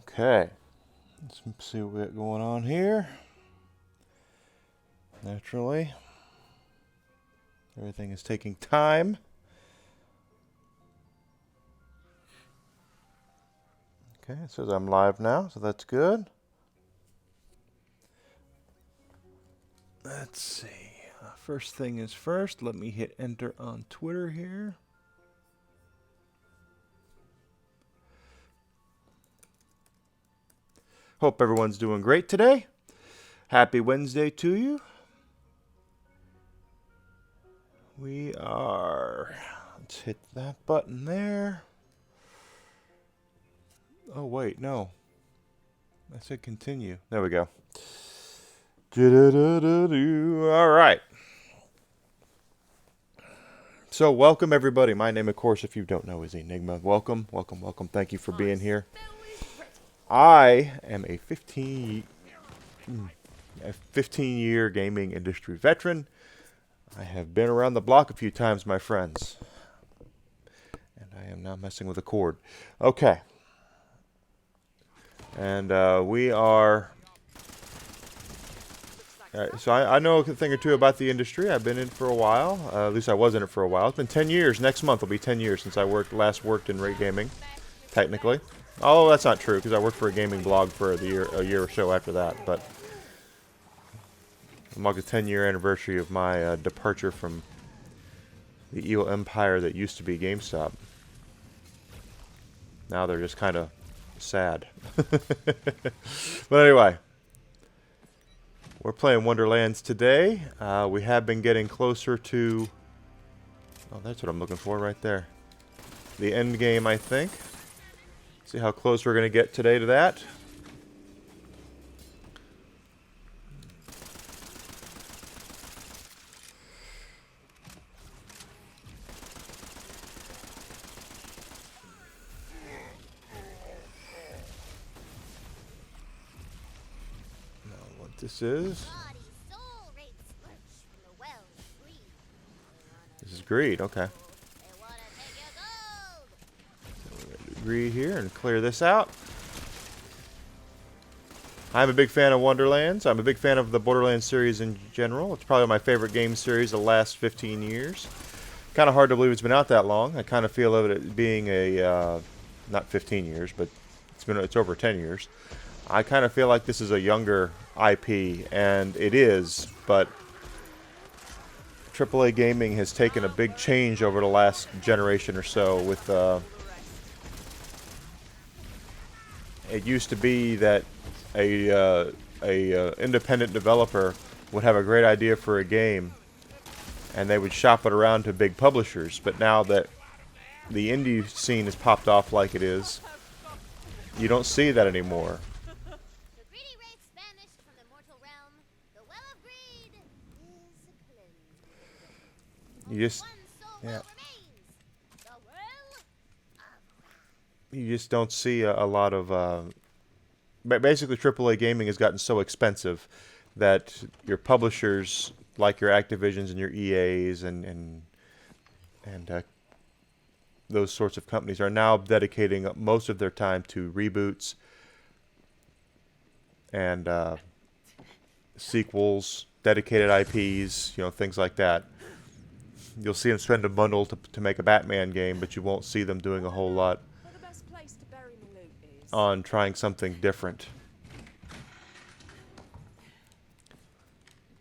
Okay, let's see what we got going on here. Naturally, everything is taking time. Okay, it says I'm live now, so that's good. Let's see. First thing is first. Let me hit enter on Twitter here. Hope everyone's doing great today. Happy Wednesday to you. We are. Let's hit that button there. Oh, wait, no. I said continue. There we go. All right. So, welcome everybody. My name, of course, if you don't know, is Enigma. Welcome, welcome, welcome. Thank you for being here. I am a 15-year gaming industry veteran. I have been around the block a few times, my friends. And I am now messing with a cord. Okay. And we are... so I know a thing or two about the industry. I've been in it for a while. At least I was in it for a while. It's been 10 years. Next month will be 10 years since I last worked in rate gaming, technically. Oh, that's not true, because I worked for a gaming blog for a year or so after that. But I'm marking the 10-year anniversary of my departure from the evil empire that used to be GameStop. Now they're just kind of sad. But anyway, we're playing Wonderlands today. We have been getting closer to... Oh, that's what I'm looking for right there. The end game, I think. See how close we're going to get today to that. Now, what this is... This is greed, okay. Greed here and clear this out. I'm a big fan of Wonderlands. I'm a big fan of the Borderlands series in general. It's probably my favorite game series the last 15 years. Kind of hard to believe it's been out that long. I kind of feel of it being a not 15 years, but it's over 10 years. I kind of feel like this is a younger IP, and it is, but AAA gaming has taken a big change over the last generation or so with it used to be that a independent developer would have a great idea for a game and they would shop it around to big publishers, but now that the indie scene has popped off like it is, you don't see that anymore. Yeah. You just don't see a lot of... basically, AAA gaming has gotten so expensive that your publishers, like your Activisions and your EAs and those sorts of companies, are now dedicating most of their time to reboots and sequels, dedicated IPs, things like that. You'll see them spend a bundle to make a Batman game, but you won't see them doing a whole lot on trying something different.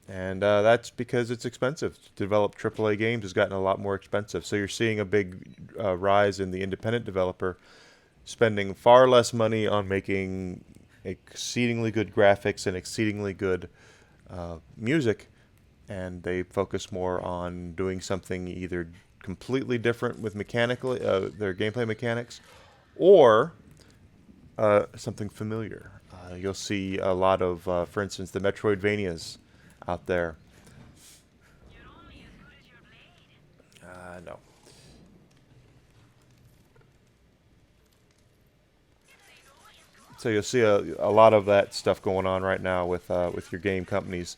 And that's because it's expensive. To develop AAA games has gotten a lot more expensive. So you're seeing a big rise in the independent developer spending far less money on making exceedingly good graphics and exceedingly good music, and they focus more on doing something either completely different with mechanically their gameplay mechanics, or something familiar. You'll see a lot of, for instance, the Metroidvanias out there. No. So you'll see a lot of that stuff going on right now with your game companies.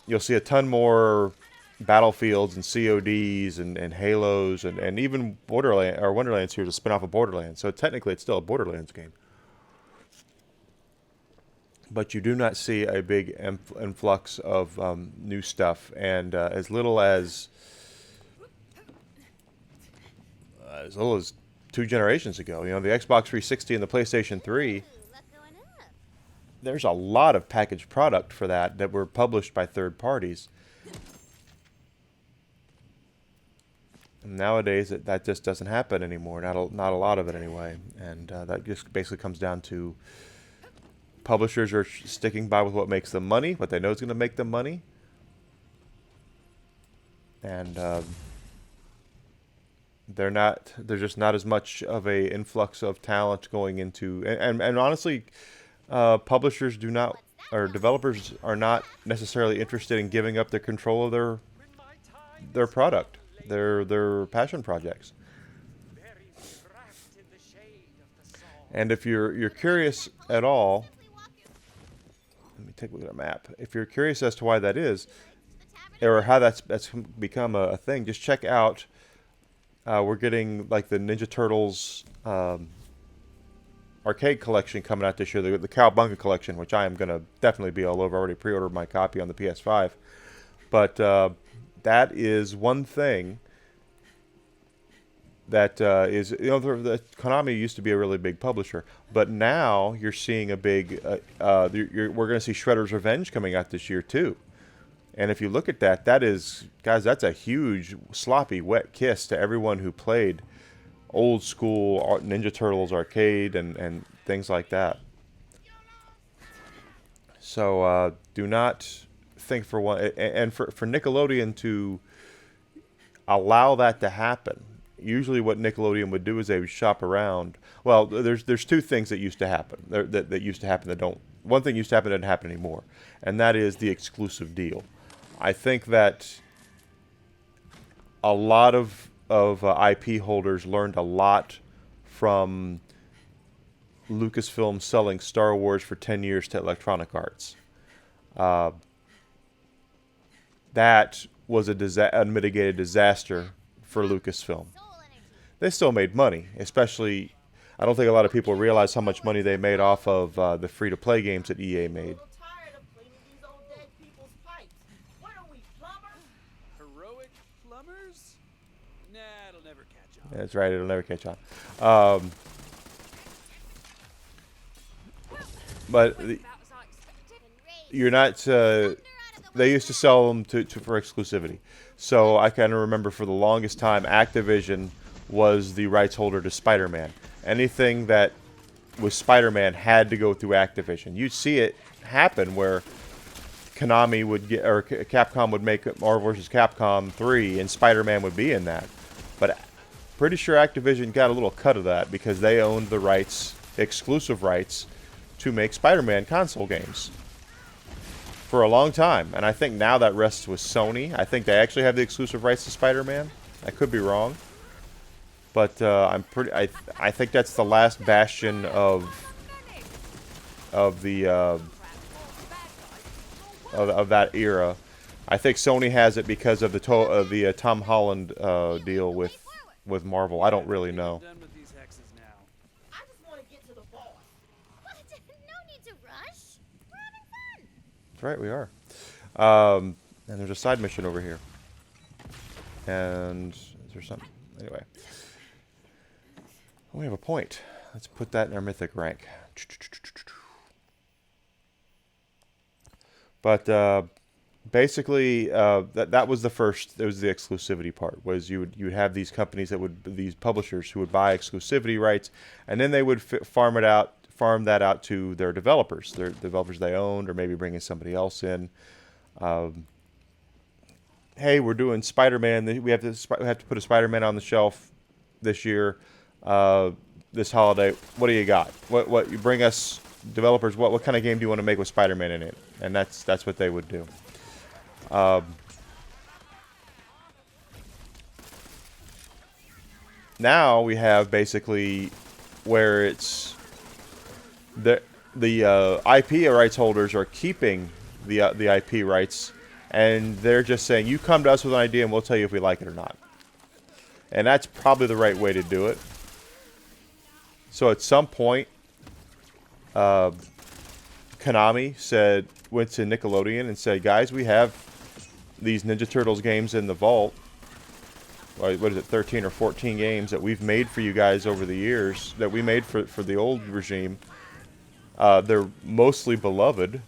You'll see a ton more Battlefields and CODs and Halos and even Wonderlands here to spin off of Borderlands. So technically it's still a Borderlands game. but you do not see a big influx of new stuff. And as little as 2 generations ago, you know, the Xbox 360 and the PlayStation 3, there's a lot of packaged product for that were published by third parties. And nowadays, that just doesn't happen anymore. Not a lot of it anyway. And that just basically comes down to publishers are sticking by with what makes them money, what they know is going to make them money. And there's just not as much of a influx of talent going into, and honestly, publishers do not, or developers are not necessarily interested in giving up their control of their product, their passion projects. And if you're curious at all, let me take a look at a map. If you're curious as to why that is, or how that's become a thing, just check out. We're getting like the Ninja Turtles arcade collection coming out this year, the Cowabunga collection, which I am going to definitely be all over. I already pre-ordered my copy on the PS5. But that is one thing that is, you know, the Konami used to be a really big publisher, but now you're seeing a big, we're going to see Shredder's Revenge coming out this year too. And if you look at that, that is, guys, that's a huge, sloppy, wet kiss to everyone who played old school Ninja Turtles arcade and things like that. So do not think for one, and for Nickelodeon to allow that to happen. Usually what Nickelodeon would do is they would shop around. Well, there's two things that used to happen. That used to happen that don't. One thing used to happen that doesn't happen anymore, and that is the exclusive deal. I think that a lot of IP holders learned a lot from Lucasfilm selling Star Wars for 10 years to Electronic Arts. That was a unmitigated disaster for Lucasfilm. They still made money, especially, I don't think a lot of people realize how much money they made off of the free-to-play games that EA made. Heroic plumbers? Nah, it'll never catch on. That's right, it'll never catch on. But you're not. They used to sell them for exclusivity. So I kind of remember for the longest time, Activision was the rights holder to Spider-Man. Anything that was Spider-Man had to go through Activision. You'd see it happen where Konami would get, or Capcom would make Marvel vs. Capcom 3, and Spider-Man would be in that. But pretty sure Activision got a little cut of that because they owned the rights, exclusive rights, to make Spider-Man console games for a long time. And I think now that rests with Sony. I think they actually have the exclusive rights to Spider-Man. I could be wrong, but I think that's the last bastion of that era. I think Sony has it because of the Tom Holland deal with Marvel. I don't really know. That's right, we are. And there's a side mission over here. And is there something? Anyway. We have a point. Let's put that in our mythic rank. But basically, that was the first. It was the exclusivity part. Was you would have these companies these publishers who would buy exclusivity rights, and then they would farm that out to their developers they owned, or maybe bringing somebody else in. Hey, we're doing Spider-Man. We have to put a Spider-Man on the shelf this year, this holiday. What do you got? What you bring us? Developers, what kind of game do you want to make with Spider-Man in it? And that's what they would do. Now we have basically where it's the IP rights holders are keeping the IP rights, and they're just saying, you come to us with an idea and we'll tell you if we like it or not. And that's probably the right way to do it. So at some point, Konami went to Nickelodeon and said, guys, we have these Ninja Turtles games in the vault. What is it, 13 or 14 games that we've made for you guys over the years, that we made for the old regime. They're mostly beloved.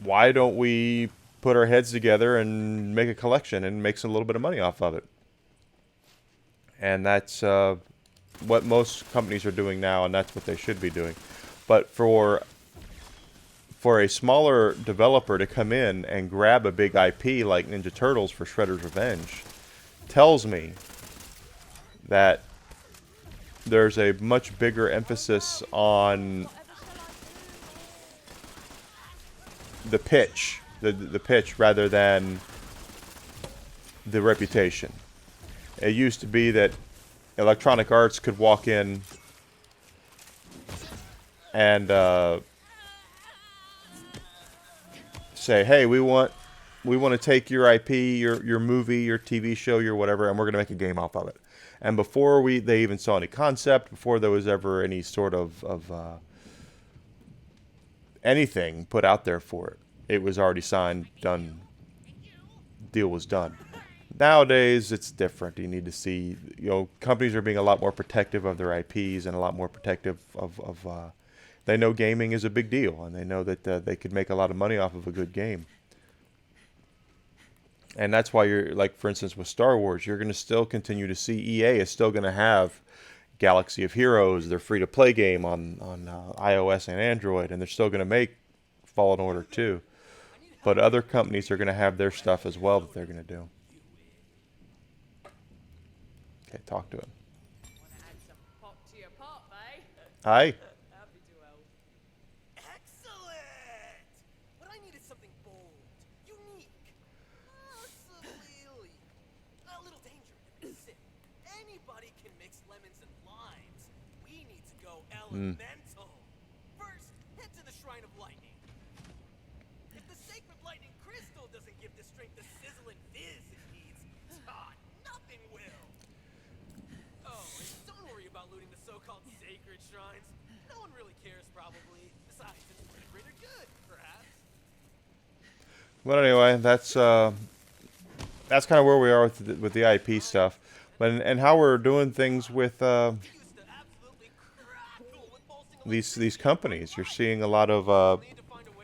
Why don't we put our heads together and make a collection and make some little bit of money off of it? And that's what most companies are doing now, and that's what they should be doing. But for a smaller developer to come in and grab a big IP like Ninja Turtles for Shredder's Revenge tells me that there's a much bigger emphasis on the pitch, the pitch rather than the reputation. It used to be that Electronic Arts could walk in and say, "Hey, we want to take your IP, your movie, your TV show, your whatever, and we're going to make a game off of it." And before they even saw any concept, before there was ever any sort of anything put out there for it, it was already signed, done, deal was done. Nowadays, it's different. You need to see, companies are being a lot more protective of their IPs and a lot more protective of they know gaming is a big deal, and they know that they could make a lot of money off of a good game. And that's why you're, like, for instance, with Star Wars, you're going to still continue to see EA is still going to have Galaxy of Heroes, their free-to-play game on iOS and Android, and they're still going to make Fallen Order 2. But other companies are going to have their stuff as well that they're going to do. Okay, talk to him. Wanna add some pop to your pop, eh? Hi. Happy to help. Excellent! What I need is something bold, unique, possibly a little dangerous. Anybody can mix lemons and limes. We need to go elemental. First, head to the Shrine of Lightning. If the sacred lightning crystal doesn't give the strength the sizzle and fizz it needs, nothing will. Oh, and don't worry about looting the so-called sacred shrines. No one really cares, probably. Besides, it's for the greater good, perhaps. But anyway, that's kind of where we are with the IP stuff, and how we're doing things with Used to absolutely crackle with boasting these companies. You're seeing a lot of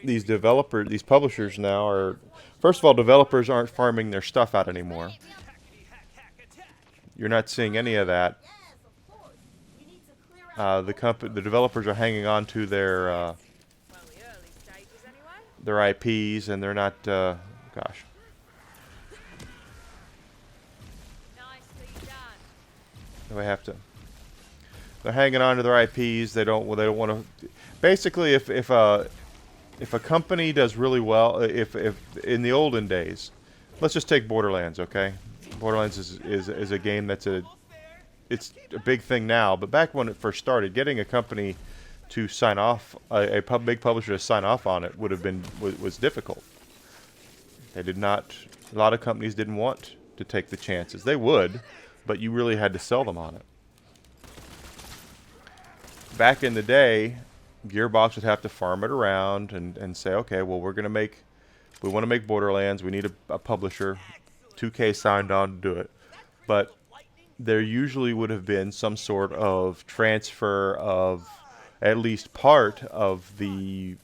these publishers now are. First of all, developers aren't farming their stuff out anymore. hackety hack hack attack. You're not seeing any of that. The developers are hanging on to their Well, the early stages anyway. their IPs, and they're not. Gosh, Nicely done. they have to. They're hanging on to their IPs. They don't want to. Basically, if a company does really well, if in the olden days, let's just take Borderlands, okay? Borderlands is a game that's it's a big thing now, but back when it first started, getting a company to sign off, big publisher to sign off on it was difficult. They did not. A lot of companies didn't want to take the chances. They would, but you really had to sell them on it. Back in the day, Gearbox would have to farm it around and say, okay, well, we want to make Borderlands. We need a publisher. 2K signed on to do it, but there usually would have been some sort of transfer of at least part of the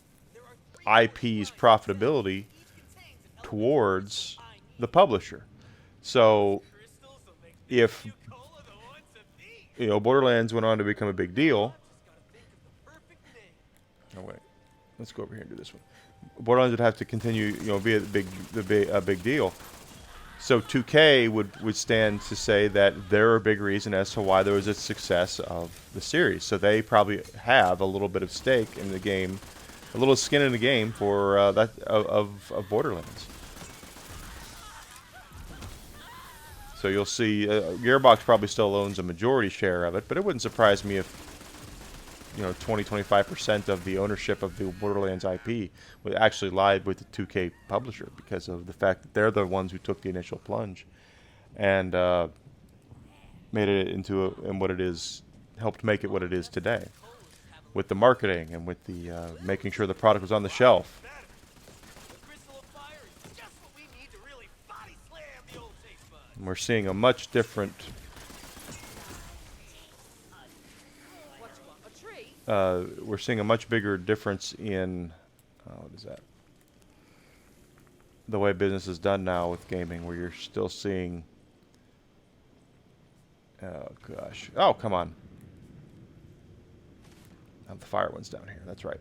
IP's profitability towards the publisher. So if Borderlands went on to become a big deal. Oh wait, let's go over here and do this one. Borderlands would have to continue, be a big deal. So 2K would stand to say that they're a big reason as to why there was a success of the series. So they probably have a little bit of stake in the game, a little skin in the game for of Borderlands. So you'll see Gearbox probably still owns a majority share of it, but it wouldn't surprise me if 20-25% of the ownership of the Borderlands IP would actually lie with the 2K publisher, because of the fact that they're the ones who took the initial plunge and made it into what it is, helped make it what it is today. with the marketing and with the making sure the product was on the shelf. Better. The crystal of fire is just what we need to really body slam the old taste bud. And we're seeing a much different. What you want? A tree? We're seeing a much bigger difference in what is that? The way business is done now with gaming, where you're still seeing. Oh gosh! Oh come on! Oh, the fire one's down here. That's right.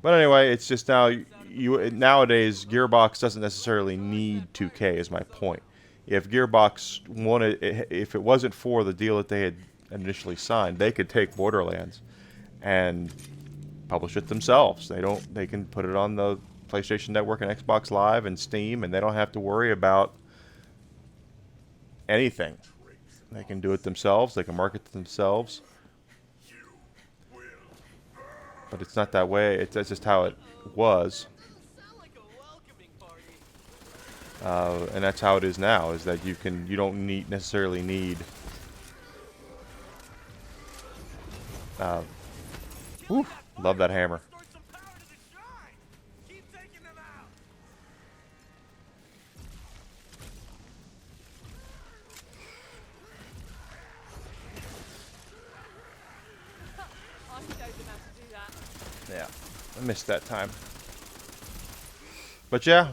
But anyway, it's just now nowadays Gearbox doesn't necessarily need 2K. Is my point. If Gearbox wanted, if it wasn't for the deal that they had initially signed, they could take Borderlands and publish it themselves. They can put it on the PlayStation Network and Xbox Live and Steam, and they don't have to worry about anything. They can do it themselves. They can market it themselves. But it's not that way. That's just how it was. Sound like a welcoming party. And that's how it is now. Is that you don't necessarily need. Whew, love that hammer. Restore some power to the shrine. Keep taking them out. I showed them how to do that. Yeah, I missed that time. But yeah,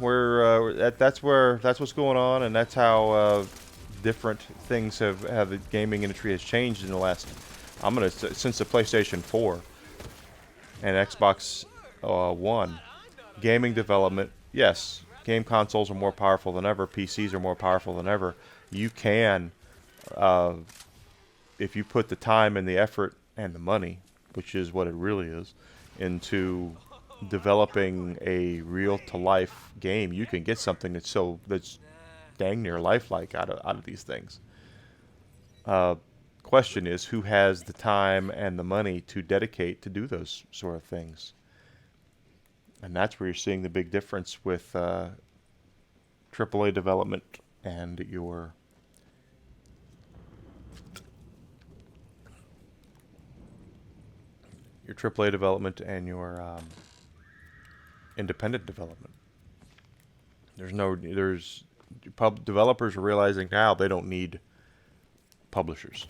that's what's going on, and that's how different things have the gaming industry has changed in the last. Since the PlayStation 4 and Xbox One, gaming development. Yes, game consoles are more powerful than ever. PCs are more powerful than ever. You can, if you put the time and the effort and the money, which is what it really is, into developing a real-to-life game, you can get something that's dang near lifelike out of these things. Question is, who has the time and the money to dedicate to do those sort of things? And that's where you're seeing the big difference with AAA development and your AAA development and your independent development. Developers are realizing now they don't need publishers.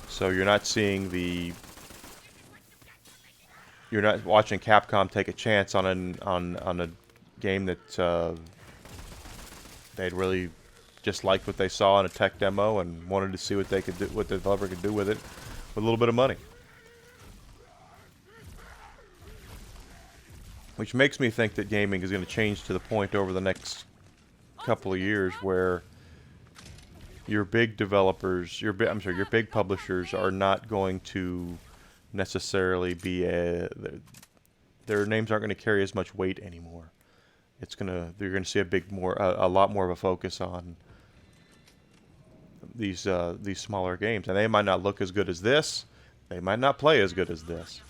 So you're not watching Capcom take a chance on a game that they'd really just liked what they saw in a tech demo and wanted to see what the developer could do with it with a little bit of money. Which makes me think that gaming is going to change to the point over the next couple of years where your big developers, your big publishers are not going to necessarily be their names aren't going to carry as much weight anymore. You're going to see a lot more of a focus on these smaller games, and they might not look as good as this, they might not play as good as this,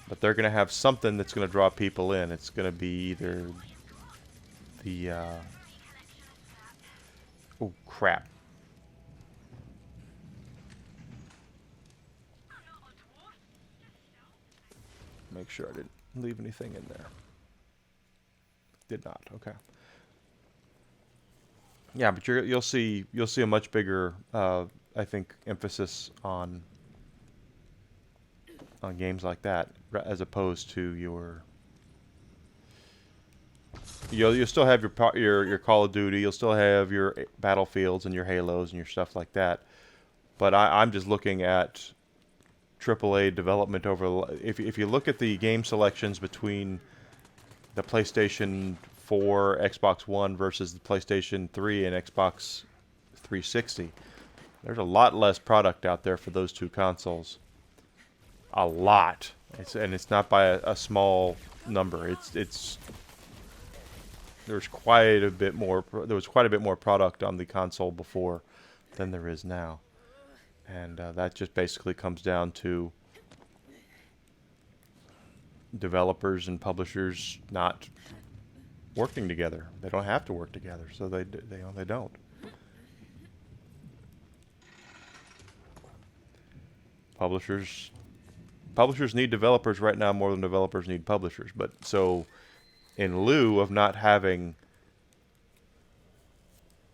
but they're going to have something that's going to draw people in. It's going to be either the oh crap. Make sure I didn't leave anything in there. Did not. Okay. Yeah, but you'll see a much bigger, I think, emphasis on games like that as opposed to your. You'll still have your Call of Duty. You'll still have your Battlefields and your Halos and your stuff like that. But I'm just looking at AAA development over. If you look at the game selections between the PlayStation 4, Xbox One versus the PlayStation 3 and Xbox 360, there's a lot less product out there for those two consoles. A lot. It's not by a small number. There's quite a bit more. There was quite a bit more product on the console before than there is now. And that just basically comes down to developers and publishers not working together. They don't have to work together, so they don't. Publishers publishers need developers right now more than developers need publishers. But so in lieu of not having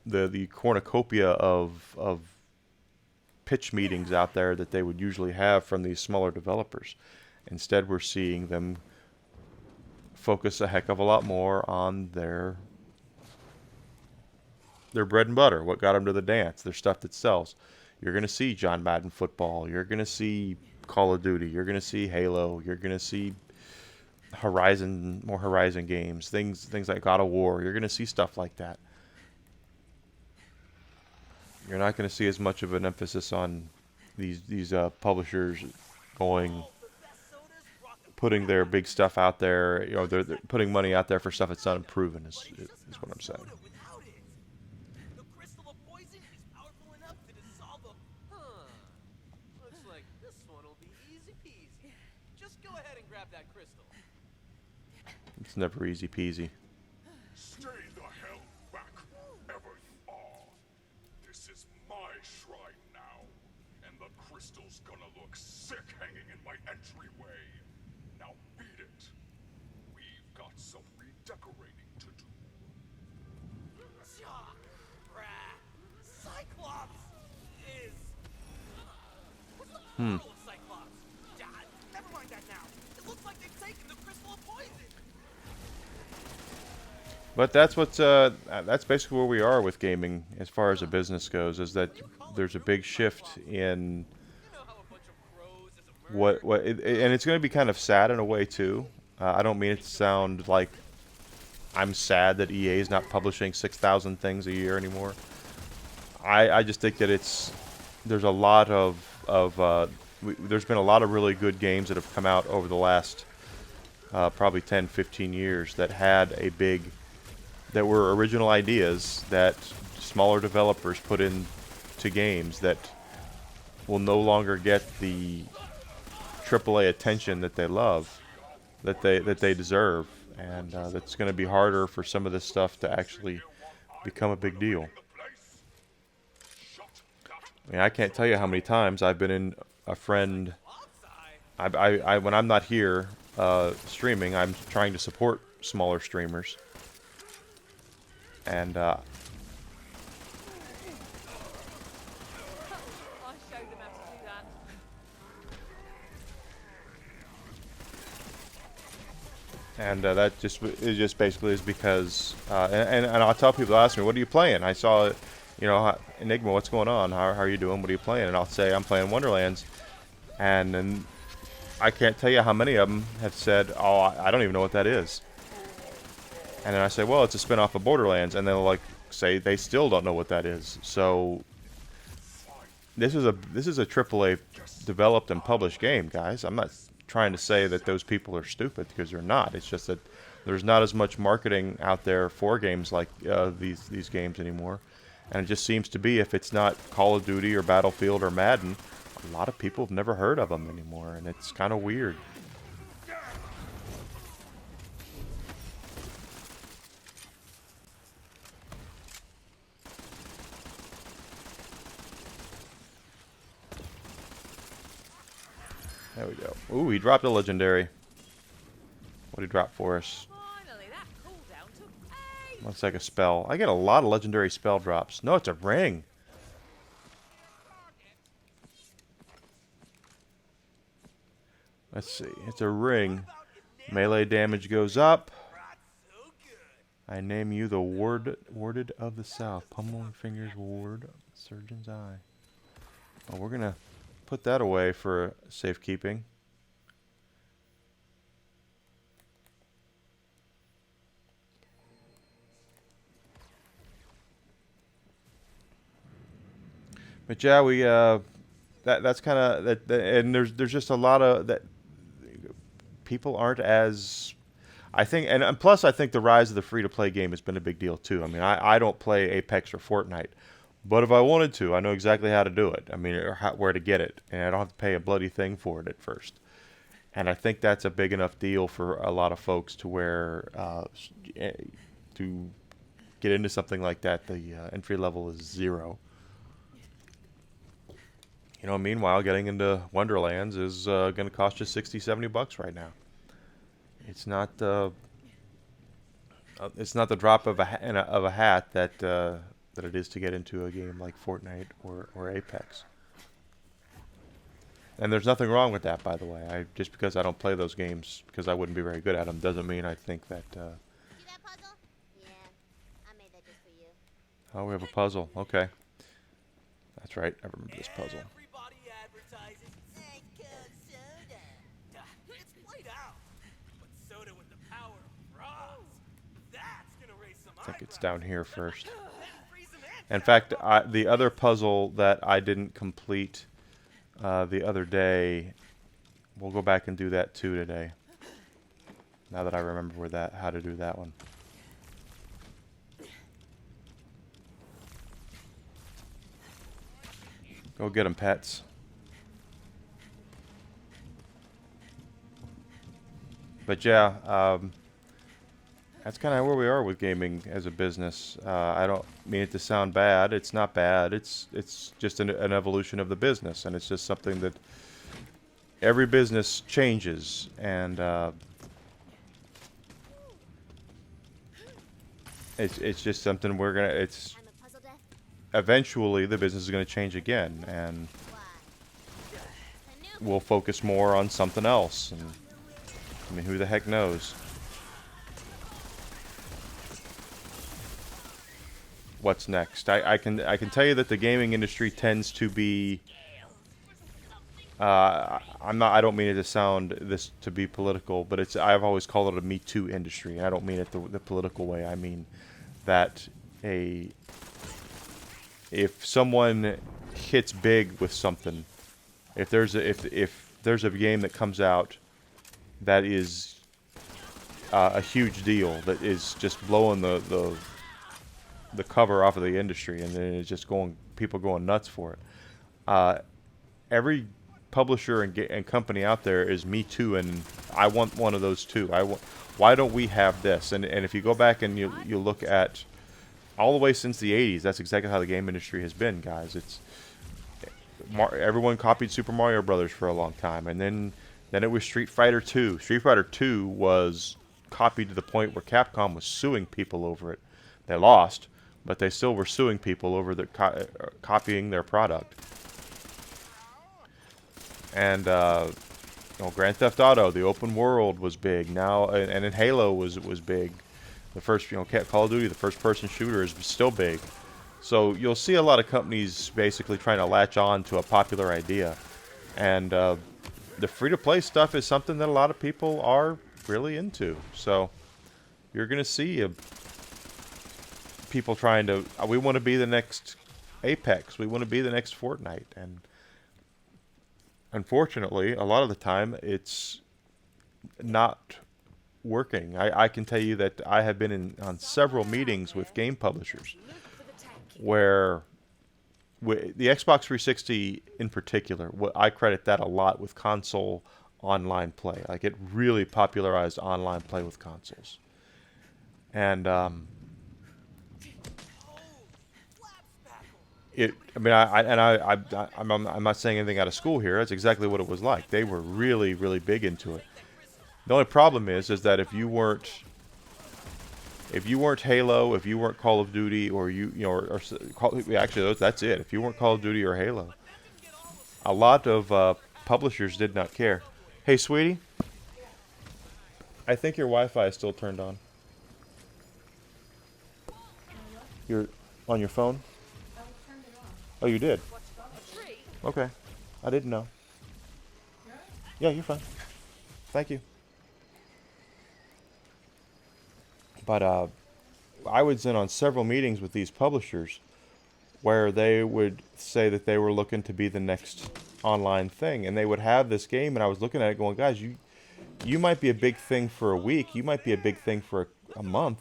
the cornucopia of pitch meetings out there that they would usually have from these smaller developers, instead we're seeing them focus a heck of a lot more on their bread and butter, what got them to the dance, their stuff that sells. You're going to see John Madden football. You're going to see Call of Duty. You're going to see Halo. You're going to see more Horizon games, things like God of War. You're going to see stuff like that. You're not going to see as much of an emphasis on these publishers going, putting their big stuff out there. You know, they're putting money out there for stuff that's not unproven. Is what I'm saying. The crystal of poison is powerful enough to dissolve a... Huh. Looks like this one will be easy peasy. Just go ahead and grab that crystal. It's never easy peasy. Stay the hell back, whoever you are. This is my shrine now, and the crystal's gonna look sick hanging in my entryway. Now beat it. We've got some redecorating to do. Cyclops is... What's the plural of Cyclops? Never mind that now. It looks like they've taken the crystal of poison. But that's basically where we are with gaming as far as a business goes. Is that there's a big shift in You know how a bunch of crows is a murder? and it's going to be kind of sad in a way too. I don't mean it to sound like I'm sad that EA is not publishing 6,000 things a year anymore. I just think that there's a lot there's been a lot of really good games that have come out over the last probably 10, 15 years that were original ideas that smaller developers put into games that will no longer get the AAA attention that they love, that they deserve, and that's going to be harder for some of this stuff to actually become a big deal. I mean, I can't tell you how many times I've been in a friend. I when I'm not here streaming, I'm trying to support smaller streamers, and I showed them how to do that. that just basically is because and I'll tell people, ask me, what are you playing? I saw, Enigma, what's going on? How are you doing? What are you playing? And I'll say I'm playing Wonderlands, and then I can't tell you how many of them have said, oh, I don't even know what that is. And then I say, well, it's a spin-off of Borderlands, and they'll say they still don't know what that is. So this is a AAA developed and published game, guys. I'm not trying to say that those people are stupid, because they're not. It's just that there's not as much marketing out there for games like these games anymore. And it just seems to be, if it's not Call of Duty or Battlefield or Madden, a lot of people have never heard of them anymore, and it's kind of weird. There we go. Ooh, he dropped a legendary. What did he drop for us? Finally, that cooldown took ages. Looks like a spell. I get a lot of legendary spell drops. No, it's a ring. Let's see. It's a ring. Melee damage goes up. I name you the Warded of the South. Pummeling Fingers Ward. Surgeon's Eye. Well, we're going to put that away for safekeeping. But yeah, we that's kind of that, and there's just a lot of that. People aren't as, I think, and plus I think the rise of the free-to-play game has been a big deal too. I mean, I don't play Apex or Fortnite, but if I wanted to, I know exactly how to do it. I mean, or where to get it, and I don't have to pay a bloody thing for it at first. And I think that's a big enough deal for a lot of folks to where to get into something like that, the entry level is 0. You know, meanwhile, getting into Wonderlands is going to cost you 60, $70 right now. It's not it's not the drop of of a hat that that it is to get into a game like Fortnite or Apex. And there's nothing wrong with that, by the way. Just because I don't play those games because I wouldn't be very good at them doesn't mean I think that. See that puzzle? Yeah, I made that just for you. Oh, we have a puzzle. Okay, that's right. I remember this puzzle. Everybody advertises ice cold soda. It's played out. But soda with the power of frost. That's gonna raise some I think it's eyebrows. down here first. Freeze 'em In fact, the other puzzle that I didn't complete the other day, we'll go back and do that too today. Now that I remember how to do that one. Go get them, pets. But yeah, that's kind of where we are with gaming as a business. I don't mean it to sound bad. It's not bad. It's just an evolution of the business, and it's just something that every business changes, and it's just something we're gonna. It's I'm a puzzle death. eventually the business is gonna change again, and Why? I knew. we'll focus more on something else. And I mean, who the heck knows? What's next? I can tell you that the gaming industry tends to be. I don't mean it to sound this to be political, but I've always called it a Me Too industry. I don't mean it the political way. I mean that if someone hits big with something, if there's a game that comes out that is a huge deal, that is just blowing the cover off of the industry, and then it's just people going nuts for it. Every publisher and company out there is Me Too, and I want one of those too. Why don't we have this? And if you go back and you look at all the way since the 80s, that's exactly how the game industry has been, guys. Everyone copied Super Mario Brothers for a long time, and then it was Street Fighter 2. Street Fighter 2 was copied to the point where Capcom was suing people over it. They lost, but they still were suing people over copying their product. And Grand Theft Auto, the open world was big now, and then Halo was big. The first, Call of Duty, the first-person shooter is still big. So you'll see a lot of companies basically trying to latch on to a popular idea, and the free-to-play stuff is something that a lot of people are really into. So you're gonna see people trying to. We want to be the next Apex. We want to be the next Fortnite, and unfortunately, a lot of the time, it's not working. I can tell you that I have been on several meetings with game publishers where the Xbox 360 in particular, I credit that a lot with console online play. Like, it really popularized online play with consoles. And I'm not saying anything out of school here. That's exactly what it was like. They were really, really big into it. The only problem is that if you weren't Halo, if you weren't Call of Duty, or actually that's it. If you weren't Call of Duty or Halo, a lot of publishers did not care. Hey, sweetie, I think your Wi-Fi is still turned on. You're on your phone? Oh, you did? Okay. I didn't know. Yeah, you're fine. Thank you. But I was in on several meetings with these publishers where they would say that they were looking to be the next online thing, and they would have this game, and I was looking at it going, guys, you might be a big thing for a week, you might be a big thing for a month,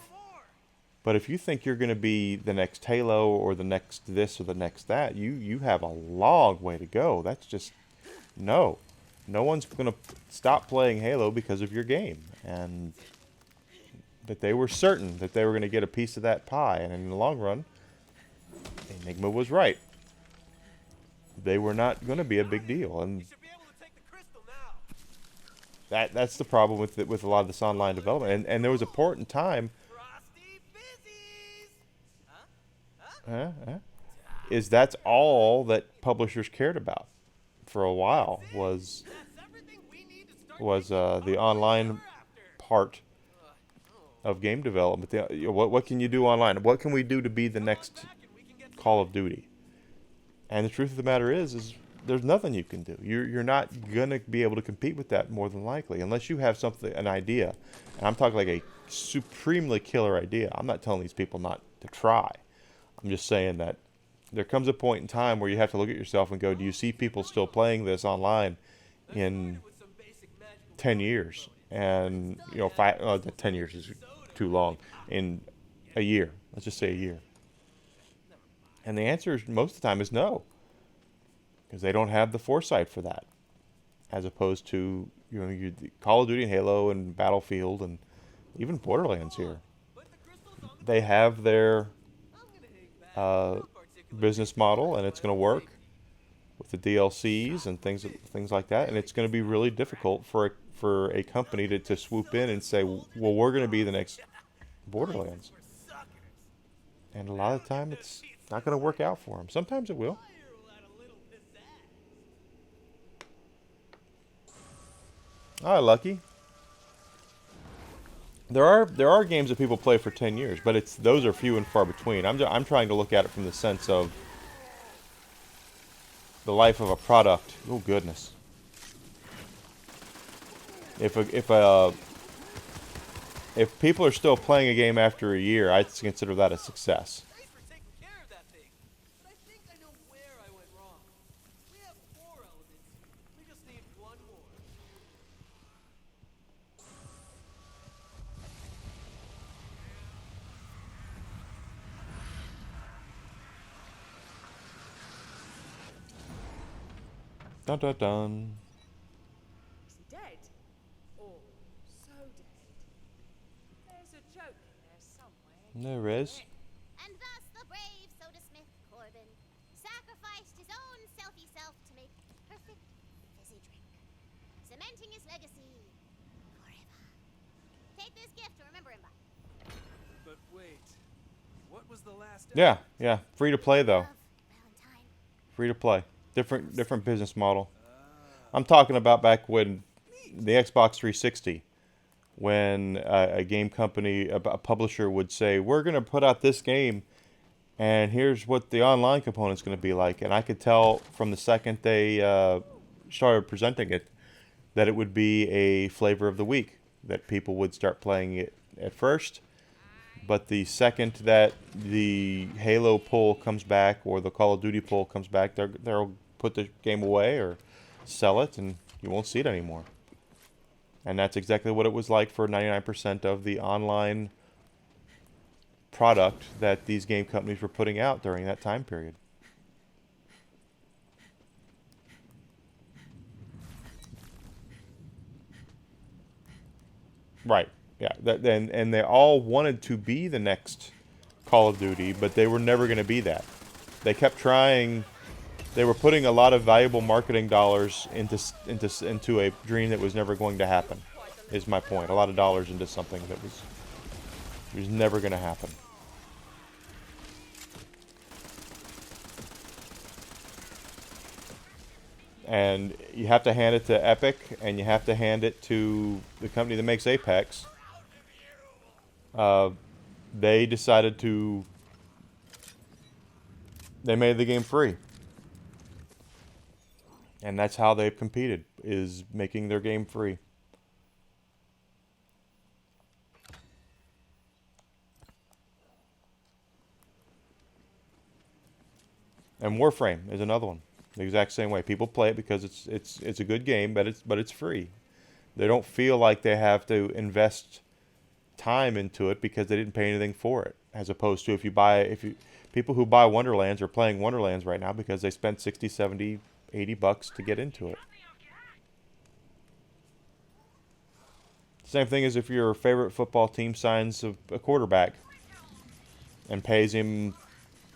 but if you think you're going to be the next Halo or the next this or the next that, you have a long way to go. That's just, no one's going to stop playing Halo because of your game. And but they were certain that they were going to get a piece of that pie, and in the long run, Enigma was right. they were not going to be a big deal, and You should be able to take the crystal now. that's the problem with a lot of this online development. And there was a point in time, Frosty Fizzies! Huh? is that's all that publishers cared about for a while was That's everything we need to start the online part of game development. What can you do online? What can we do to be the next Call of Duty? And the truth of the matter is there's nothing you can do. You're not gonna be able to compete with that more than likely, unless you have an idea. And I'm talking like a supremely killer idea. I'm not telling these people not to try. I'm just saying that there comes a point in time where you have to look at yourself and go, do you see people still playing this online in 10 years? And, 10 years is too long. In a year. Let's just say a year. And the answer most of the time is no. Because they don't have the foresight for that. As opposed to, Call of Duty and Halo and Battlefield and even Borderlands here. They have their business model, and it's going to work with the DLCs and things like that. And it's going to be really difficult for a company to swoop in and say, well, we're going to be the next Borderlands. And a lot of the time, it's not going to work out for them. Sometimes it will. Ah, lucky. There are games that people play for 10 years, but those are few and far between. I'm trying to look at it from the sense of the life of a product. Oh goodness. If people are still playing a game after a year, I'd consider that a success. Thanks for taking care of that thing. But I think I know where I went wrong. We have 4 elements. We just need 1 more. Dun dun dun. Is he dead? Or so dead? There's a joke in there somewhere. There is. And thus the brave soda smith Corbin sacrificed his own selfie self to make perfect fizzy drink, cementing his legacy forever. Take this gift to remember him by. But wait. What was the last Yeah. Free to play though. Love, Valentine. Free to play. Different business model. I'm talking about back when the Xbox 360, when a game company, a publisher would say, we're going to put out this game, and here's what the online component's going to be like. And I could tell from the second they started presenting it that it would be a flavor of the week, that people would start playing it at first. But the second that the Halo pull comes back or the Call of Duty pull comes back, they'll put the game away or sell it, and you won't see it anymore. And that's exactly what it was like for 99% of the online product that these game companies were putting out during that time period. Right. Yeah. And they all wanted to be the next Call of Duty, but they were never going to be that. They kept trying. They were putting a lot of valuable marketing dollars into a dream that was never going to happen. Is my point. A lot of dollars into something that was never going to happen. And you have to hand it to Epic, and you have to hand it to the company that makes Apex. They decided they made the game free. And that's how they've competed, is making their game free. And Warframe is another one. The exact same way. People play it because it's a good game, but it's free. They don't feel like they have to invest time into it because they didn't pay anything for it. As opposed to people who buy Wonderlands are playing Wonderlands right now because they spent 60, 70, 80 bucks to get into it. Same thing as if your favorite football team signs a quarterback and pays him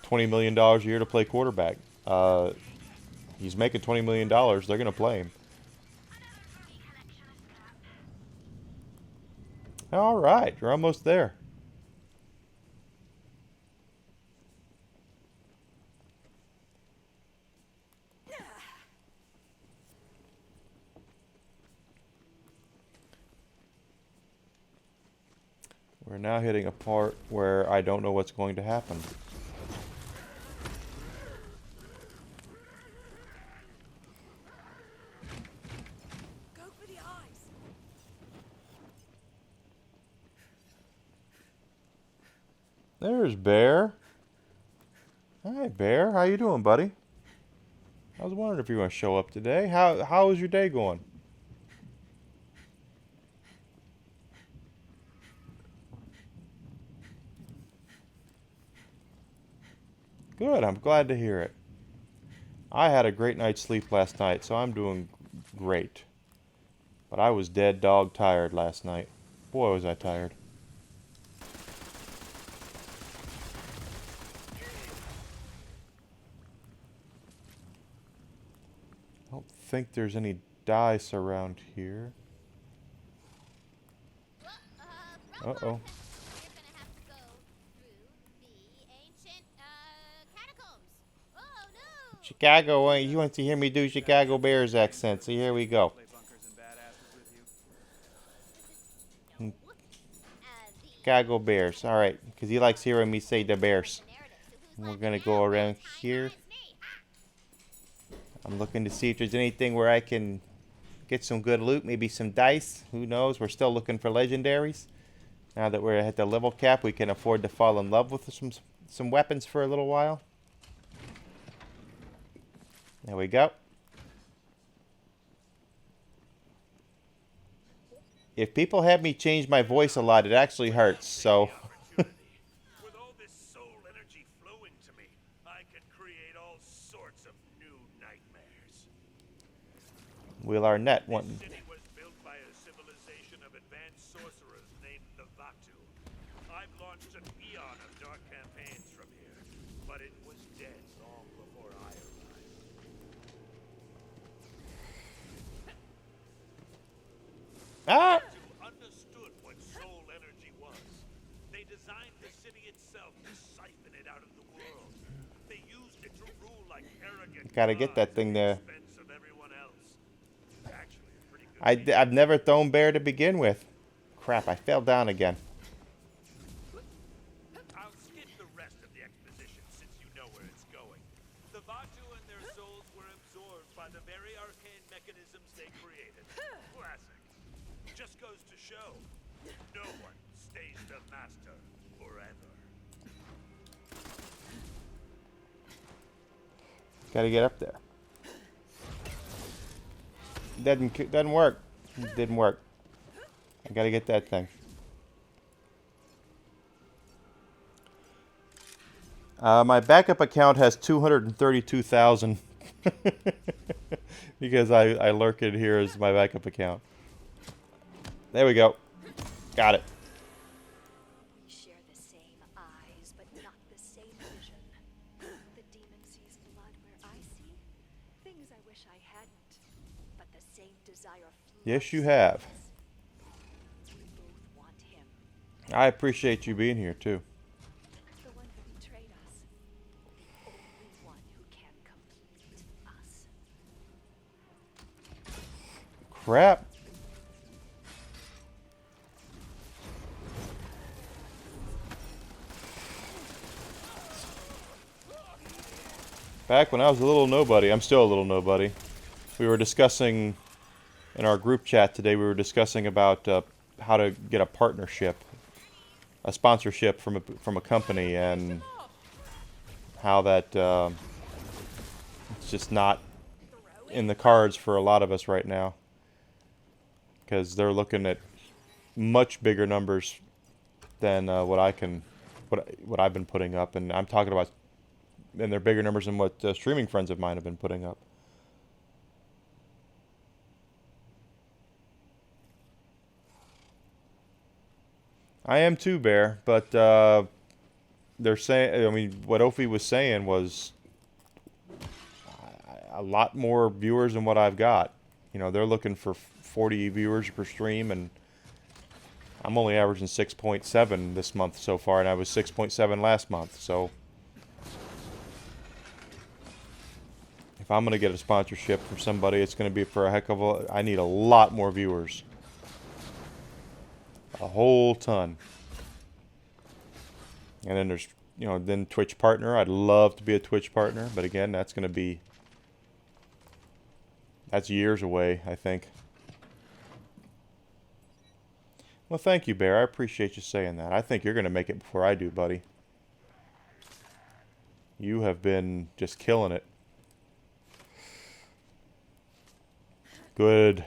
$20 million a year to play quarterback. He's making $20 million. They're going to play him. All right, you're almost there. We're now hitting a part where I don't know what's going to happen. Go for the eyes. There's Bear. Hi, Bear. How you doing, buddy? I was wondering if you were going to show up today. How was your day going? Good. I'm glad to hear it. I had a great night's sleep last night, so I'm doing great. But I was dead dog tired last night. Boy, was I tired. I don't think there's any dice around here. Wrong Uh-oh. one. You're gonna have to go through the ancient, catacombs. Oh no! Chicago, you want to hear me do Chicago Bears accent, so here we go. Play bunkers and badasses with you. No. The Chicago Bears, alright, because he likes hearing me say the Bears. narrative, so who's We're laughing gonna now? go around Kinda here. it's me. I'm looking to see if there's anything where I can get some good loot, maybe some dice. Who knows? We're still looking for legendaries. Now that we're at the level cap, we can afford to fall in love with some weapons for a little while. There we go. If people have me change my voice a lot, it actually hurts, so... With all this soul energy flowing to me, I can create all sorts of new nightmares. Will Arnett This want... city was built by a civilization of advanced sorcerers named the Vatu. I've launched an eon of dark campaigns from here, but it was dead long before I arrived. Ah! Who understood what soul energy was. They designed the city itself to siphon it out of the world. They used it to rule like arrogant Gotta get that gods thing at there. the expense of everyone else. Actually, a pretty good I've never thrown bear to begin with. Crap, I fell down again. I'll skip the rest of the exposition since you know where it's going. The Vatu and their souls were absorbed by the very arcane mechanisms they created. Classic. Just goes to show, no one stays the master forever. Gotta get up there. Doesn't work. Didn't work. I gotta get that thing. My backup account has 232,000 because I lurk in here as my backup account. There we go. Got it. We share the same eyes, but not the same vision. The demon sees blood where I see things I wish I hadn't, but the same desire floods Yes, you have. us. We both want him, I appreciate you being here too. the one who betrayed us, the only one who can complete us. Crap. Back when I was a little nobody, I'm still a little nobody. We were discussing in our group chat today. We were discussing about how to get a partnership, a sponsorship from a company, and how that it's just not in the cards for a lot of us right now, because they're looking at much bigger numbers than what I've been putting up, and I'm talking about. And they're bigger numbers than what streaming friends of mine have been putting up. I am too, Bear, but they're saying. I mean, what Ophi was saying was, a lot more viewers than what I've got. You know, they're looking for 40 viewers per stream, and I'm only averaging 6.7 this month so far, and I was 6.7 last month. So if I'm going to get a sponsorship from somebody, it's going to be for a heck of a... I need a lot more viewers. A whole ton. And then there's, you know, then Twitch partner. I'd love to be a Twitch partner, but again, that's going to be... That's years away, I think. Well, thank you, Bear. I appreciate you saying that. I think you're going to make it before I do, buddy. You have been just killing it. Good.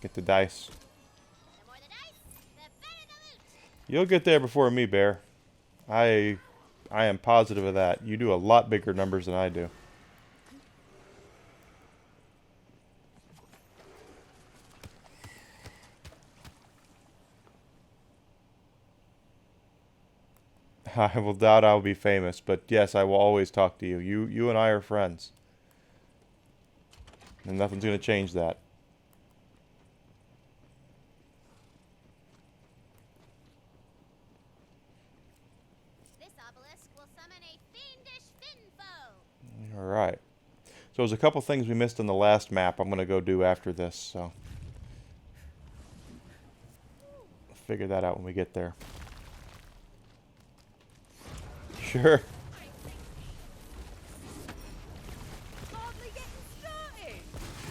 Get the dice. The more the dice, the better the loot. You'll get there before me, Bear. I am positive of that. You do a lot bigger numbers than I do. I will doubt I'll be famous, but yes, I will always talk to you. You and I are friends. And nothing's going to change that. This obelisk will summon a fiendish fin foe. Alright. So there's a couple things we missed on the last map I'm going to go do after this, so... Figure that out when we get there. Sure. Hardly getting started.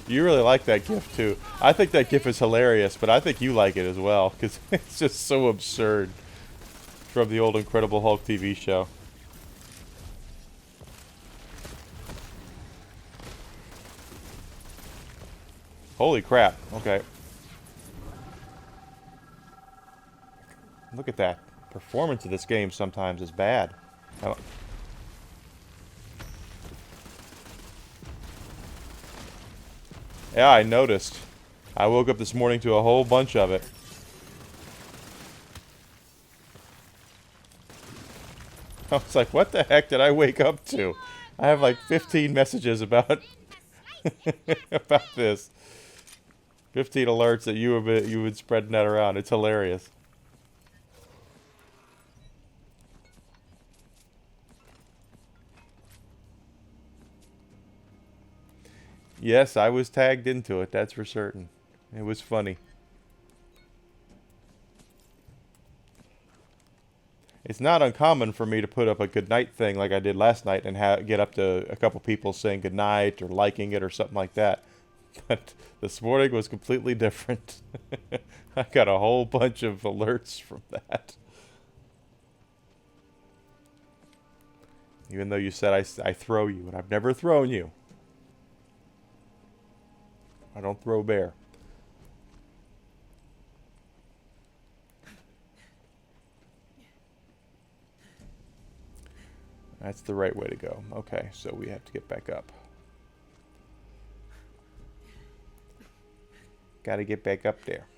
You really like that GIF too. I think that GIF is hilarious, but I think you like it as well, because it's just so absurd. From the old Incredible Hulk TV show. Holy crap. Okay. Look at that. Performance of this game sometimes is bad. Oh. Yeah, I noticed. I woke up this morning to a whole bunch of it. I was like, what the heck did I wake up to? I have like 15 messages about about this. 15 alerts that you would spreading that around. It's hilarious. Yes, I was tagged into it, that's for certain. It was funny. It's not uncommon for me to put up a goodnight thing like I did last night and get up to a couple people saying goodnight or liking it or something like that. But this morning was completely different. I got a whole bunch of alerts from that. Even though you said I throw you, and I've never thrown you. I don't throw bear. That's the right way to go. Okay, so we have to get back up. Gotta get back up there.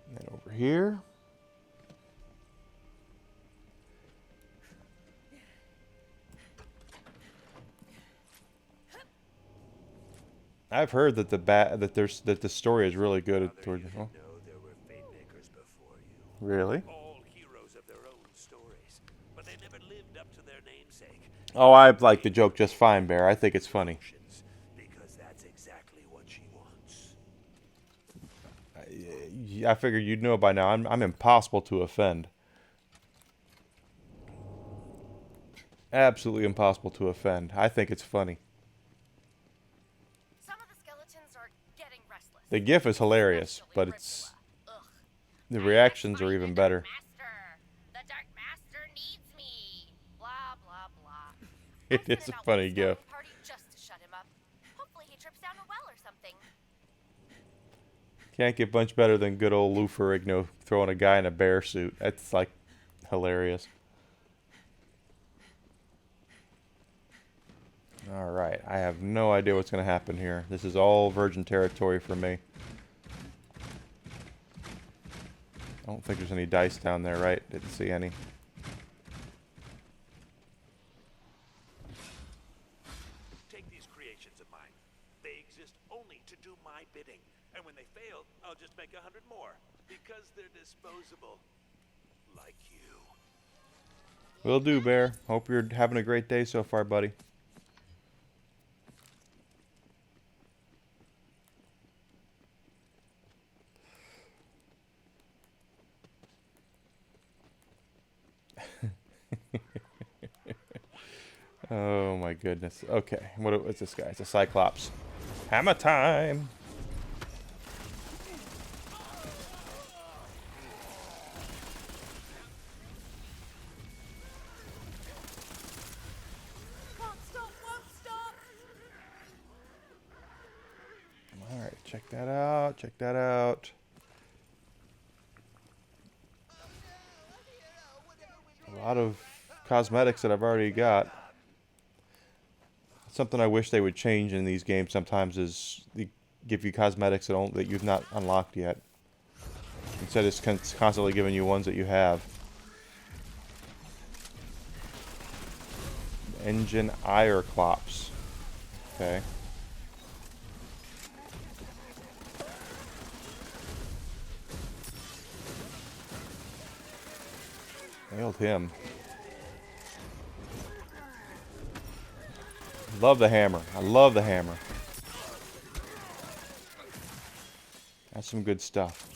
And then over here. I've heard that the story is really good toward. Oh. There were fate makers before you. Really? All heroes of their own stories, but they never lived up to their namesake. Oh, I like the joke just fine, Bear. I think it's funny. Because that's exactly what she wants. I figured you'd know by now. I'm impossible to offend. Absolutely impossible to offend. I think it's funny. Some of the skeletons are getting restless. The GIF is hilarious, but it's the reactions are even better. Master, the Dark Master needs me. Blah blah blah. It is a funny GIF. Party just to shut him up. Hopefully he trips down a well or something. Can't get much better than good old Lou Ferrigno throwing a guy in a bear suit. That's like hilarious. Alright, I have no idea what's going to happen here. This is all virgin territory for me. I don't think there's any dice down there, right? Didn't see any. fitting. And when they fail, I'll just make 100 more. Because they're disposable. Like you. Will do, Bear. Hope you're having a great day so far, buddy. Oh my goodness. Okay, what's this guy? It's a Cyclops. Hammer time! Can't stop, won't stop. Alright, check that out. Check that out. A lot of cosmetics that I've already got. Something I wish they would change in these games sometimes is they give you cosmetics that you've not unlocked yet. Instead, it's constantly giving you ones that you have. Engine Ireclops. Okay. Nailed him. Love the hammer. I love the hammer. That's some good stuff.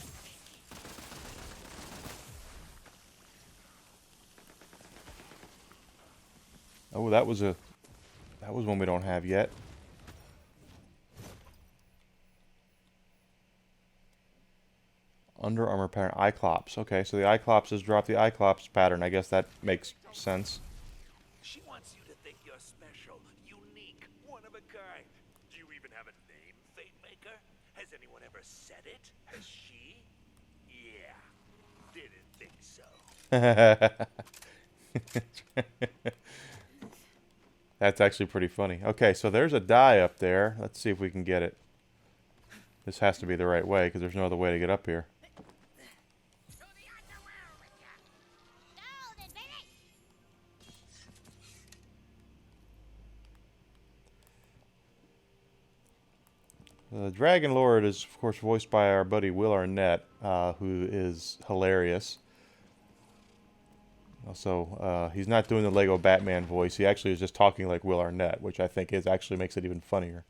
Oh, that was one we don't have yet. Under Armour pattern. Iclops. Okay, so the Iclops has dropped the Iclops pattern. I guess that makes sense. She wants you to think you're special, unique, one of a kind. Do you even have a name, Fate Maker? Has anyone ever said it? Has she? Yeah. Didn't think so. That's actually pretty funny. Okay, so there's a die up there. Let's see if we can get it. This has to be the right way because there's no other way to get up here. Golden, baby! The Dragon Lord is, of course, voiced by our buddy Will Arnett, who is hilarious. Also, he's not doing the Lego Batman voice. He actually is just talking like Will Arnett, which I think actually makes it even funnier.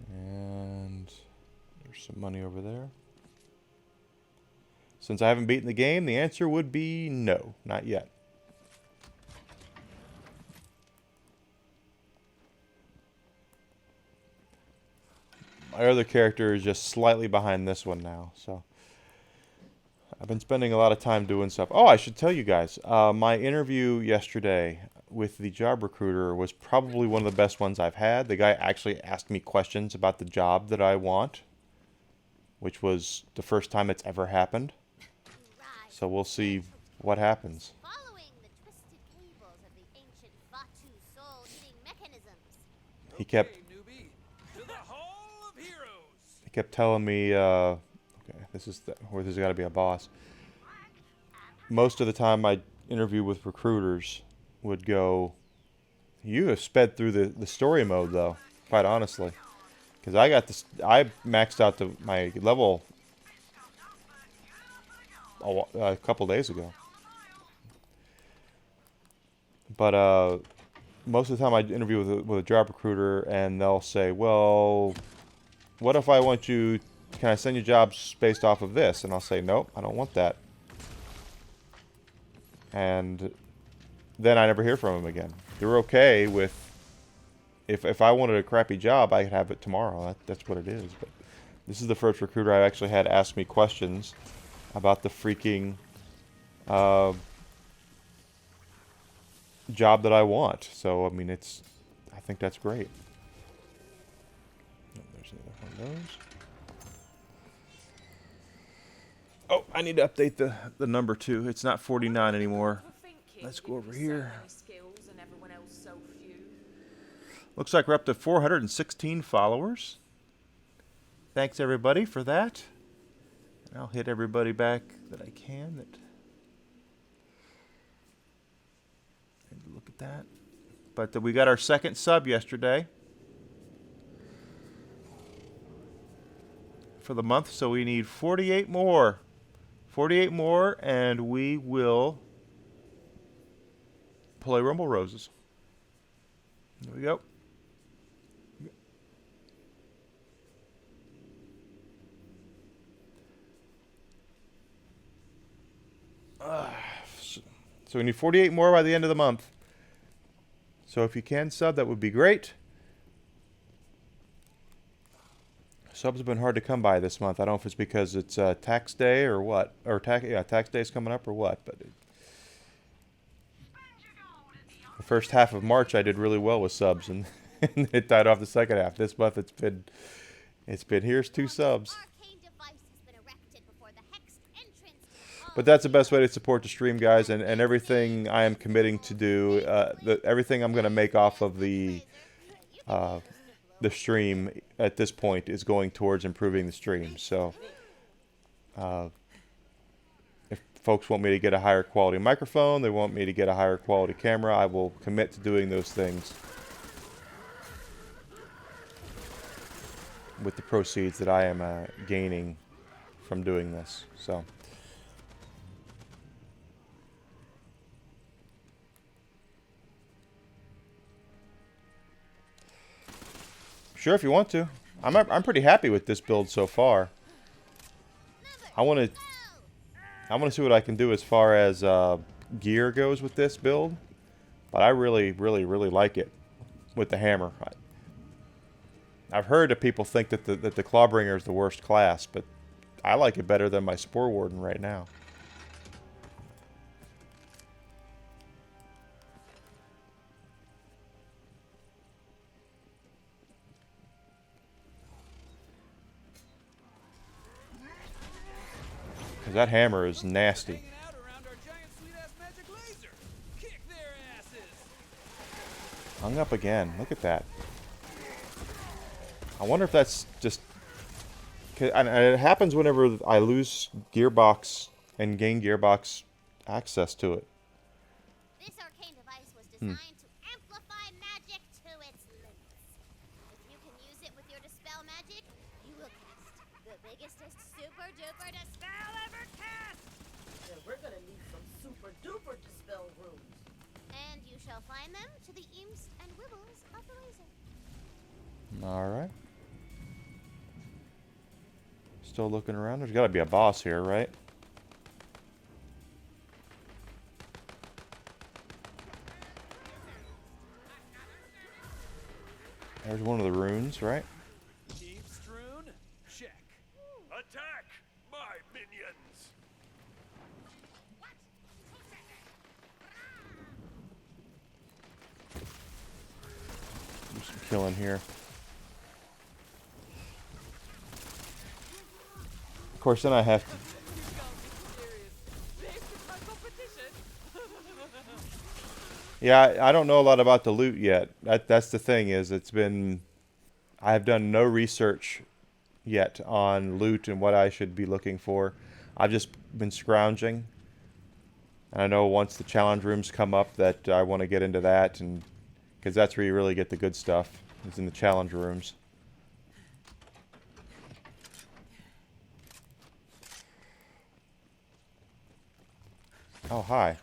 And there's some money over there. Since I haven't beaten the game, the answer would be no, not yet. My other character is just slightly behind this one now, so I've been spending a lot of time doing stuff. Oh, I should tell you guys, my interview yesterday with the job recruiter was probably one of the best ones I've had. The guy actually asked me questions about the job that I want, which was the first time it's ever happened. So we'll see what happens. Following the twisted cables of the ancient Vatu soul-eating mechanisms. He kept Okay, newbie. To the Hall of Heroes. He kept telling me, okay, this is where there's got to be a boss. Most of the time, my interview with recruiters would go, "You have sped through the story mode, though." Quite honestly, because I maxed out my level a couple days ago. But most of the time, I interview with a job recruiter, and they'll say, "Well, what if I want you? Can I send you jobs based off of this?" And I'll say, "Nope, I don't want that." And then I never hear from them again. They're okay with if I wanted a crappy job, I could have it tomorrow. That's what it is. But this is the first recruiter I actually had ask me questions about the freaking job that I want. So I mean, I think that's great. Oh, there's another one of those. Oh, I need to update the number too. It's not 49 anymore. Let's go over here. Skills and everyone else so few. Looks like we're up to 416 followers. Thanks everybody for that. And I'll hit everybody back that I can. And look that. But we got our second sub yesterday for the month, so we need 48 more. 48 more, and we will play Rumble Roses. There we go. So we need 48 more by the end of the month. So if you can sub, that would be great. Subs have been hard to come by this month. I don't know if it's because it's tax day or what, or tax day is coming up or what. But the first half of March I did really well with subs, and, and it died off the second half. This month it's been here's 2 subs. Arcane device has been erected before the hexed entrance. But that's the best way to support the stream, guys, and everything I am committing to do, everything I'm going to make off of the stream at this point is going towards improving the stream. So if folks want me to get a higher quality microphone, they want me to get a higher quality camera, I will commit to doing those things with the proceeds that I am gaining from doing this. So. Sure, if you want to. I'm pretty happy with this build so far. I want to see what I can do as far as gear goes with this build, but I really like it with the hammer. I've heard that people think that the Clawbringer is the worst class, but I like it better than my Spore Warden right now. Because that hammer is nasty. Hanging out around our giant sweet-ass magic laser. Kick their asses. Hung up again. Look at that. I wonder if that's just... And it happens whenever I lose gearbox and gain gearbox access to it. This arcane device was designed to amplify magic to its limits. If you can use it with your dispel magic, you will cast the biggestest super duper dispel ever cast. Then we're gonna need some super duper dispel rooms. And you shall find them to the imps and wibbles of the laser. Alright. Still looking around. There's got to be a boss here, right? There's one of the runes, right? Deep strewn? Check. Attack, my minions! Do some killing here. Of course, then I have to... Yeah, I don't know a lot about the loot yet. That's the thing, is it's been... I have done no research yet on loot and what I should be looking for. I've just been scrounging. And I know once the challenge rooms come up that I want to get into that, and because that's where you really get the good stuff, is in the challenge rooms. Oh, hi.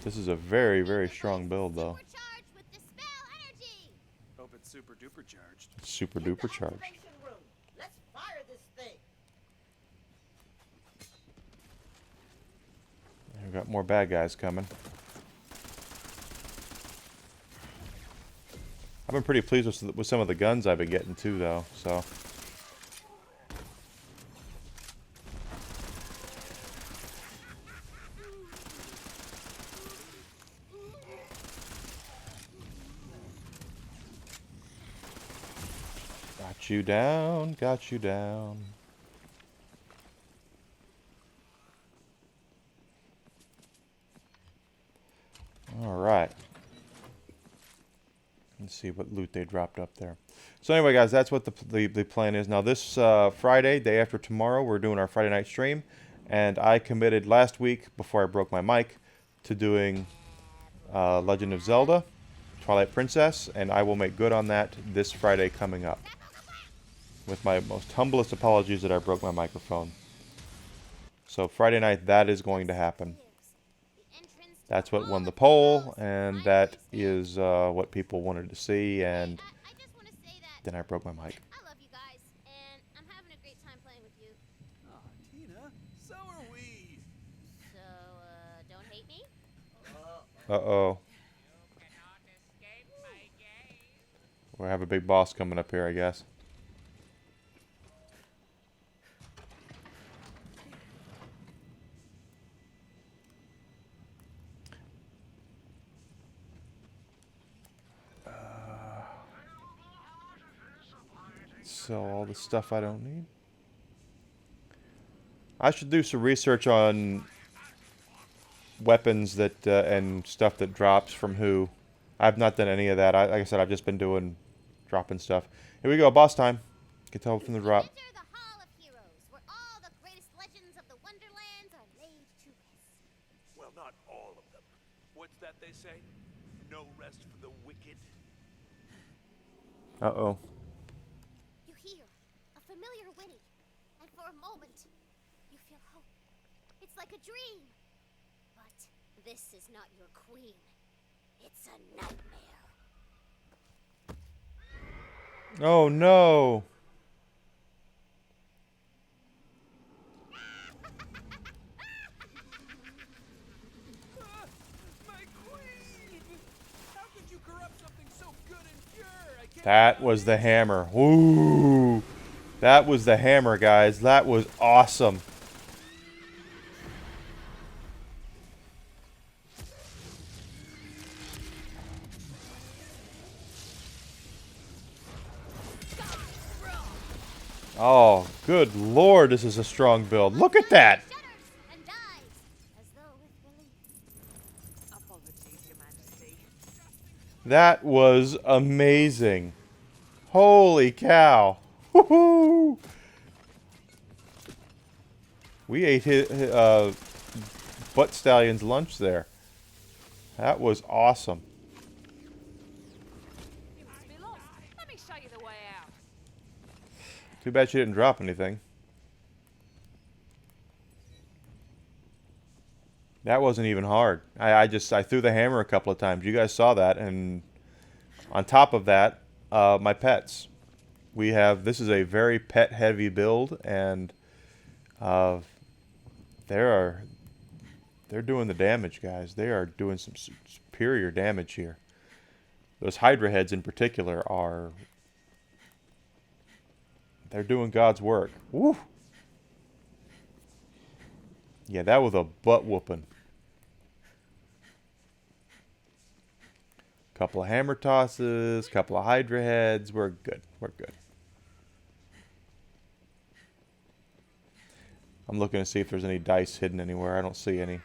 This is a very, very strong build, though. Supercharged with dispel energy. Hope it's super duper charged. It's super Get the duper charged. activation room. Let's fire this thing. We've got more bad guys coming. I've been pretty pleased with some of the guns I've been getting too, though. So. Got you down, got you down. All right. Let's see what loot they dropped up there. So anyway, guys, that's what the plan is. Now this Friday, day after tomorrow, we're doing our Friday night stream, and I committed last week before I broke my mic to doing Legend of Zelda, Twilight Princess, and I will make good on that this Friday coming up. With my most humblest apologies that I broke my microphone. So Friday night, that is going to happen. That's what won the poll, and that is what people wanted to see, and I just want to say that then I broke my mic. I love you guys, and I'm having a great time playing with you. Aw, Tina, so are we. So, don't hate me? Uh-oh. We have a big boss coming up here, I guess. Sell all the stuff I don't need. I should do some research on weapons that and stuff that drops from who. I've not done any of that. Like I said, I've just been doing dropping stuff. Here we go, boss time. You can tell from the drop. Enter the Hall of Heroes, where all the greatest legends of the Wonderlands are laid to rest. Well, not all of them. What's that they say? No rest for the wicked. Uh-oh. You hear a familiar whinny, and for a moment, you feel hope. It's like a dream. But this is not your queen. It's a nightmare. Oh, no. My queen! How could you corrupt something so good and pure? I can't That was the hammer. Ooh. That was the hammer, guys. That was awesome. Oh, good lord, this is a strong build. Look at that. Shudders and dies, as though with relief. Apologies, Your Majesty. That was amazing. Holy cow. Woohoo. We ate his, Butt Stallion's lunch there. That was awesome. You must be lost. Let me show you the way out. Too bad she didn't drop anything. That wasn't even hard. I threw the hammer a couple of times. You guys saw that, and on top of that, my pets. This is a very pet heavy build, and they're doing the damage, guys. They are doing some superior damage here. Those Hydra heads in particular they're doing God's work. Woo! Yeah, that was a butt whooping. Couple of hammer tosses, couple of Hydra heads. We're good. We're good. I'm looking to see if there's any dice hidden anywhere. I don't see any.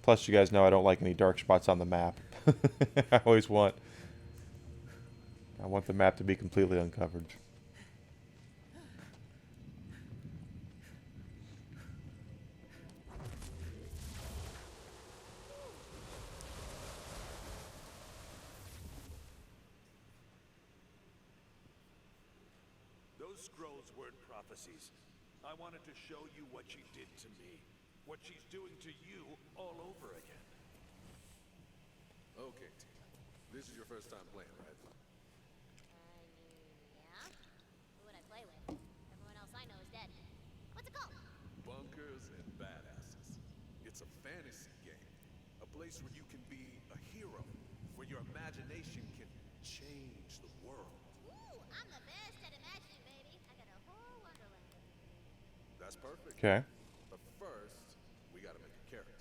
Plus, you guys know I don't like any dark spots on the map. I want the map to be completely uncovered. Those scrolls weren't prophecies. I wanted to show you what she did to me. What she's doing to you all over again. Okay, Tina. This is your first time playing, right? Yeah? Who would I play with? Everyone else I know is dead. What's it called? Bunkers and badasses. It's a fantasy game. A place where you can be a hero. Where your imagination can change the world. Ooh, I'm the best at imagining, baby. I got a whole Wonderland. That's perfect. Okay. But first, we gotta make a character.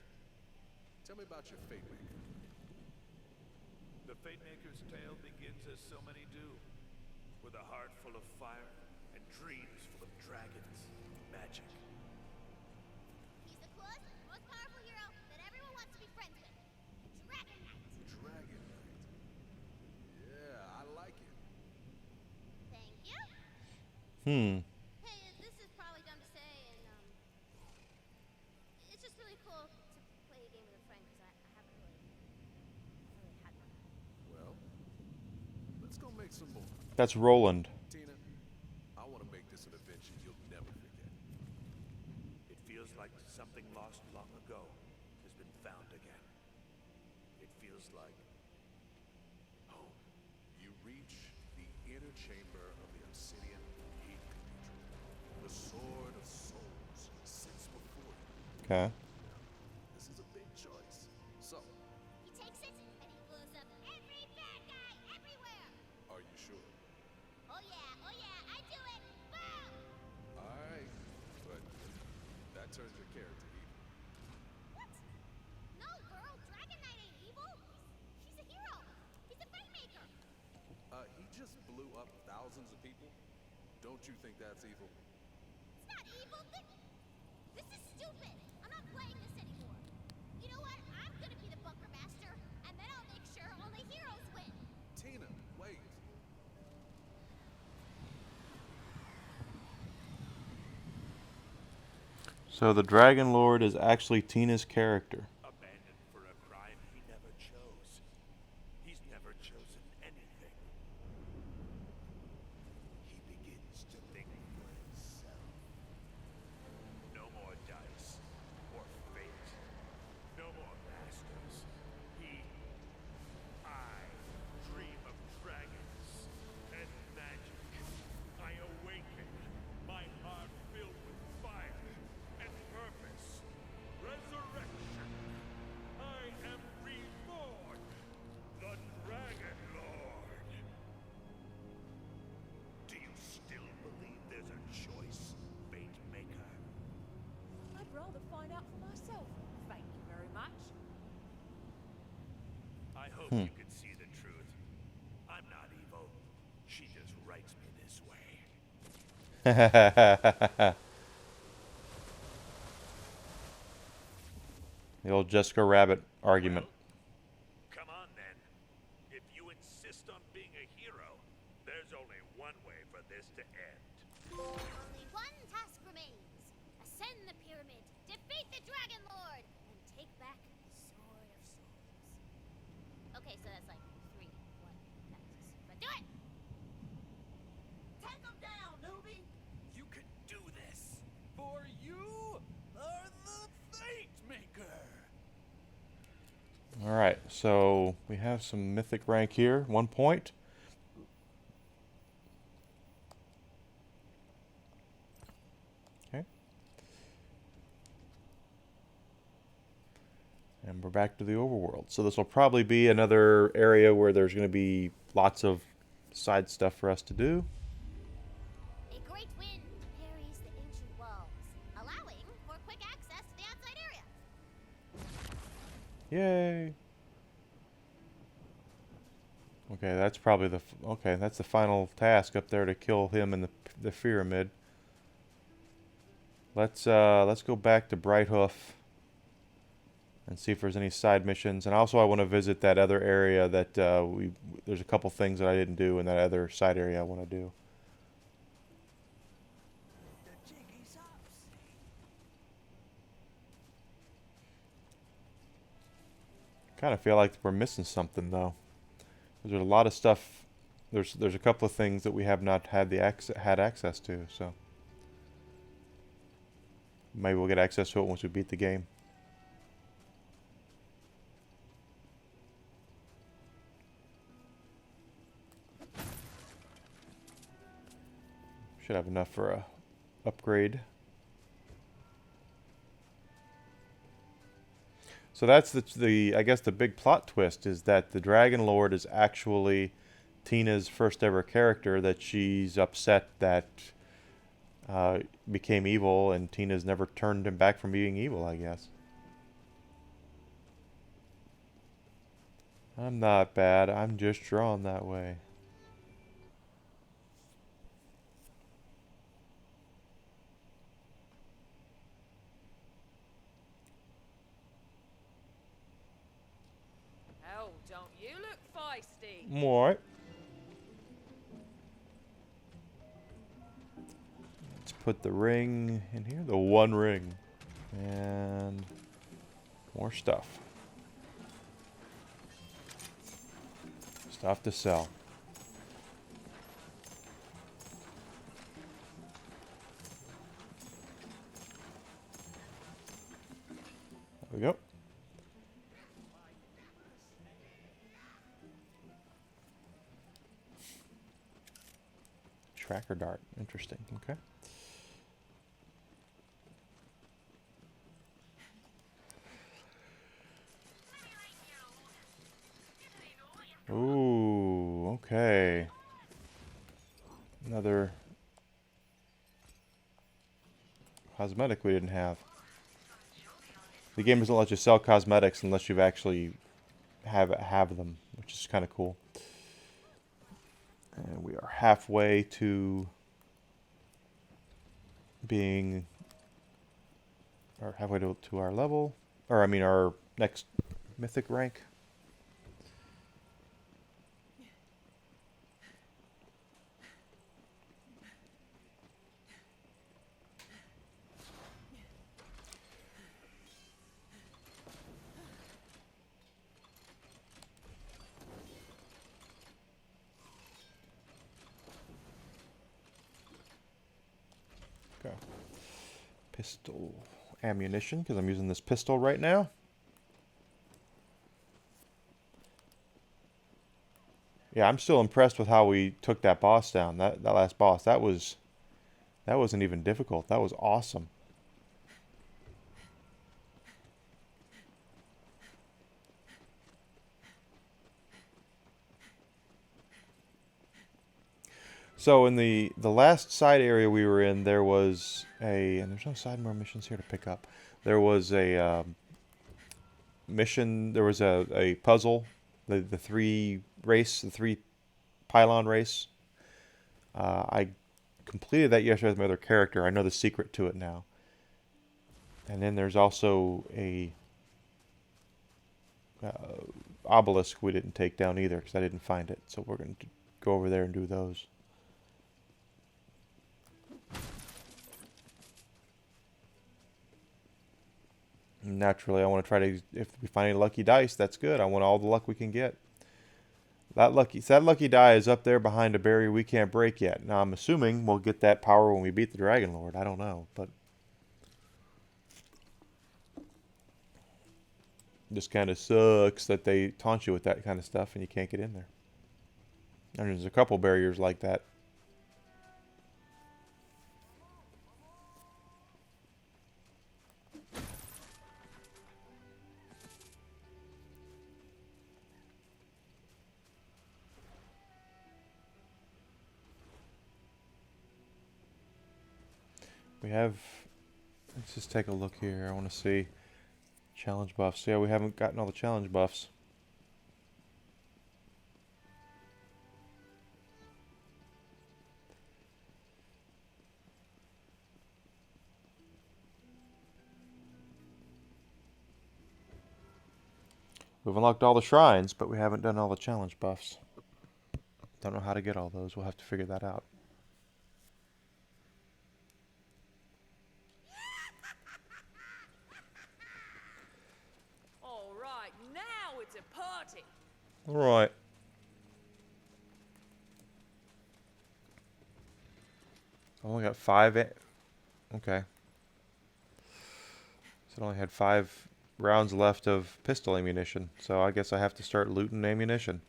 Tell me about your fate maker. The Fatemaker's tale begins as so many do. With a heart full of fire and dreams full of dragons and magic. He's the coolest, most powerful Hmm. Hey, this is probably dumb to say, and it's just really cool to play a game with a friend because I haven't really had one. Well, let's go make some more. That's Roland. Tina, I want to make this an adventure you'll never forget. It feels like something lost long ago has been found again. It feels like home. You reach the inner chamber of the obsidian heat cathedral. The sword of souls sits before you. Okay. This is a big choice. So, He takes it and he blows up every bad guy everywhere. are you sure? Oh yeah, I do it. Boom! Alright, but that turns your character evil. What? No, girl, Dragon Knight ain't evil. He's a hero. He's a fate maker. He just blew up thousands of people. Don't you think that's evil? It's not evil. This is stupid. I'm not playing this anymore. You know what? I'm gonna be the bunker master, and then I'll make sure only heroes win. Tina, wait. So the Dragon Lord is actually Tina's character. abandoned for a crime he never chose. He's never chosen anything. He begins to think for himself. No more dice or fate. No more masters. I dream of dragons and magic. I awaken, my heart filled with fire and purpose. Resurrection. I am reborn, the Dragon Lord. Do you still believe there's a choice, Fate Maker? I'd rather find out for myself. Thank you very much. I hope you can see the truth. I'm not evil. She just writes me this way. The old Jessica Rabbit argument. Come on then. If you insist on being a hero, there's only one way for this to end. Only one task remains. Ascend the pyramid, defeat the Dragon Lord, and take back the Sword of Souls. Okay, so that's like 3, 1 tasks. But do it! Take him down, newbie! You can do this, for you are the Fate Maker. All right, so we have some mythic rank here. 1 point. Okay. And we're back to the overworld. So this will probably be another area where there's going to be lots of side stuff for us to do. A great wind parries the ancient walls, allowing for quick access to the outside area. Yay! Okay, that's probably the that's the final task up there to kill him in the pyramid. Let's go back to Brighthoof and see if there's any side missions. And also, I want to visit that other area that there's a couple things that I didn't do in that other side area I want to do. The jig is up, see? Kind of feel like we're missing something though. There's a lot of stuff. There's a couple of things that we have not had access to. So maybe we'll get access to it once we beat the game. Should have enough for a upgrade. So that's the I guess the big plot twist is that the Dragon Lord is actually Tina's first ever character, that she's upset that became evil, and Tina's never turned him back from being evil, I guess. I'm not bad. I'm just drawn that way. Oh, don't you look feisty? Alright. put the ring in here. The one ring. And more stuff. Stuff to sell. There we go. Tracker dart. Interesting. Okay. Ooh, okay. Another cosmetic we didn't have. The game doesn't let you sell cosmetics unless you've actually have them, which is kind of cool. And we are halfway to being, or halfway to our level, or I mean our next mythic rank. Okay. Pistol ammunition, because I'm using this pistol right now. Yeah, I'm still impressed with how we took that boss down. That last boss, that wasn't even difficult. That was awesome. So in the last side area we were in, there was and there's no side more missions here to pick up. There was a mission. There was a puzzle, the three pylon race. I completed that yesterday with my other character. I know the secret to it now. And then there's also a obelisk we didn't take down either because I didn't find it. So we're going to go over there and do those. Naturally, I want to try to, if we find any lucky dice, that's good. I want all the luck we can get. That lucky die is up there behind a barrier we can't break yet. Now, I'm assuming we'll get that power when we beat the Dragon Lord. I don't know, but just kind of sucks that they taunt you with that kind of stuff and you can't get in there. And there's a couple barriers like that. We have, let's just take a look here. I want to see challenge buffs. Yeah, we haven't gotten all the challenge buffs. We've unlocked all the shrines, but we haven't done all the challenge buffs. Don't know how to get all those. We'll have to figure that out. All right, now it's a party. All right. I only got 5. Okay. So I only had 5 rounds left of pistol ammunition. So I guess I have to start looting ammunition.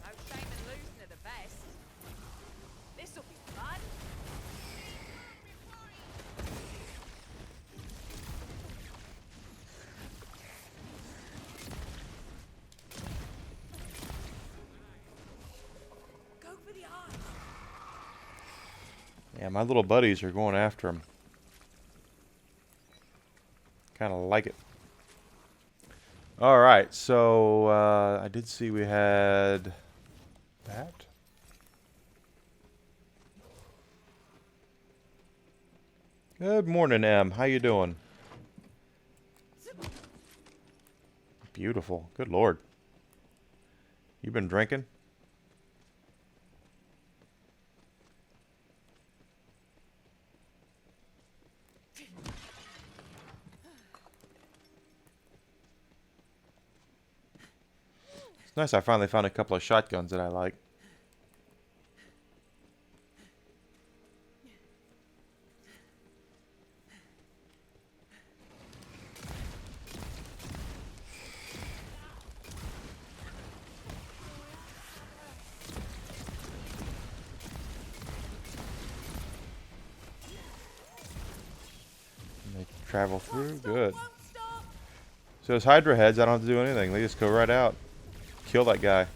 No shame in losing to the best. This'll be fun. Go for the eyes. Yeah, my little buddies are going after him. Kind of like it. All right, so I did see we had that. Good morning, Em. How you doing? Beautiful. Good Lord. You been drinking? It's nice I finally found a couple of shotguns that I like. And they travel through? Good. So those Hydra heads, I don't have to do anything. They just go right out. Kill that guy.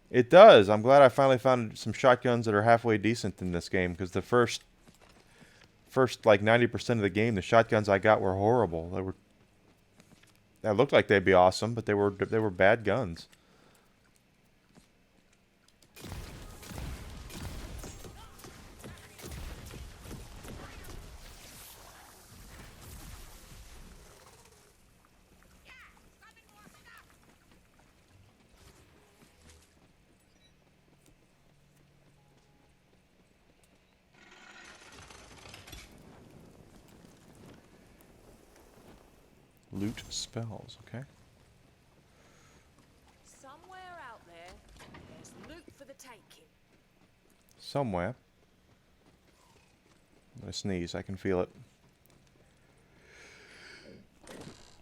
It does. I'm glad I finally found some shotguns that are halfway decent in this game, because the first like 90% of the game, the shotguns I got were horrible. They looked like they'd be awesome, but they were bad guns. Loot spells, okay. Somewhere out there, there's loot for the taking. Somewhere. I'm gonna sneeze, I can feel it.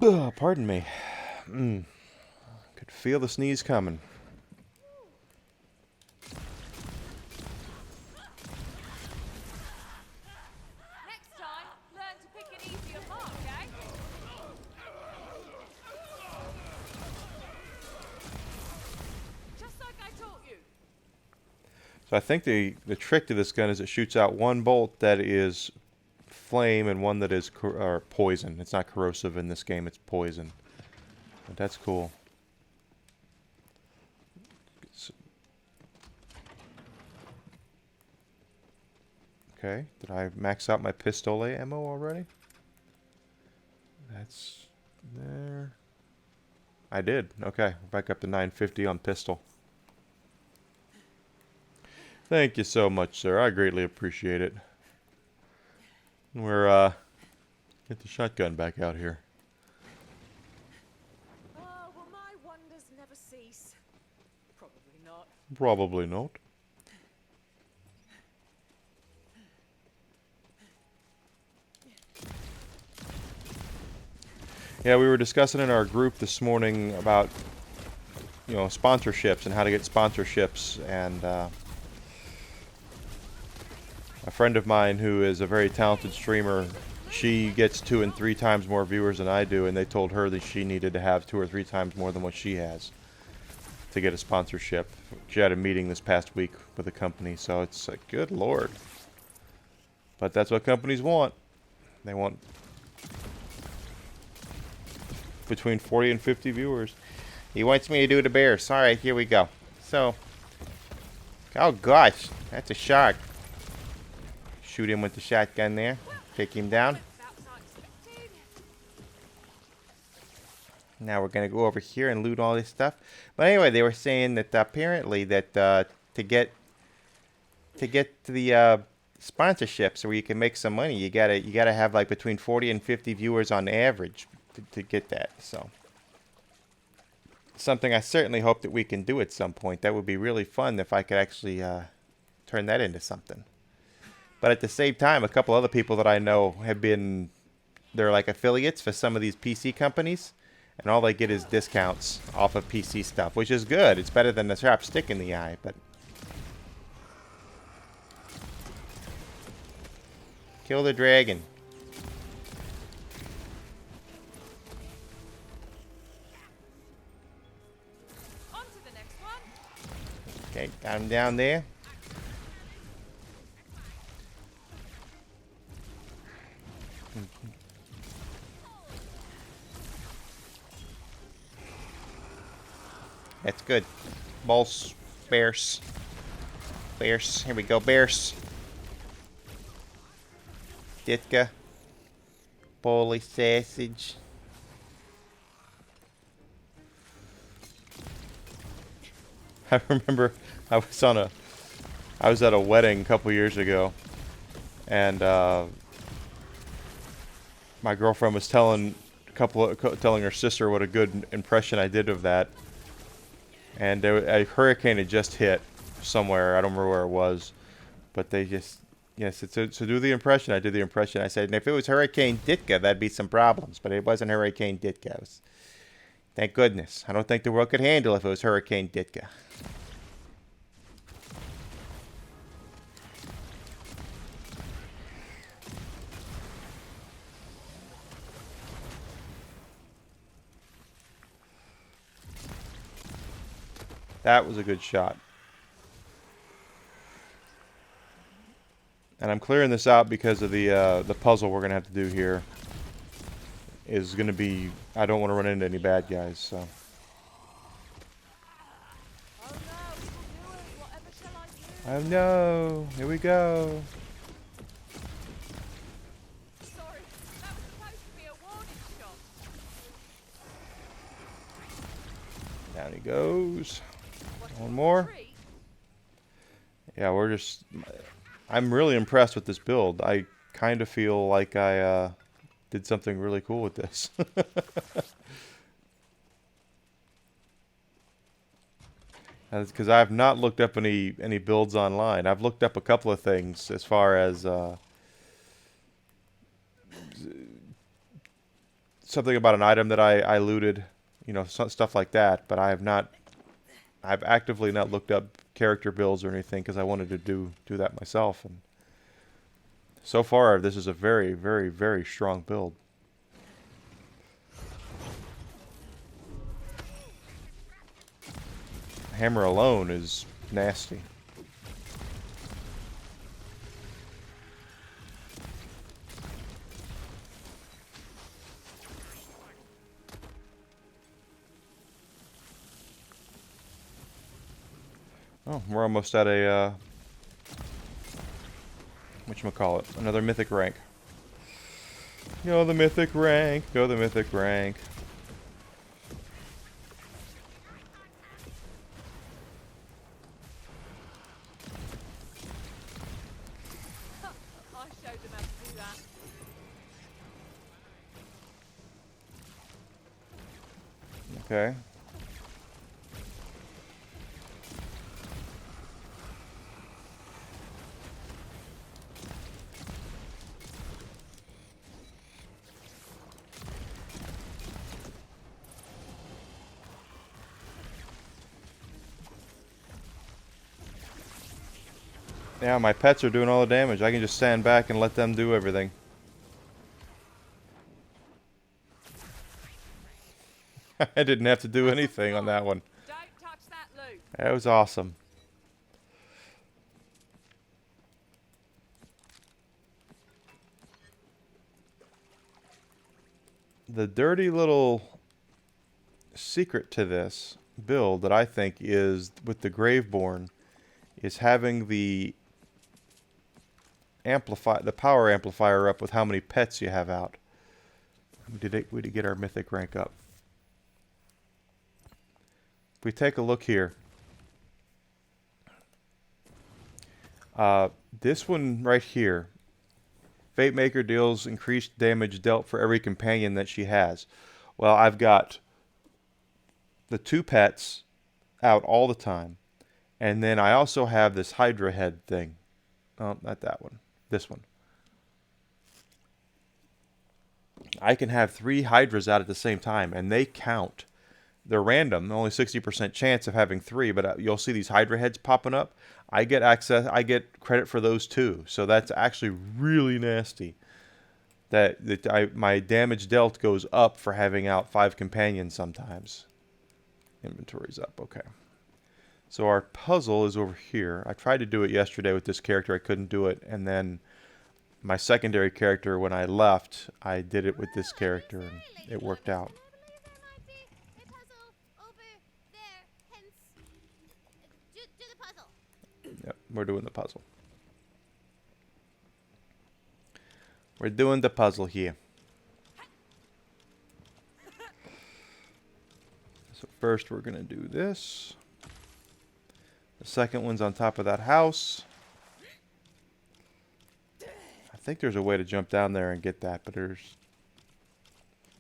Ugh, pardon me. Could feel the sneeze coming. Next time, learn to pick an easier mark, eh? Just like I taught you. So I think the trick to this gun is it shoots out one bolt that is flame and one that is poison. It's not corrosive in this game, it's poison. But that's cool. Okay, did I max out my pistol ammo already? That's there. I did. Okay, back up to 950 on pistol. Thank you so much, sir. I greatly appreciate it. We're get the shotgun back out here. Oh, will my wonders never cease? Probably not. Probably not. Yeah, we were discussing in our group this morning about, you know, sponsorships and how to get sponsorships, and a friend of mine who is a very talented streamer, she gets 2 and 3 times more viewers than I do, and they told her that she needed to have 2 or 3 times more than what she has to get a sponsorship. She had a meeting this past week with a company, so it's like, good Lord. But that's what companies want. They want between 40 and 50 viewers. He wants me to do the bears. All right, here we go. So, oh gosh, that's a shark. Shoot him with the shotgun there. Take him down. Now we're gonna go over here and loot all this stuff. But anyway, they were saying that apparently that to get to the sponsorships where you can make some money, you gotta have like between 40 and 50 viewers on average to get that. So something I certainly hope that we can do at some point. That would be really fun if I could actually turn that into something. But at the same time, a couple other people that I know they're like affiliates for some of these PC companies, and all they get is discounts off of PC stuff, which is good. It's better than a sharp stick in the eye, but kill the dragon. On to the next one. Okay, got him down there. That's good. Ball bears. Bears. Here we go, bears. Ditka. Bully sausage. I remember I was at a wedding a couple years ago, and my girlfriend was telling her sister what a good impression I did of that, and a hurricane had just hit somewhere. I don't remember where it was, but they just so do the impression. I did the impression. I said, and if it was Hurricane Ditka, that'd be some problems, but it wasn't Hurricane Ditka. It was, thank goodness. I don't think the world could handle if it was Hurricane Ditka. That was a good shot. And I'm clearing this out because of the puzzle we're gonna have to do here. Is gonna be, I don't want to run into any bad guys, so. Oh no, evildoers, whatever shall I do? Oh no! Here we go. Sorry, that was supposed to be a warning shot. Down he goes. What, One more. tree? Yeah, I'm really impressed with this build. I kind of feel like I did something really cool with this. Because I have not looked up any builds online. I've looked up a couple of things as far as something about an item that I looted, you know, stuff like that. But I've actively not looked up character builds or anything because I wanted to do that myself. And so far, this is a very, very, very strong build. Hammer alone is nasty. Oh, we're almost at a whatchamacallit, another mythic rank. Go the mythic rank, go the mythic rank. I showed them how to do that. Okay. Yeah, my pets are doing all the damage. I can just stand back and let them do everything. I didn't have to do anything on that one. Don't touch that loop. That was awesome. The dirty little secret to this build that I think is with the Graveborn is having the power amplifier up with how many pets you have out. We did get our mythic rank up. If we take a look here, this one right here, Fate Maker deals increased damage dealt for every companion that she has. Well, I've got the 2 pets out all the time, and then I also have this Hydra head thing. Oh, not that one. This one. I can have 3 Hydras out at the same time, and they count. They're random, only 60% chance of having 3, but you'll see these Hydra heads popping up. I get I get credit for those too, so that's actually really nasty. My damage dealt goes up for having out 5 companions sometimes. Inventory's up, okay. So our puzzle is over here. I tried to do it yesterday with this character, I couldn't do it, and then my secondary character, when I left, I did it with this character, and it worked out. Yep. We're doing the puzzle. We're doing the puzzle here. So first we're going to do this. The second one's on top of that house. I think there's a way to jump down there and get that, but I'm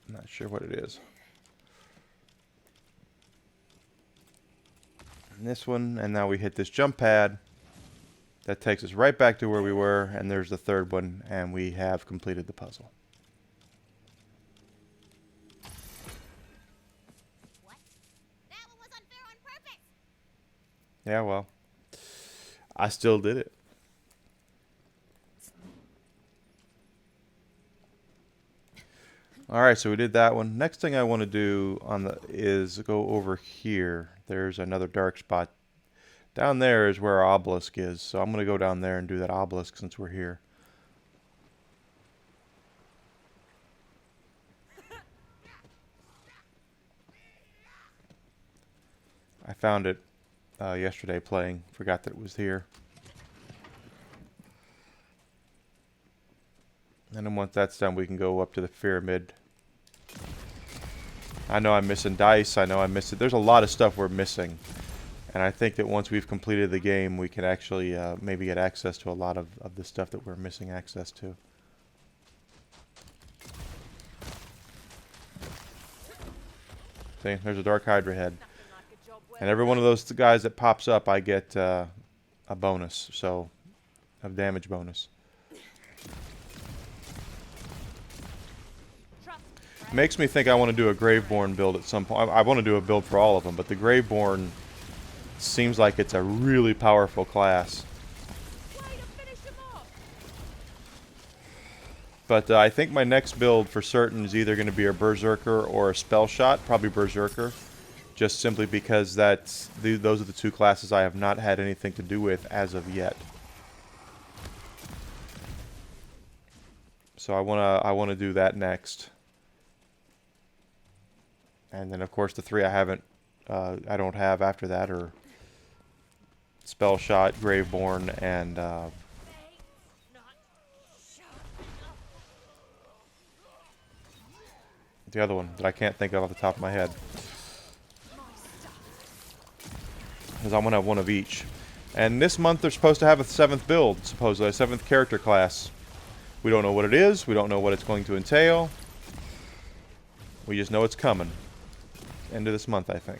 not sure what it is. And this one, and now we hit this jump pad. That takes us right back to where we were, and there's the third one, and we have completed the puzzle. What? That one was unfair on purpose! Yeah, well, I still did it. All right, so we did that one. Next thing I want to do is go over here. There's another dark spot. Down there is where our obelisk is, so I'm going to go down there and do that obelisk since we're here. I found it yesterday playing. Forgot that it was here. And then once that's done, we can go up to the pyramid. I know I'm missing dice. I know I'm missing... There's a lot of stuff we're missing. And I think that once we've completed the game, we can actually maybe get access to a lot of the stuff that we're missing access to. See, there's a Dark Hydra head. And every one of those guys that pops up, I get a bonus. So, a damage bonus. Makes me think I want to do a Graveborn build at some point. I want to do a build for all of them, but the Graveborn seems like it's a really powerful class. But I think my next build for certain is either going to be a Berserker or a Spell Shot. Probably Berserker. Just simply because those are the two classes I have not had anything to do with as of yet. So I wanna do that next. And then of course the three I don't have after that are Spell Shot, Graveborn, and the other one that I can't think of off the top of my head. Because I'm going to have one of each. And this month they're supposed to have a 7th build, supposedly, a 7th character class. We don't know what it is. We don't know what it's going to entail. We just know it's coming. End of this month, I think.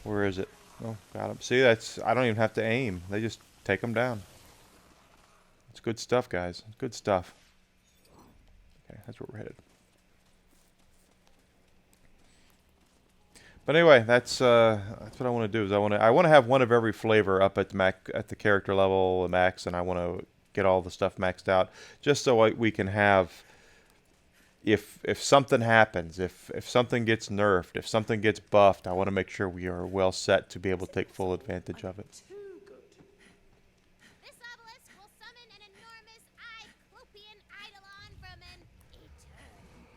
Where is it? Oh, got him. See, I don't even have to aim. They just take them down. It's good stuff, guys. Good stuff. Okay, that's where we're headed. But anyway, that's what I want to do. Is I want to have one of every flavor up at the character level, the max, and I want to get all the stuff maxed out, just so we can have. If something happens, if something gets nerfed, if something gets buffed, I want to make sure we are well set to be able to take full advantage of it. This obelisk will summon an enormous Iclopian eidolon from an eternity.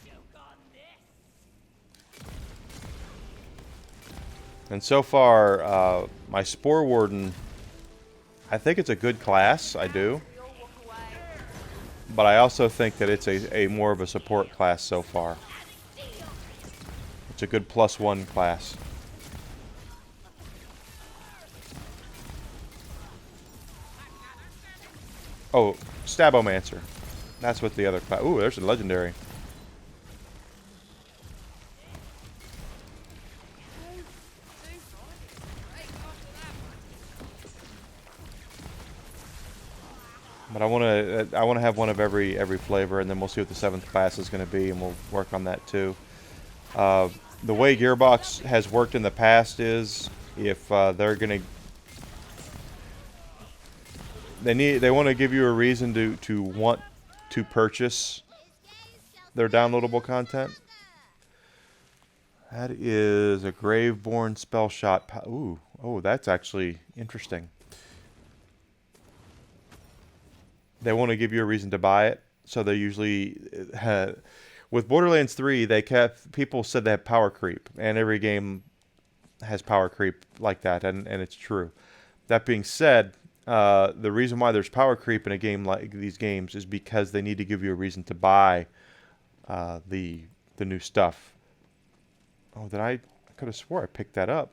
Joke on this. And so far, my Spore Warden, I think it's a good class. I do. But I also think that it's a more of a support class so far. It's a good +1 class. Oh, Stabomancer. That's what the other class... Ooh, there's a legendary. But I want to have one of every flavor, and then we'll see what the 7th class is going to be, and we'll work on that too. the way Gearbox has worked in the past is if they're gonna they want to give you a reason to want to purchase their downloadable content. That is a Graveborn spell shot. Ooh, oh, that's actually interesting. They want to give you a reason to buy it, so they usually with Borderlands 3, they kept people said they have power creep, and every game has power creep like that, and it's true. That being said, the reason why there's power creep in a game like these games is because they need to give you a reason to buy the new stuff. Oh, I could have swore I picked that up.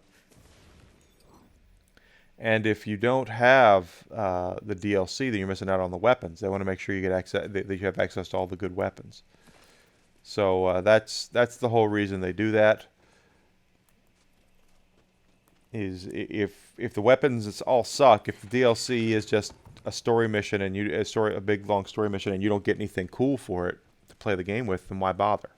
And if you don't have the DLC, then you're missing out on the weapons. They want to make sure you get access, that you have access to all the good weapons. So that's the whole reason they do that. Is if the weapons all suck, if the DLC is just a story mission and a big long story mission and you don't get anything cool for it to play the game with, then why bother?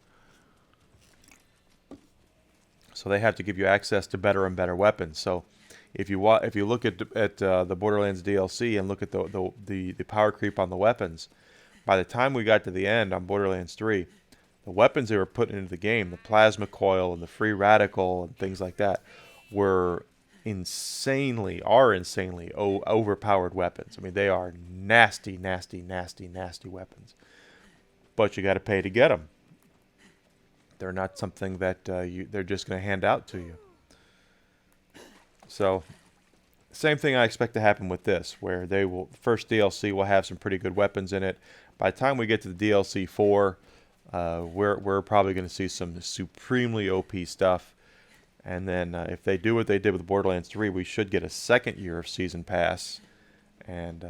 So they have to give you access to better and better weapons. So if you look at the Borderlands DLC and look at the power creep on the weapons, by the time we got to the end on Borderlands 3, the weapons they were putting into the game, the plasma coil and the free radical and things like that, are insanely overpowered weapons. I mean, they are nasty, nasty, nasty, nasty weapons. But you got to pay to get them. They're not something that they're just going to hand out to you. So, same thing I expect to happen with this, where first DLC will have some pretty good weapons in it. By the time we get to the DLC 4, we're probably going to see some supremely OP stuff. And then if they do what they did with Borderlands 3, we should get a second year of Season Pass. And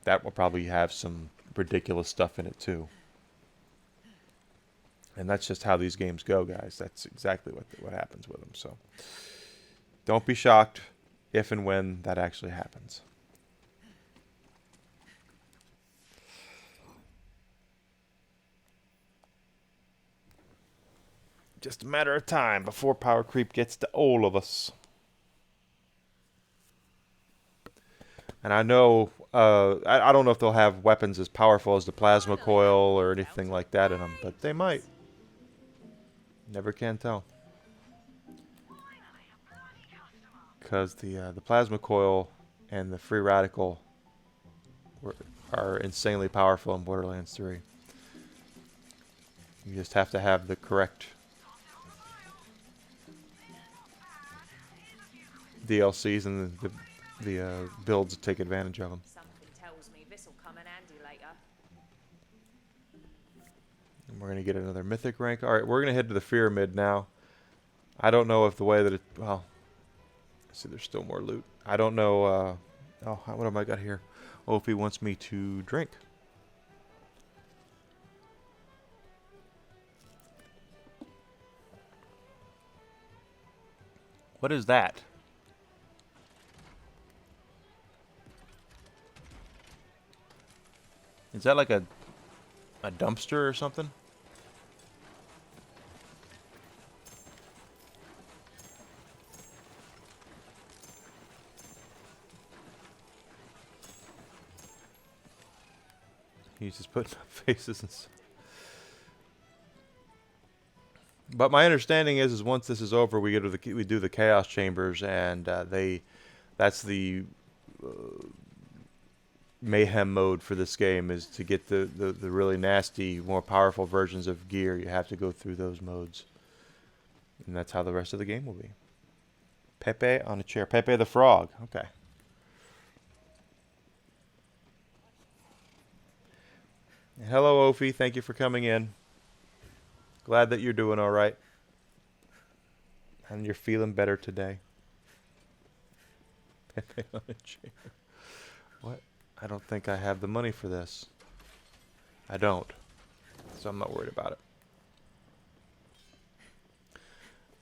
that will probably have some ridiculous stuff in it too. And that's just how these games go, guys. That's exactly what happens with them. So don't be shocked if and when that actually happens. Just a matter of time before power creep gets to all of us. And I know, I don't know if they'll have weapons as powerful as the plasma coil or anything like that in them, but they might. Never can tell. Because the plasma coil and the free radical are insanely powerful in Borderlands 3. You just have to have the correct DLCs and the builds to take advantage of them. Something tells me this'll come in handy later. And we're going to get another mythic rank. Alright, we're going to head to the pyramid now. I don't know if the way that it... Well, see, there's still more loot. I don't know... oh, what have I got here? Oh, if he wants me to drink. What is that? Is that like a dumpster or something? He's just putting up faces and stuff. But my understanding is once this is over, we do the chaos chambers, and that's the mayhem mode for this game, is to get the really nasty, more powerful versions of gear. You have to go through those modes, and that's how the rest of the game will be. Pepe on a chair. Pepe the Frog. Okay. Hello, Ophi. Thank you for coming in. Glad that you're doing all right. And you're feeling better today. Pepe on a chair. What? I don't think I have the money for this. I don't. So I'm not worried about it.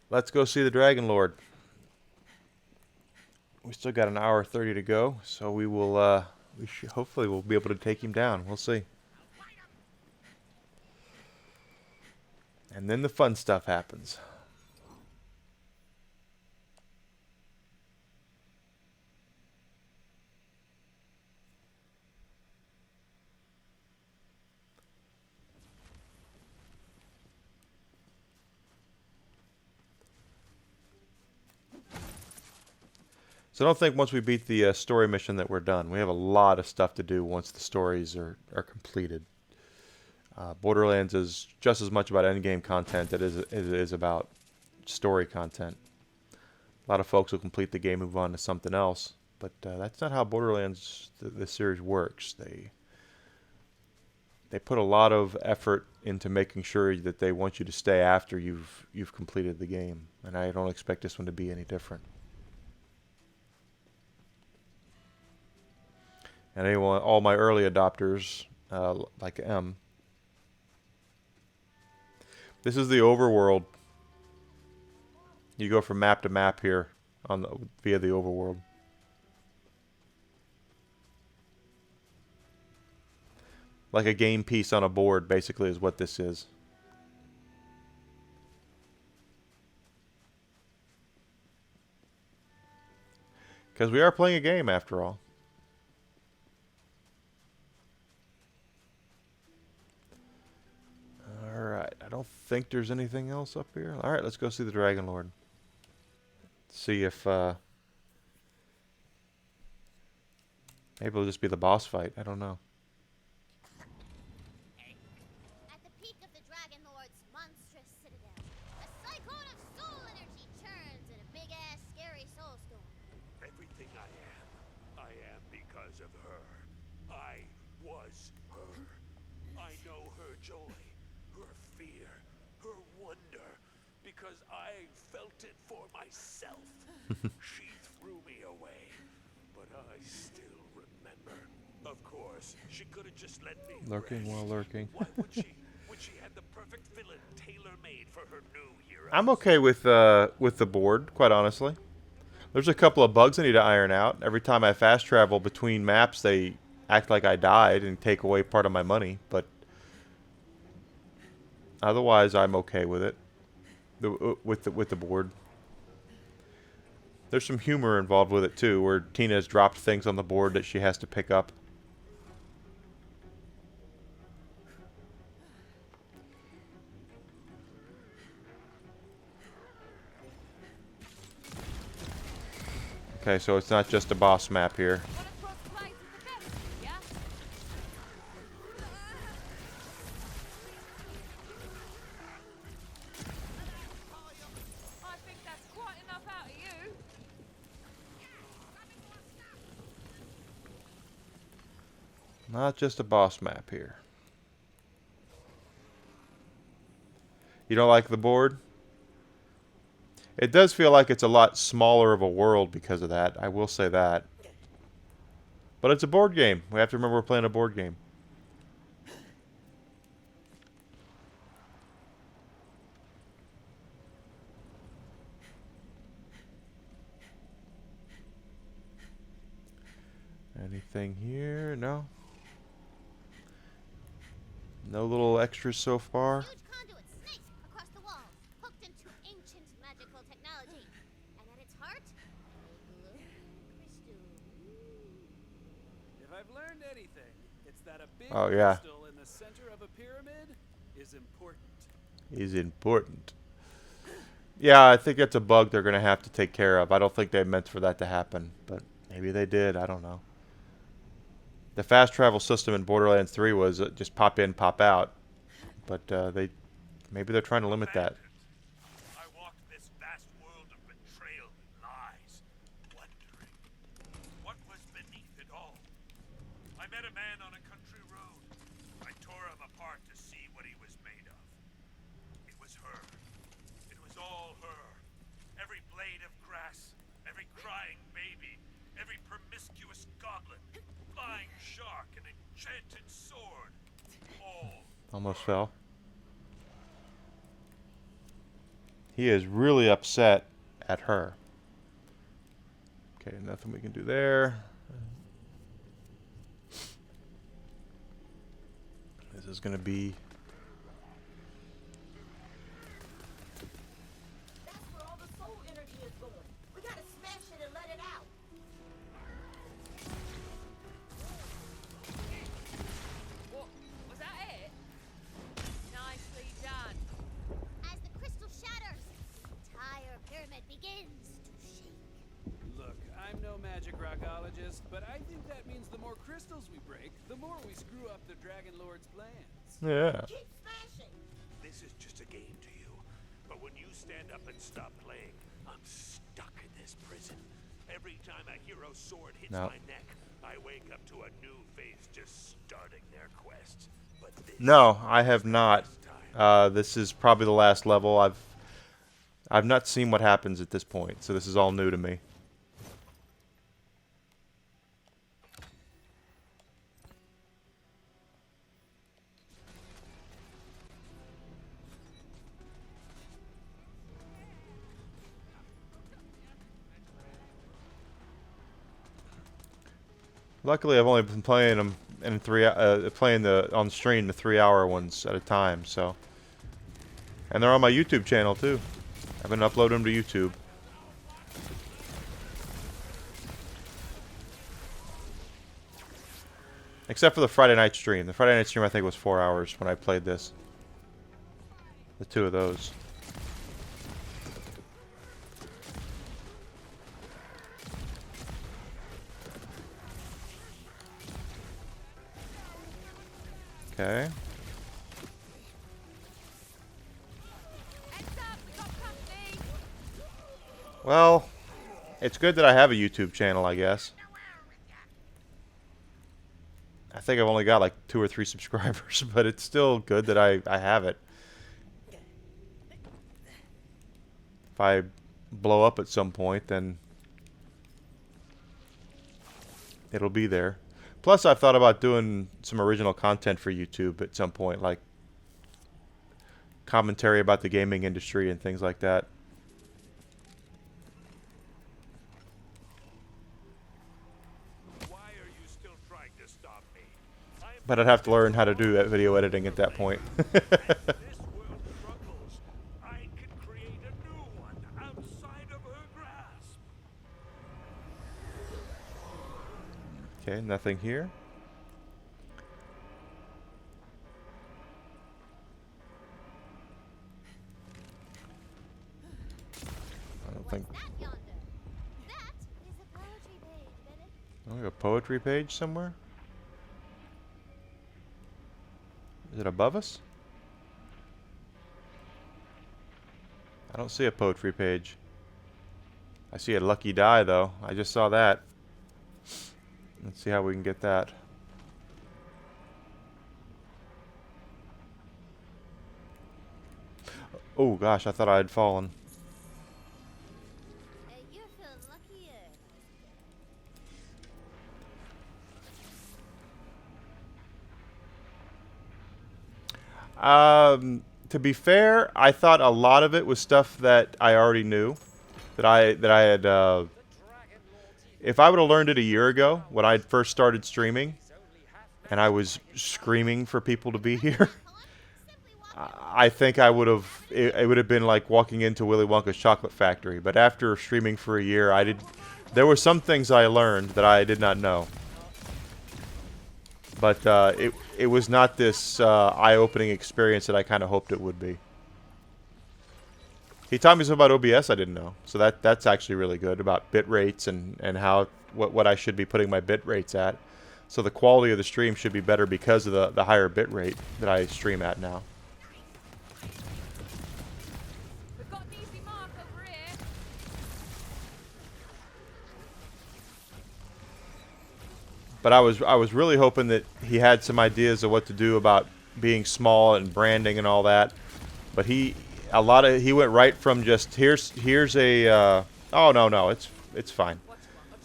Let's go see the Dragon Lord. We still got an hour 30 to go, so we will hopefully we'll be able to take him down. We'll see. And then the fun stuff happens. So I don't think once we beat the story mission that we're done. We have a lot of stuff to do once the stories are completed. Borderlands is just as much about endgame content as it is about story content. A lot of folks will complete the game, move on to something else, but that's not how Borderlands the series works. They put a lot of effort into making sure that they want you to stay after you've completed the game, and I don't expect this one to be any different. And anyone, all my early adopters, like M. This is the overworld. You go from map to map here via the overworld. Like a game piece on a board, basically, is what this is. Because we are playing a game, after all. Alright, I don't think there's anything else up here. Alright, let's go see the Dragon Lord. See if, maybe it'll just be the boss fight. I don't know. At the peak of the Dragon Lord's monstrous citadel, a cyclone of soul energy churns in a big-ass scary soul storm. Everything I am because of her. I was her. I know her joy, her fear, her wonder, because I felt it for myself. She threw me away, but I still remember. Of course, she could have just let me Lurking rest. while lurking. Why would she? When she had the perfect villain tailor-made for her new hero. I'm okay with the board, quite honestly. There's a couple of bugs I need to iron out. Every time I fast travel between maps, they act like I died and take away part of my money. But otherwise, I'm okay with it. With the board. There's some humor involved with it too, where Tina's dropped things on the board that she has to pick up. Okay, so it's not just a boss map here. Wanna cross blades with the best, yeah? I think that's quite enough out of you. Not just a boss map here. You don't like the board? It does feel like it's a lot smaller of a world because of that. I will say that. But it's a board game. We have to remember we're playing a board game. Anything here? No? No little extras so far? Huge conduit snakes across the walls, hooked into ancient magical technology. And at its heart, a glowing crystal. If I've learned anything, it's that a big Oh, yeah. crystal in the center of a pyramid is important. Is important. Yeah, I think that's a bug they're going to have to take care of. I don't think they meant for that to happen, but maybe they did. I don't know. The fast travel system in Borderlands 3 was just pop in, pop out, but maybe they're trying to limit that. I walked this vast world of betrayal and lies, wondering what was beneath it all. I met a man on a country road. I tore him apart to see what he was made of. It was her. It was all her. Every blade of grass, every crying baby, every promiscuous goblin, flying shark, and enchanted sword. All Almost fell. He is really upset at her. Okay, nothing we can do there. This is going to be... That's where all the soul energy is going. We gotta smash it and let it out. What? Was that it? Nicely done. As the crystal shatters, the entire pyramid begins to shake. Look, I'm no more we screw up the Dragon Lord's plans. Yeah. Keep smashing. This is just a game to you. But when you stand up and stop playing, I'm stuck in this prison. Every time a hero's sword hits No. my neck, I wake up to a new face just starting their quest. But this No, I have not. time. This is probably the last level. I've not seen what happens at this point, so this is all new to me. Luckily, I've only been playing them in playing on stream the 3-hour ones at a time. So, and they're on my YouTube channel too. I've been uploading them to YouTube. Except for the Friday night stream. The Friday night stream I think was 4 hours when I played this. The two of those. Okay. Well, it's good that I have a YouTube channel, I guess. I think I've only got like 2 or 3 subscribers, but it's still good that I have it. If I blow up at some point, then it'll be there. Plus, I've thought about doing some original content for YouTube at some point, like commentary about the gaming industry and things like that. Why are you still trying to stop me? But I'd have to learn how to do video editing at that point. This world struggles. I can create a new one outside of her grasp. Okay, nothing here. I don't think. What's that yonder? That is a poetry page, Bennett. Oh, a poetry page somewhere? Is it above us? I don't see a poetry page. I see a lucky die though. I just saw that. Let's see how we can get that. Oh gosh, I thought I had fallen. You feel luckier. To be fair, I thought a lot of it was stuff that I already knew, that I had. If I would have learned it a year ago when I first started streaming, and I was screaming for people to be here, I think I would have. It would have been like walking into Willy Wonka's chocolate factory. But after streaming for a year, I did. There were some things I learned that I did not know. But it was not this eye-opening experience that I kind of hoped it would be. He taught me something about OBS I didn't know, so that's actually really good about bit rates and how what I should be putting my bit rates at. So the quality of the stream should be better because of the higher bit rate that I stream at now. We've got an easy mark over here. But I was really hoping that he had some ideas of what to do about being small and branding and all that. But he went right from just here's a oh no it's fine. What's wrong? A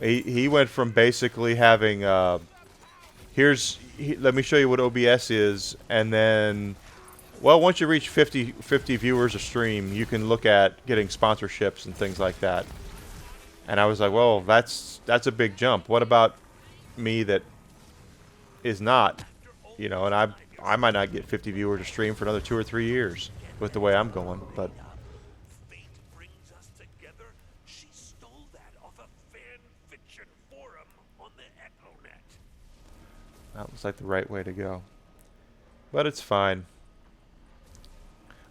tree? He went from basically having let me show you what OBS is, and then well, once you reach 50 viewers a stream, you can look at getting sponsorships and things like that. And I was like, well, that's a big jump. What about me that is not, you know, and I might not get 50 viewers a stream for another 2 or 3 years with the way I'm going, but Fate brings us together. She stole that off a fan fiction forum on the EchoNet. that was like the right way to go. But it's fine.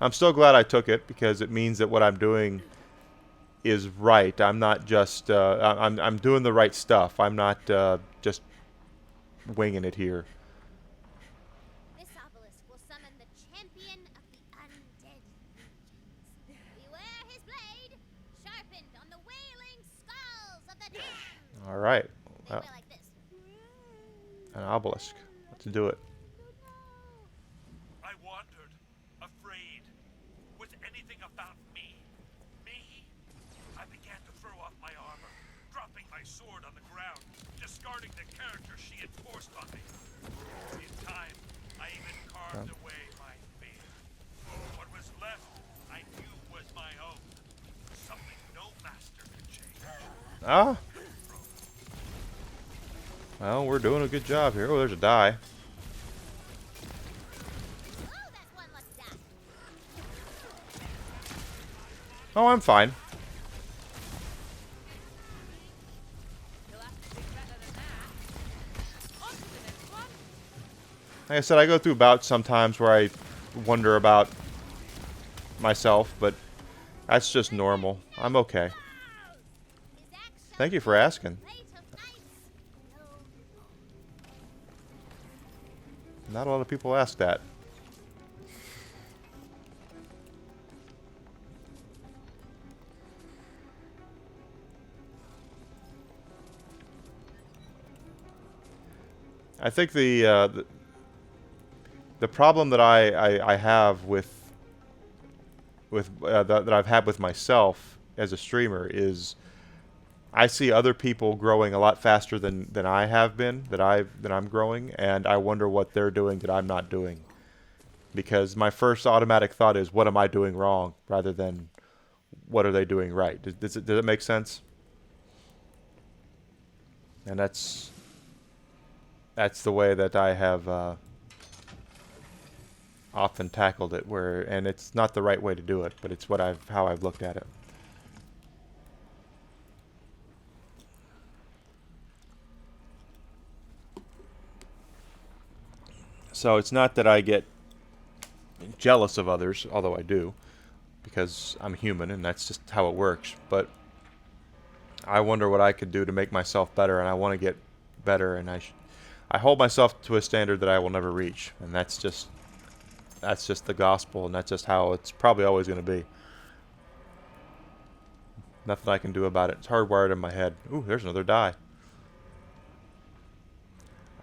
I'm still glad I took it because it means that what I'm doing is right. I'm not just I'm doing the right stuff. I'm not just winging it here. This obelisk will summon the champion of the undead legions. Beware his blade, sharpened on the wailing skulls of the damned. All right. Make way like this. An obelisk. Let's do it. I wandered, afraid. Was anything about me? Me? I began to throw off my armor, dropping my sword on the ground, discarding the character she had forced on me. In time, I even carved away my fear. What was left, I knew was my own. Something no master could change. Ah. Well, we're doing a good job here. Oh, there's a die. Oh, that's one lucky die. Oh, I'm fine. You'll have to do better than that. On to the next one. Like I said, I go through bouts sometimes where I wonder about myself, but that's just normal. I'm okay. His axe shall Thank you for asking. plate of knights. No. Not a lot of people ask that. I think the problem that I have with that I've had with myself as a streamer is I see other people growing a lot faster than I have been, that I'm growing, and I wonder what they're doing that I'm not doing. Because my first automatic thought is, what am I doing wrong, rather than what are they doing right? Does it make sense? And that's the way that I have often tackled it, and it's not the right way to do it, but it's how I've looked at it. So it's not that I get jealous of others, although I do, because I'm human and that's just how it works. But I wonder what I could do to make myself better, and I want to get better, and I hold myself to a standard that I will never reach, and that's just the gospel, and that's just how it's probably always going to be. Nothing I can do about it. It's hardwired in my head. Ooh, there's another die.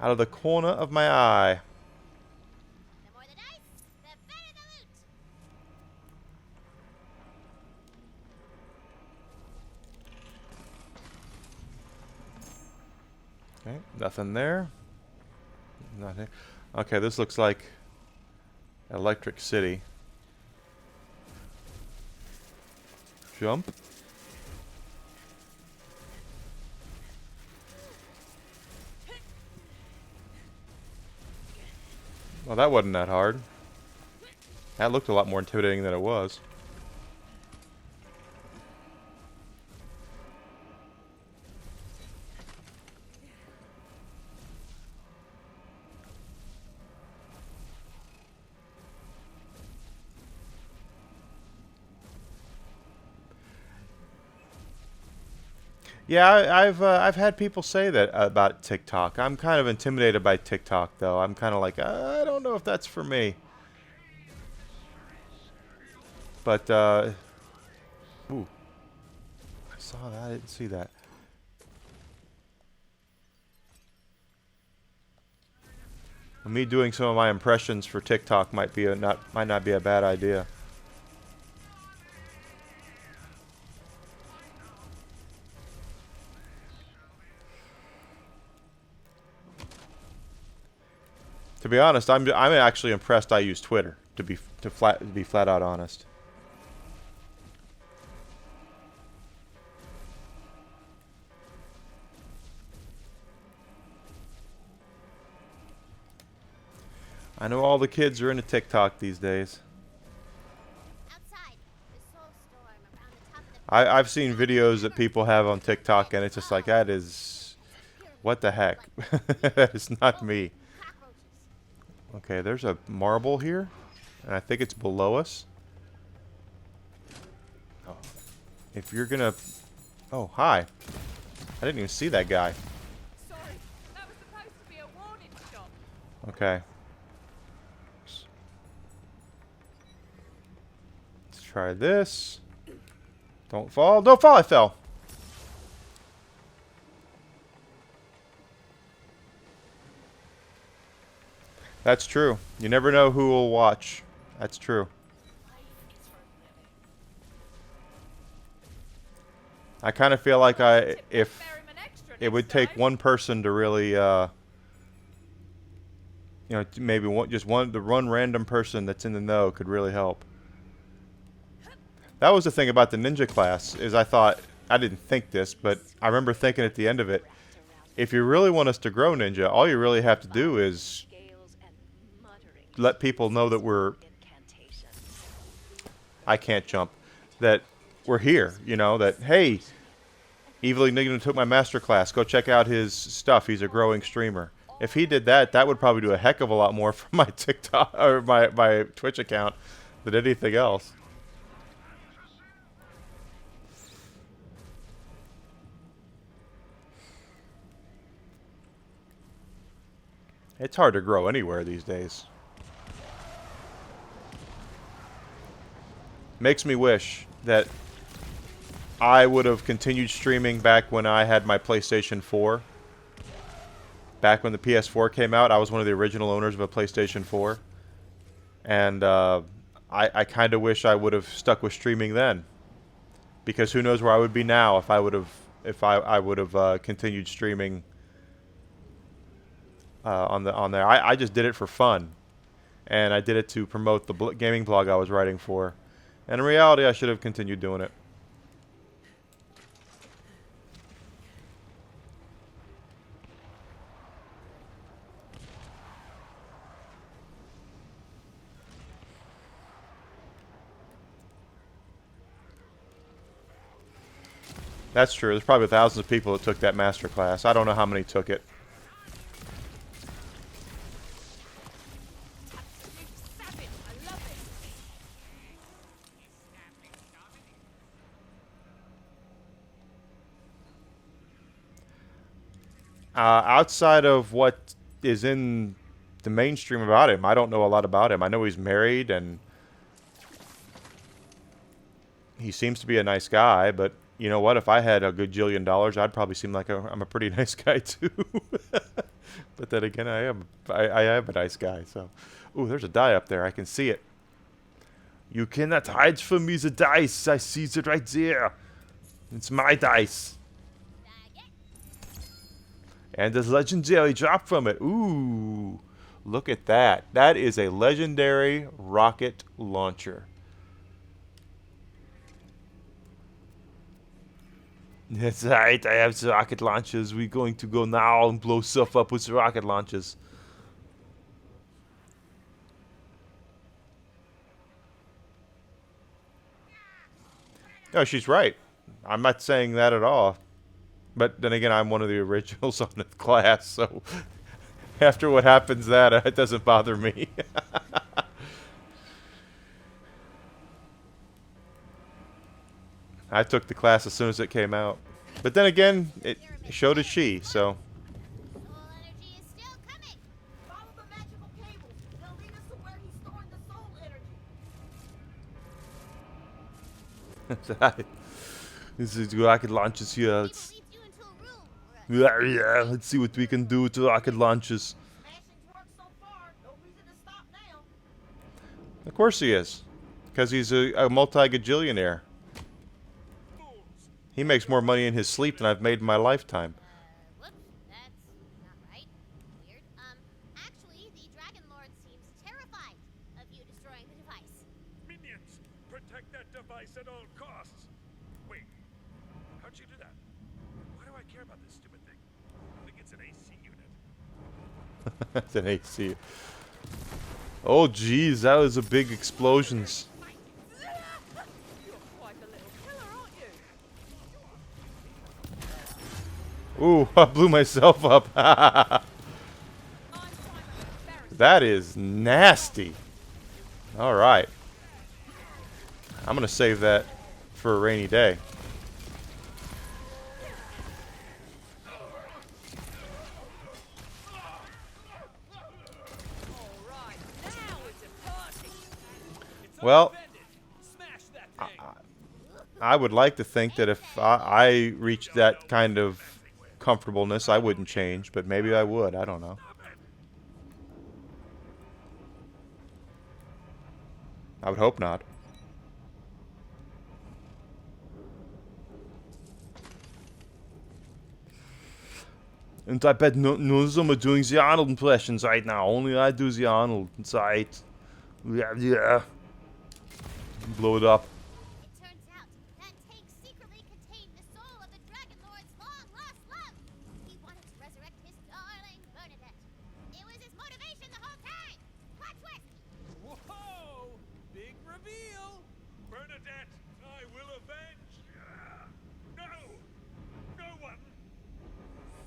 Out of the corner of my eye. The more the dice, the better the loot. Okay, nothing there. Nothing. Okay, this looks like Electric City. Jump. Well, that wasn't that hard. That looked a lot more intimidating than it was. Yeah, I've had people say that about TikTok. I'm kind of intimidated by TikTok, though. I'm kind of like, I don't know if that's for me. But ooh, I saw that. I didn't see that. Me doing some of my impressions for TikTok might not be a bad idea. To be honest, I'm actually impressed I use Twitter, to be flat out honest. I know all the kids are into TikTok these days. Outside, the soul storm around the top of the I've seen videos that people have on TikTok, and it's just like, that is, what the heck? That is not me. cockroaches. Okay, there's a marble here, and I think it's below us. Oh. If you're gonna... Oh, hi. I didn't even see that guy. Sorry, that was supposed to be a warning. Okay. Let's try this. Don't fall. Don't fall. I fell. That's true. You never know who will watch. That's true. I kind of feel like if it would take one person to really, maybe the one random person that's in the know could really help. That was the thing about the ninja class, is I didn't think this, but I remember thinking at the end of it, if you really want us to grow ninja, all you really have to do is let people know that I can't jump, that we're here, that, hey, Evil Enigma took my master class, go check out his stuff, he's a growing streamer. If he did that, that would probably do a heck of a lot more for my TikTok, or my Twitch account than anything else. It's hard to grow anywhere these days. Makes me wish that I would have continued streaming back when I had my PlayStation 4. Back when the PS4 came out, I was one of the original owners of a PlayStation 4. And I kind of wish I would have stuck with streaming then. Because who knows where I would be now if I would have continued streaming on there. I just did it for fun, and I did it to promote the gaming blog I was writing for. And in reality, I should have continued doing it. That's true. There's probably thousands of people that took that master class. I don't know how many took it. Outside of what is in the mainstream about him, I don't know a lot about him. I know he's married and he seems to be a nice guy, but you know what? If I had a good $1 jillion, I'd probably seem like I'm a pretty nice guy too. But then again, I am a nice guy. So, ooh, there's a die up there. I can see it. You cannot hide from me the dice. I see it right there. It's my dice. And there's legendary drop from it. Ooh, look at that. That is a legendary rocket launcher. That's right, I have the rocket launchers. We're going to go now and blow stuff up with the rocket launchers. No, she's right. I'm not saying that at all. But then again, I'm one of the originals on the class, so after what happens it doesn't bother me. I took the class as soon as it came out. But then again, it showed as she, so. Soul energy is still coming. Follow the magical cables. They'll lead us to where he's storing the soul energy. This is rocket launches here. Leads you into a room. Yeah, let's see what we can do with the rocket launches. Smashing's worked so far. No reason to stop now. Of course he is. Because he's a multi-gajillionaire. He makes more money in his sleep than I've made in my lifetime. Whoops, that's not right. Weird. Actually, the Dragon Lord seems terrified of you destroying the device. Minions, protect that device at all costs. Wait, how'd you do that? Why do I care about this stupid thing? I think it's an AC unit. It's an AC. Oh, jeez, that was a big explosions. You're quite a little killer, aren't you? Ooh, I blew myself up. That is nasty. All right. I'm going to save that for a rainy day. Well, offended. Smash that thing. I would like to think that if I reached that kind of comfortableness, I wouldn't change, but maybe I would. I don't know. I would hope not. And I bet none of them are doing the Arnold impressions right now. Only I do the Arnold inside. Yeah, yeah. Blow it up. It turns out that tank secretly contained the soul of the Dragon Lord's long-lost love. He wanted to resurrect his darling Bernadette. It was his motivation the whole time. Plot twist. Whoa! Big reveal. Bernadette, I will avenge. No! No one!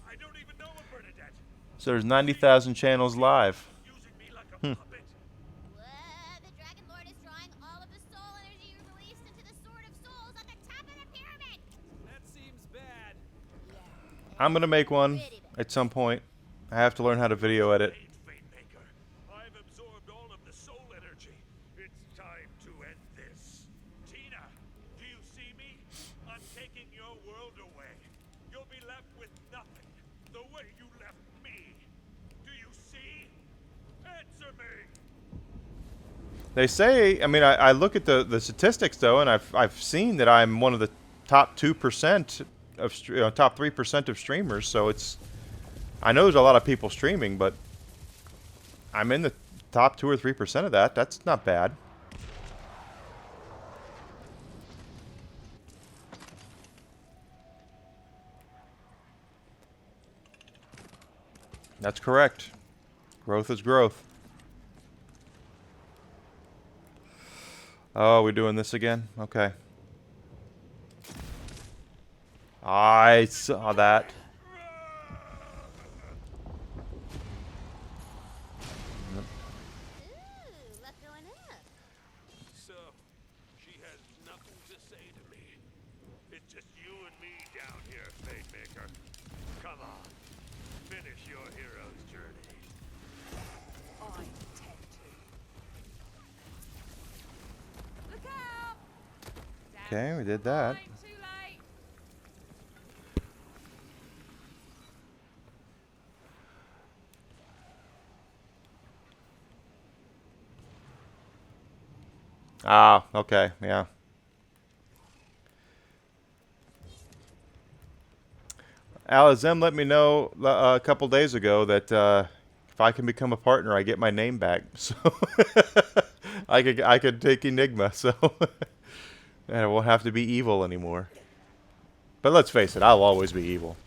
I don't even know a Bernadette. So there's 90,000 channels live. Using me like a puppet. The Dragon Lord is drawing all of the soul energy released into the Sword of Souls on the top of the pyramid. That seems bad. I'm gonna make one at some point. I have to learn how to video edit. Fate Maker, I've absorbed all of the soul energy. It's time to end this. Tina, do you see me? I'm taking your world away. You'll be left with nothing. The way you left me. Do you see? Answer me. They say, I mean, I look at the statistics though, and I've seen that I'm one of the top 2% of top 3% of streamers. So it's, I know there's a lot of people streaming, but I'm in the top 2 or 3% of that. That's not bad. That's correct. Growth is growth. Oh, we're doing this again? Okay. I saw that. Ooh, luck going up. So, she has nothing to say to me. It's just you and me down here, Fate Maker. Come on. Finish your hero's journey. I intend to. Look out! Okay, we did that. Too late. Ah, okay, yeah. Alizem let me know a couple days ago that if I can become a partner, I get my name back. So I could take Enigma, so and I won't have to be evil anymore. But let's face it, I'll always be evil.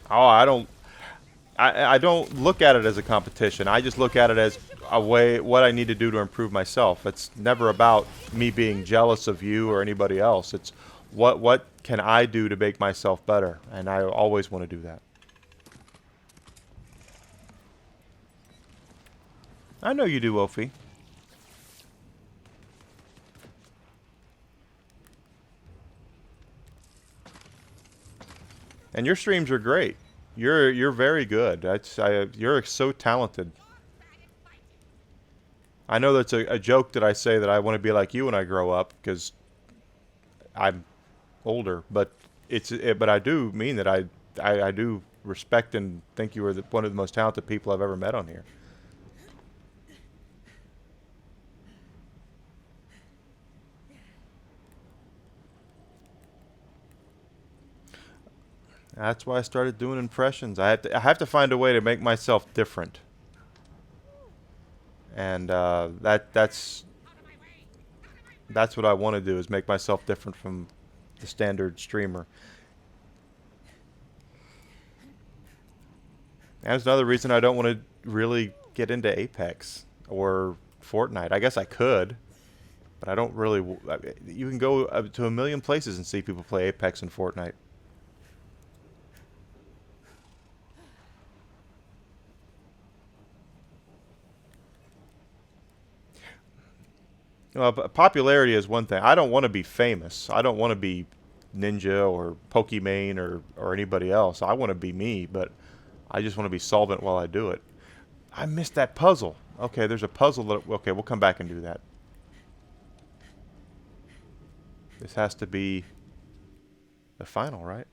Oh, I don't look at it as a competition. I just look at it as a way, what I need to do to improve myself. It's never about me being jealous of you or anybody else. It's what can I do to make myself better, and I always want to do that. I know you do, Wolfie. And your streams are great. You're very good. You're so talented. I know that's a joke that I say that I want to be like you when I grow up because I'm older, but but I do mean that I do respect and think you are one of the most talented people I've ever met on here. That's why I started doing impressions. I have to find a way to make myself different, and that's what I want to do, is make myself different from the standard streamer. And that's another reason I don't want to really get into Apex or Fortnite. I guess I could, but I don't really. You can go to a million places and see people play Apex and Fortnite. Well, popularity is one thing. I don't want to be famous. I don't want to be Ninja or Pokimane or anybody else. I want to be me, but I just want to be solvent while I do it. I missed that puzzle. Okay, there's a puzzle that... Okay, we'll come back and do that. This has to be the final, right?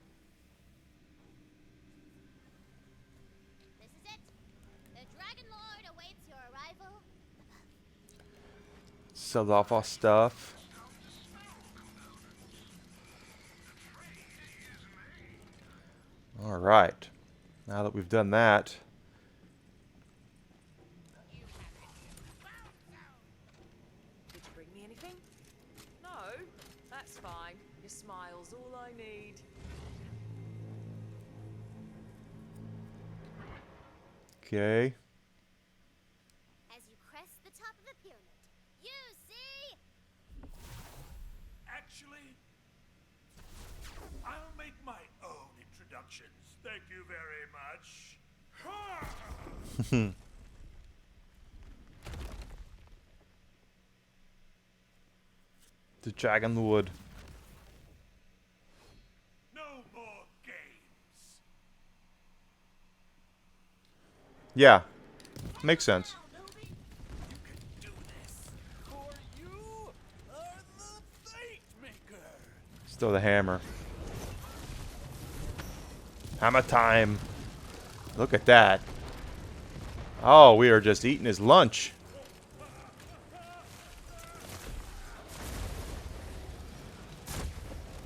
This is it. The Dragon Lord awaits your arrival. Sell off our stuff. All right. Now that we've done that, Did you bring me anything? No, that's fine. Your smile's all I need. okay. As you crest the top of the pyramid, you see Actually, I'll make my own introductions. Thank you very much. Ha! The Dragon Wood. No more games. Yeah, makes sense. You can do this, for you are the Fate Maker. Still the hammer. Hammer time. Look at that. Oh, we are just eating his lunch.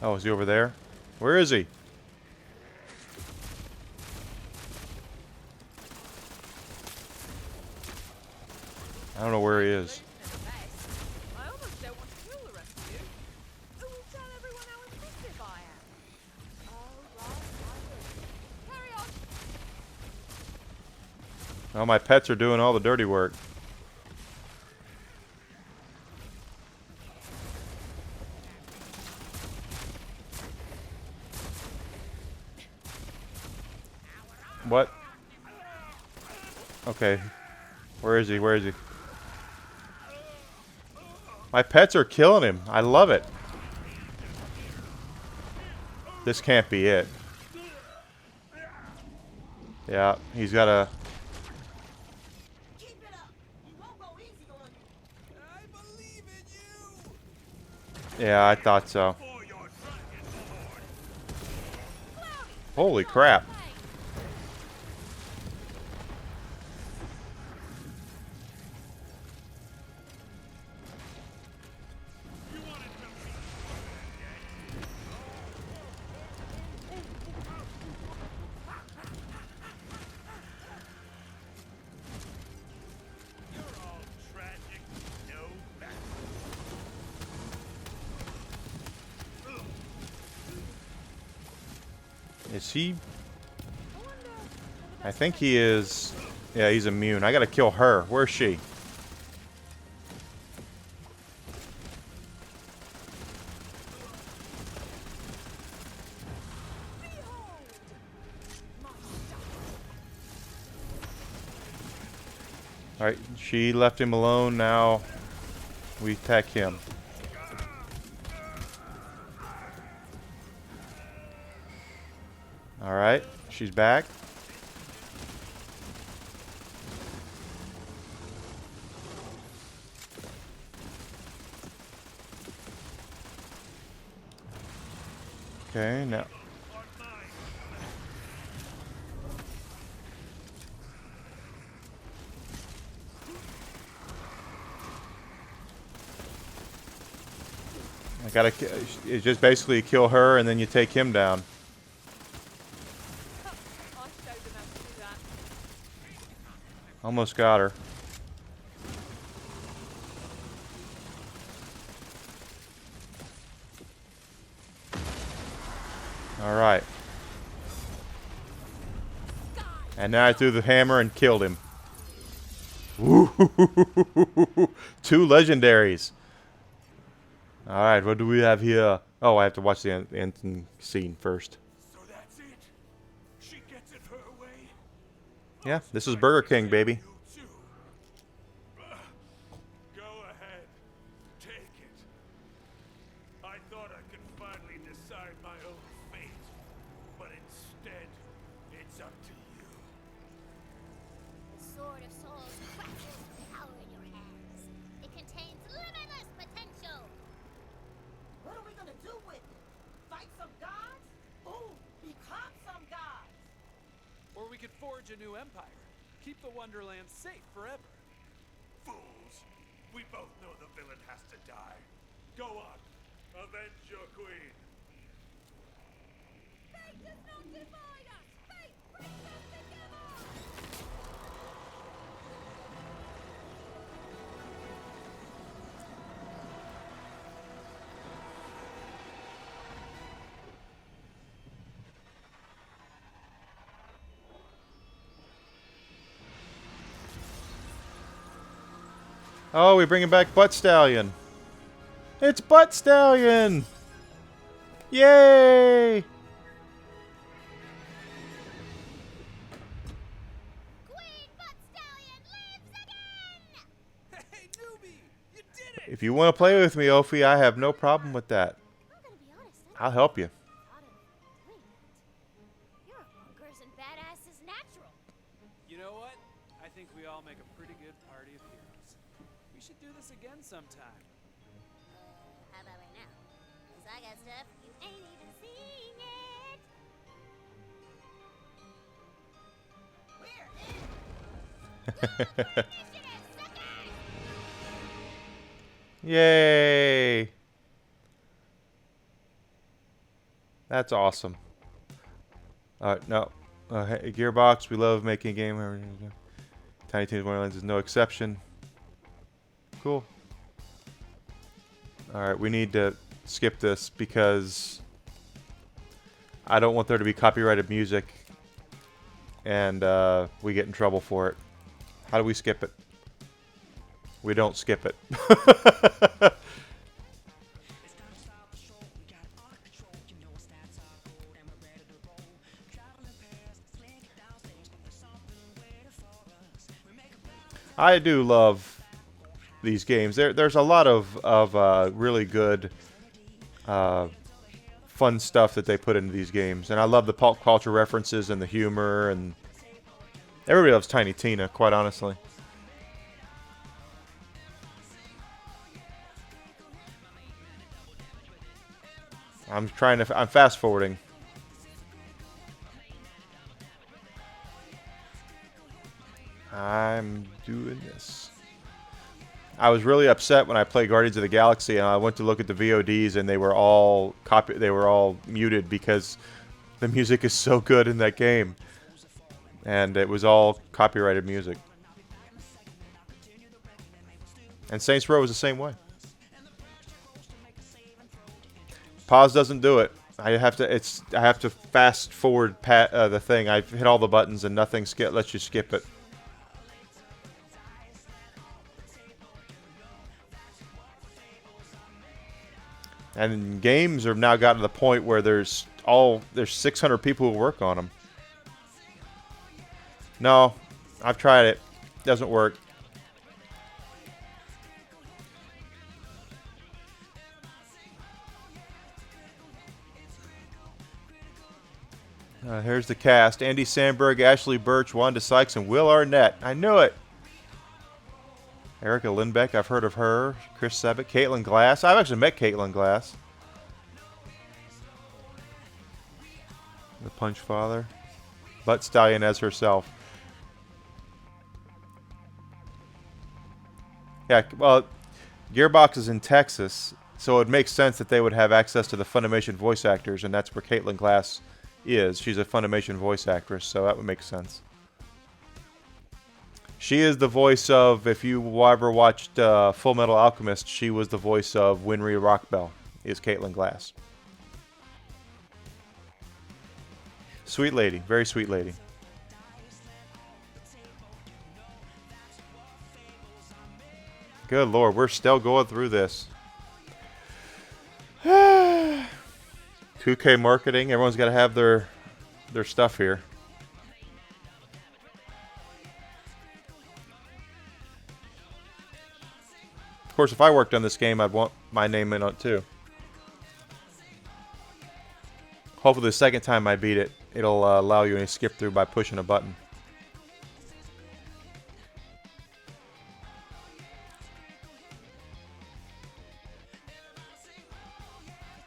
Oh, is he over there? Where is he? I don't know where he is. I almost don't want to kill the rest of you. Who will tell everyone how impressive I am? Oh, right, I will. Carry on. Oh, my pets are doing all the dirty work. What? Okay. Where is he? Where is he? My pets are killing him. I love it. This can't be it. Yeah, he's got a... Keep it up. He won't go easy on you. I believe in you. Yeah, I thought so. For your Dragon Lord. Holy crap. You're all tragic. No back. Is he... I think he is... Yeah, he's immune. I gotta kill her. Where's she? Alright, she left him alone. Now we attack him. Alright, she's back. Okay, now. I gotta. It's just basically kill her, and then you take him down. I showed them how to do that. Almost got her. All right. And now I threw the hammer and killed him. Woo! 2 legendaries. All right, what do we have here? Oh, I have to watch the end scene first. So that's it. She gets it her way. Yeah, this is Burger King, baby. You too. Go ahead. Take it. I thought I could finally decide decide my own fate, but instead, it's up to you. The Sword of Souls crackles with power in your hands. It contains limitless potential. What are we gonna do with it? Fight some gods? Ooh, become some gods! Or we could forge a new empire. Keep the Wonderlands safe forever. Fools! We both know the villain has to die. Go on, avenge your queen. Fate does not divide us! Fate brings us together! Oh, we're bringing back Butt Stallion. It's Butt Stallion! Yay! Queen Butt Stallion lives again! Hey, newbie! You did it! If you want to play with me, Ophi, I have no problem with that. I'm gonna be honest, I'll help you. thought of doing that. You're a bunkers and badasses natural. You know what? I think we all make a pretty good party of heroes. We should do this again sometime. How about right now? 'Cause I got stuff you ain't even seen yet. We're in! Initiative, suckers! Yay! That's awesome. No. Hey, Gearbox, we love making a game. Tiny Tina's Wonderlands is no exception. Cool. Alright, we need to skip this because I don't want there to be copyrighted music and we get in trouble for it. How do we skip it? We don't skip it. I do love these games. There's a lot of really good, fun stuff that they put into these games, and I love the pop culture references and the humor, and everybody loves Tiny Tina, quite honestly. I'm fast forwarding. I'm doing this. I was really upset when I played Guardians of the Galaxy and I went to look at the VODs and they were all muted because the music is so good in that game. And it was all copyrighted music. And Saints Row was the same way. Pause doesn't do it. I have to fast forward the thing. I've hit all the buttons and nothing lets you skip it. And games have now gotten to the point where there's 600 people who work on them. No, I've tried it. Doesn't work. Here's the cast. Andy Samberg, Ashley Birch, Wanda Sykes, and Will Arnett. I knew it. Erica Lindbeck, I've heard of her. Chris Sabat, Caitlin Glass. I've actually met Caitlin Glass. The Punch Father. Butt Stallion as herself. Yeah, well, Gearbox is in Texas, so it makes sense that they would have access to the Funimation voice actors, and that's where Caitlin Glass is. She's a Funimation voice actress, so that would make sense. She is the voice of, if you ever watched Full Metal Alchemist, she was the voice of Winry Rockbell, is Caitlin Glass. Sweet lady, very sweet lady. Good Lord, we're still going through this. 2K marketing, everyone's got to have their stuff here. Of course, if I worked on this game, I'd want my name in on it too. Hopefully the second time I beat it, it'll allow you to skip through by pushing a button.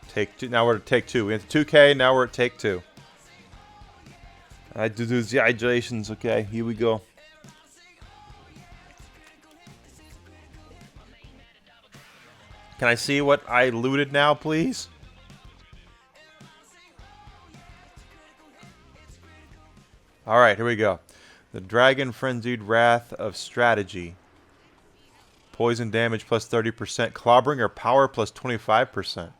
Take two. Now we're at take two. We went to 2K. Now we're at take two. I do the gyrations. Okay, here we go. Can I see what I looted now, please? Alright, here we go. The Dragon Frenzied Wrath of Strategy. Poison damage plus 30%. Clawbringer power plus 25%.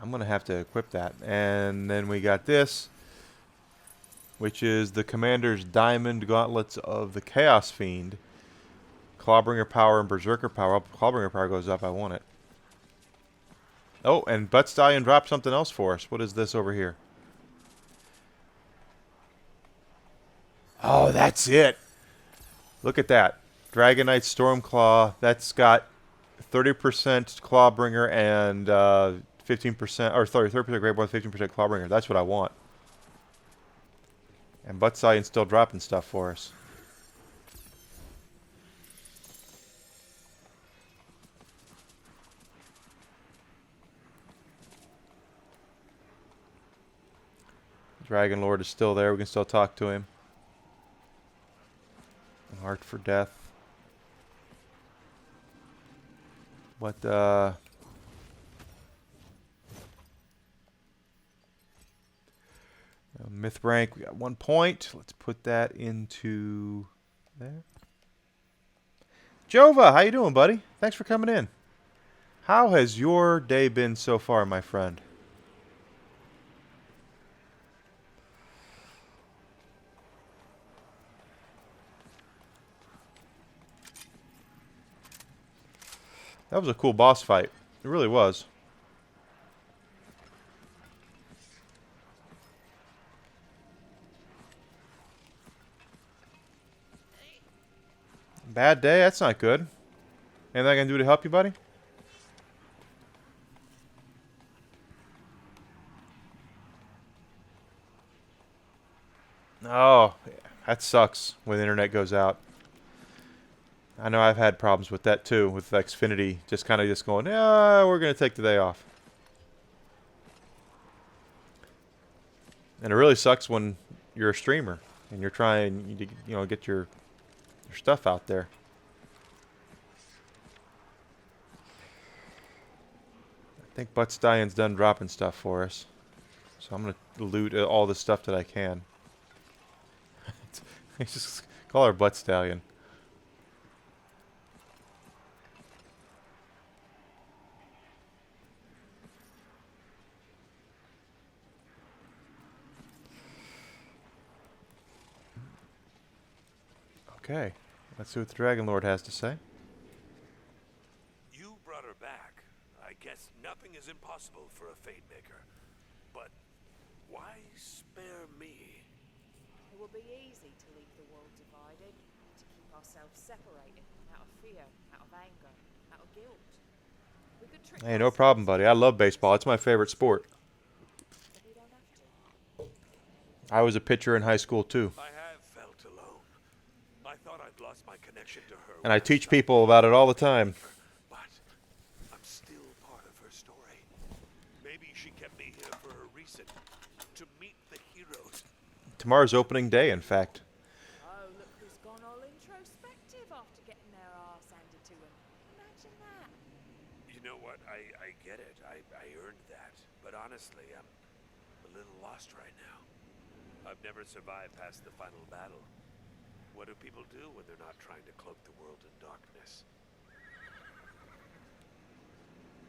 I'm going to have to equip that. And then we got this, which is the Commander's Diamond Gauntlets of the Chaos Fiend. Clawbringer power and Berserker power. Clawbringer power goes up. I want it. Oh, and Butt Stallion dropped something else for us. What is this over here? Oh, that's it. Look at that. Dragonite Stormclaw. That's got 30% Clawbringer and 15%, or sorry, 30% Great Boy, 15% Clawbringer. That's what I want. And Butt Stallion's still dropping stuff for us. Dragon Lord is still there. We can still talk to him. Heart for Death. What, Myth rank, we got 1 point. Let's put that into there. Jova, how you doing, buddy? Thanks for coming in. How has your day been so far, my friend? That was a cool boss fight. It really was. Bad day? That's not good. Anything I can do to help you, buddy? Oh, that sucks when the internet goes out. I know I've had problems with that too, with Xfinity just kind of just going, yeah, we're going to take the day off. And it really sucks when you're a streamer and you're trying to, you know, get your stuff out there. I think Butt Stallion's done dropping stuff for us. So I'm going to loot all the stuff that I can. Just call her Butt Stallion. Okay, let's see what the Dragon Lord has to say. You brought her back. I guess nothing is impossible for a Fate Maker. But why spare me? It will be easy to leave the world divided, to keep ourselves separated, out of fear, out of anger, out of guilt. We could trick Hey, no problem, buddy. I love baseball. It's my favorite sport. but we don't have to. I was a pitcher in high school, too. I have felt alone. I thought I'd lost my connection to her. And I when teach stopped people about it all the time. But I'm still part of her story. Maybe she kept me here for a reason. To meet the heroes. Tomorrow's opening day, in fact. Oh, look who's gone all introspective after getting their arse handed to him. Imagine that. You know what? I get it. I earned that. But honestly, I'm a little lost right now. I've never survived past the final battle. What do people do when they're not trying to cloak the world in darkness?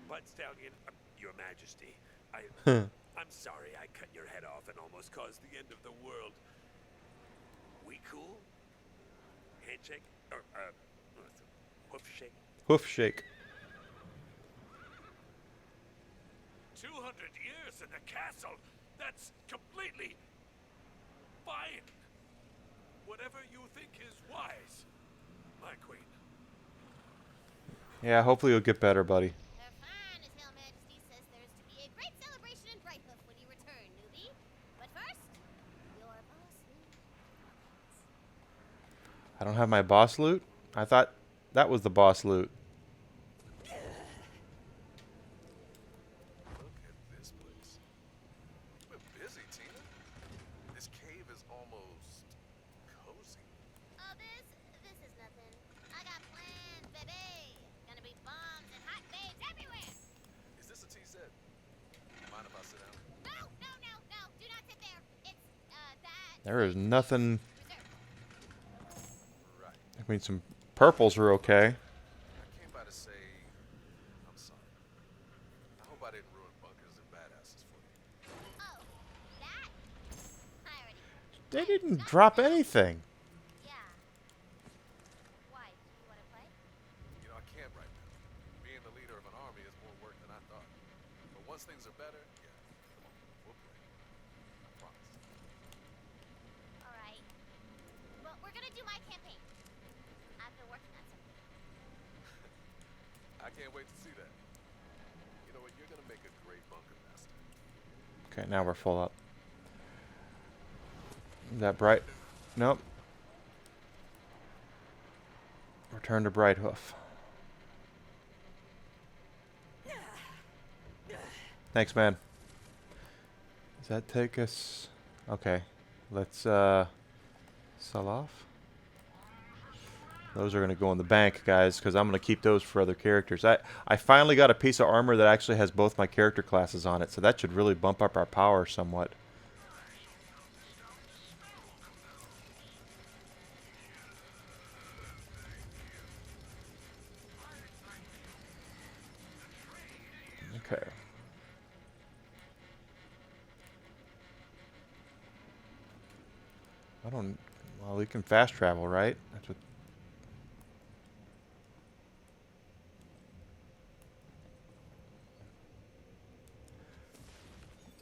Butt Stallion, Your Majesty, I'm sorry I cut your head off and almost caused the end of the world. We cool? Handshake? Or, hoof shake? Hoof shake. 200 years in the castle? That's completely fine. Whatever you think is wise, my queen. Yeah, hopefully you'll get better, buddy. They're fine, His Majesty says there's to be first, your boss loot. I don't have my boss loot? I thought that was the boss loot. Look at this place. You've been busy, Tina. This cave is almost cozy. Oh, this is nothing. I got plans, baby. Gonna be bombs and hot babes everywhere. Is this a tea set? Mind if I sit down? No, no, no, no. Do not sit there. It's, that. There is nothing. Reserved. Right. I mean, some purples are okay. I came by to say I'm sorry. I hope I didn't ruin bunkers and badasses for you. Oh, that? I already. They didn't drop anything. Yeah. Why? Do you want to play? You know, I can't right now. Being the leader of an army is more work than I thought. But once things are better, yeah, come on, we'll play. I promise. All right. Well, we're gonna do my campaign. I've been working on something. I can't wait to see that. You know what? You're gonna make a great bunker master. Okay, now we're full up. Is that bright? Nope. Return to Brighthoof. Thanks, man. Does that take us? Okay. Let's sell off. Those are going to go in the bank, guys, because I'm going to keep those for other characters. I finally got a piece of armor that actually has both my character classes on it, so that should really bump up our power somewhat. Okay. I don't... Well, we can fast travel, right? That's what...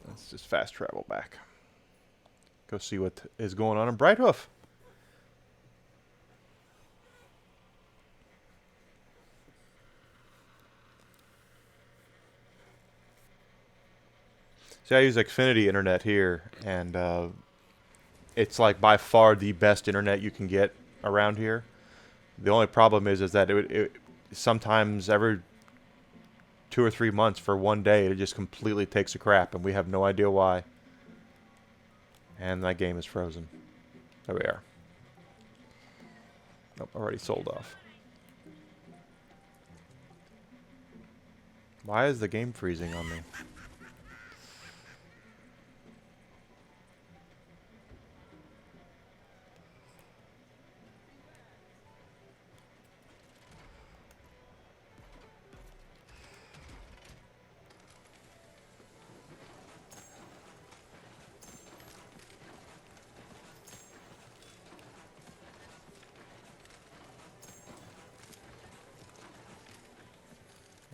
Let's just fast travel back. Go see what is going on in Brighthoof. See, I use Xfinity internet here, and it's like by far the best internet you can get around here. The only problem is that it sometimes every 2 or 3 months for one day it just completely takes a crap, and we have no idea why. And that game is frozen. There we are. Nope, already sold off. Why is the game freezing on me?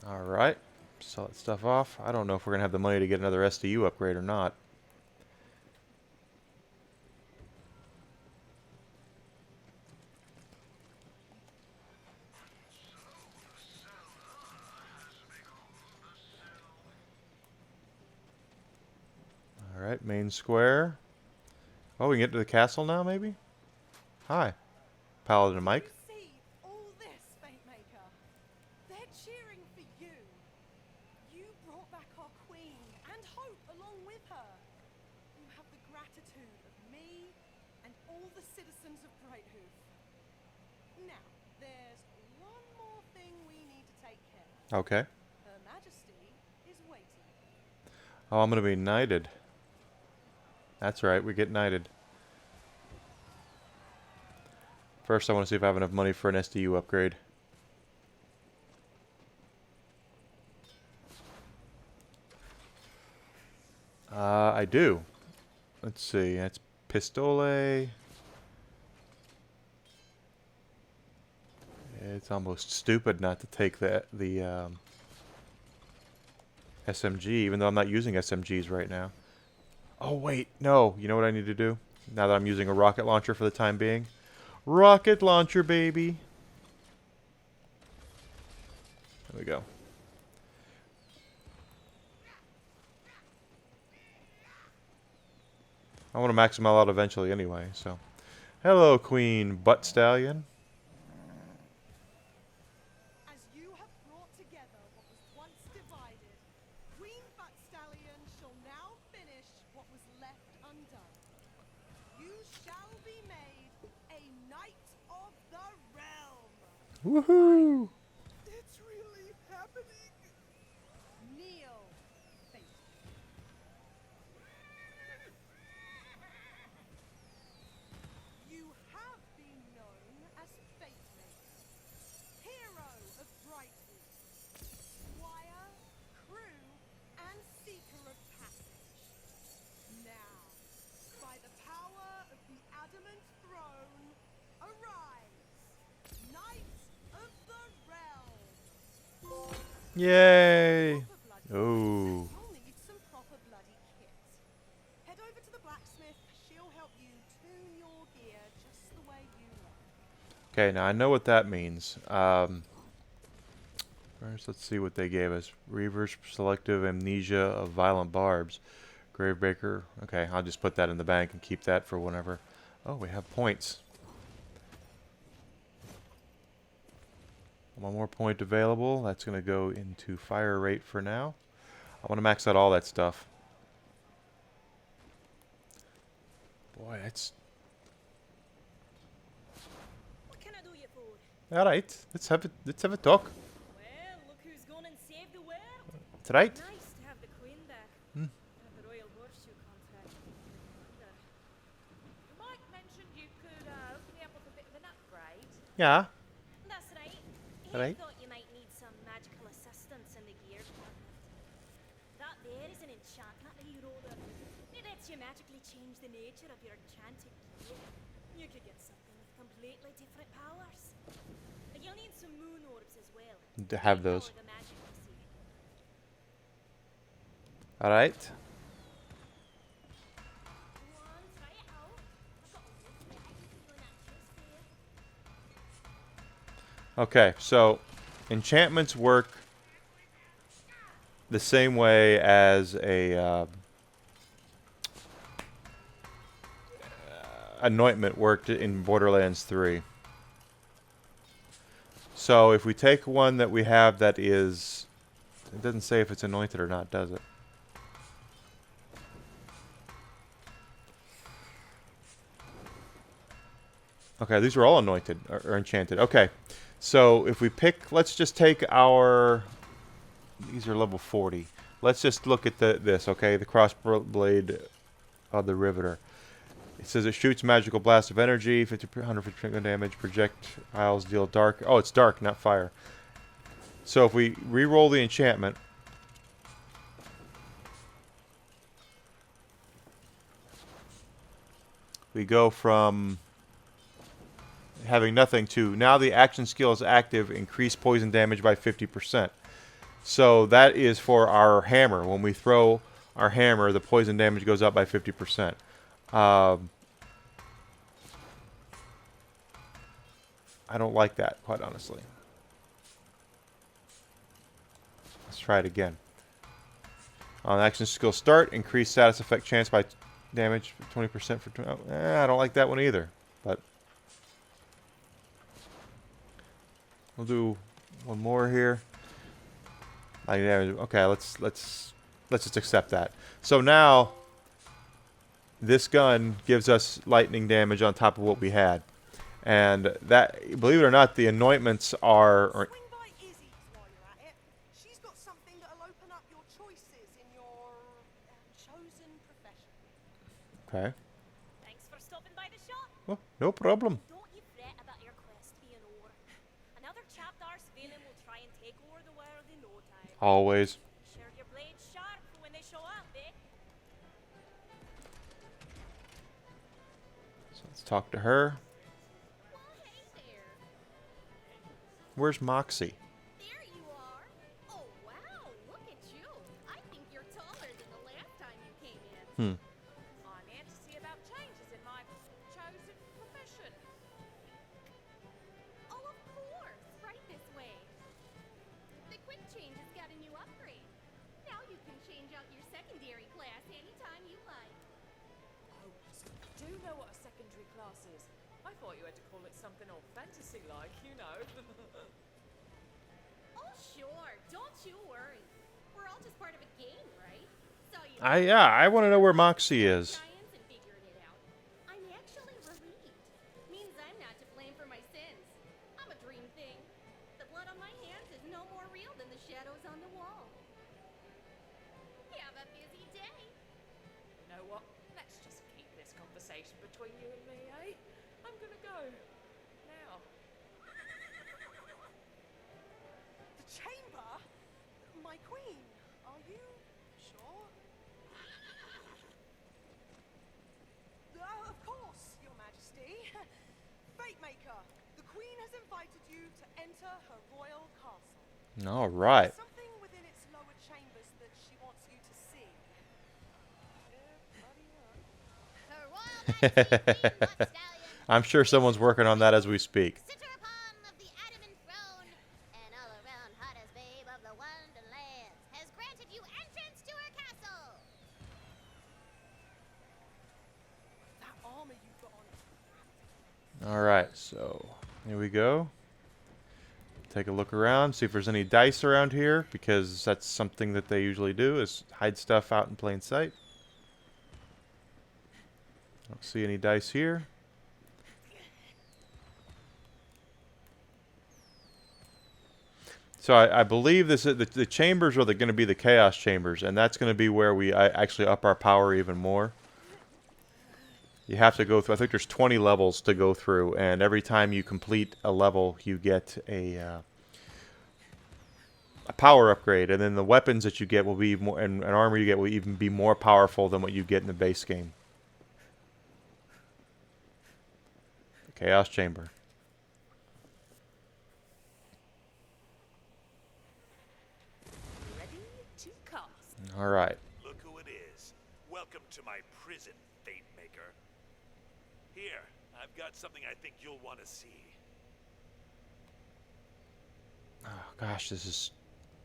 Alright, sell that stuff off. I don't know if we're going to have the money to get another SDU upgrade or not. Alright, main square. Oh, we can get to the castle now, maybe? Hi. Paladin and Mike. See all this, Fatemaker? They're cheering for you. You brought back our queen and hope along with her. You have the gratitude of me and all the citizens of Brighthoof. Now, there's one more thing we need to take care of. Okay. Her Majesty is waiting. Oh, I'm going to be knighted. That's right, we get knighted. First, I want to see if I have enough money for an SDU upgrade. I do. Let's see, that's Pistole. It's almost stupid not to take the SMG, even though I'm not using SMGs right now. Oh, wait, no. You know what I need to do? Now that I'm using a rocket launcher for the time being? Rocket launcher, baby. There we go. I want to max them all out eventually anyway, so. Hello, Queen Butt Stallion. As you have brought together what was once divided, Queen Butt Stallion shall now finish what was left undone. You shall be made a Knight of the Realm. Woohoo! It's really happening. Kneel, Fate. You have been known as Fate Maker, hero of Brightwood, squire, crew, and seeker of passage. Now, by the power of the adamant throne, arise, Knight of the Realm. Yay! Proper bloody Oh. You'll need some proper bloody kit. Head over to the blacksmith. She'll help you tune your gear just the way you like. Okay, now I know what that means. First, let's see what they gave us. Reverse selective amnesia of violent barbs. Gravebreaker. Okay, I'll just put that in the bank and keep that for whenever. Oh, we have points. One more point available. That's going to go into fire rate for now. I want to max out all that stuff. Boy, that's... What can I do you for? Alright, let's have a talk. Well, look who's gone and saved the world. That's right. Nice to have the Queen back. Hmm. Have the Royal Horseshoe contract. Wonder. Mike mentioned you could hook me up with a bit of an upgrade. Yeah. That's right. He Right. thought you might need some magical assistance in the gear department. That there is an enchantment that he wrote up. It lets you magically change the nature of your enchanted gear. You could get something with completely different powers. But you'll need some moon orbs as well. To have They those. power the magic, you see. Alright. Go on, try it out. I've got a little bit. I can see you in that juice there. Okay, so enchantments work the same way as a anointment worked in Borderlands 3. So if we take one that we have that is... It doesn't say if it's anointed or not, does it? Okay, these are all anointed or enchanted. Okay, so if we pick... Let's just take our... These are level 40. Let's just look at this, okay? The crossblade of the Riveter. It says it shoots magical blast of energy, 150% damage, projectiles deal dark. Oh, it's dark, not fire. So if we re-roll the enchantment, we go from having nothing to now the action skill is active, increase poison damage by 50%. So that is for our hammer. When we throw our hammer, the poison damage goes up by 50%. I don't like that, quite honestly. Let's try it again. On action skill start, increase status effect chance by damage 20% for 20. I don't like that one either. But we'll do one more here. Okay, let's just accept that. So now this gun gives us lightning damage on top of what we had. And that, believe it or not, the anointments are... Swing by Izzy's while you're at it. She's got something that'll open up your choices in your chosen profession. Okay. Thanks for stopping by the shop. Well, no problem. Don't you fret about your quest being over. Another chapter Svelin will try and take over the world in no time. Always. Share your blades sharp for when they show up, eh? So let's talk to her. Well, hey there. Where's Moxie? There you are. Oh, wow. Look at you. I think you're taller than the last time you came in. I'm here to see about changes in my chosen profession. Oh, of course. Right this way. The quick change has got a new upgrade. Now you can change out your secondary class anytime you like. Oh, do know what a secondary class is. I thought you had to call it something all fantasy-like, you know. Oh, sure. Don't you worry. We're all just part of a game, right? So you I want to know where Moxie is. science and figured it out. I'm actually relieved. Means I'm not to blame for my sins. I'm a dream thing. The blood on my hands is no more real than the shadows on the wall. Have a busy day. You know what? Let's just keep this conversation between you and me, eh? I'm gonna go. Now. The chamber? My queen, are you sure? Of course, Your Majesty. Fate Maker, the queen has invited you to enter her royal castle. All right. Something within its lower chambers that she wants you to see. Her Royal Majesty Queen Butt Stallion, I'm sure someone's working on that as we speak. sitter upon of the adamant throne, and all-around hottest babe of the Wonderlands, has granted you entrance to her castle. That armor you've got on. All right, so here we go. Take a look around, see if there's any dice around here, because that's something that they usually do, is hide stuff out in plain sight. Don't see any dice here. So I believe this is the chambers are going to be the chaos chambers, and that's going to be where we actually up our power even more. You have to go through, I think there's 20 levels to go through, and every time you complete a level, you get a power upgrade, and then the weapons that you get will be more, and armor you get will even be more powerful than what you get in the base game. The Chaos Chamber. Ready to cast. All right. Look who it is. Welcome to my prison, Fate Maker. Here, I've got something I think you'll want to see. Oh gosh, this is.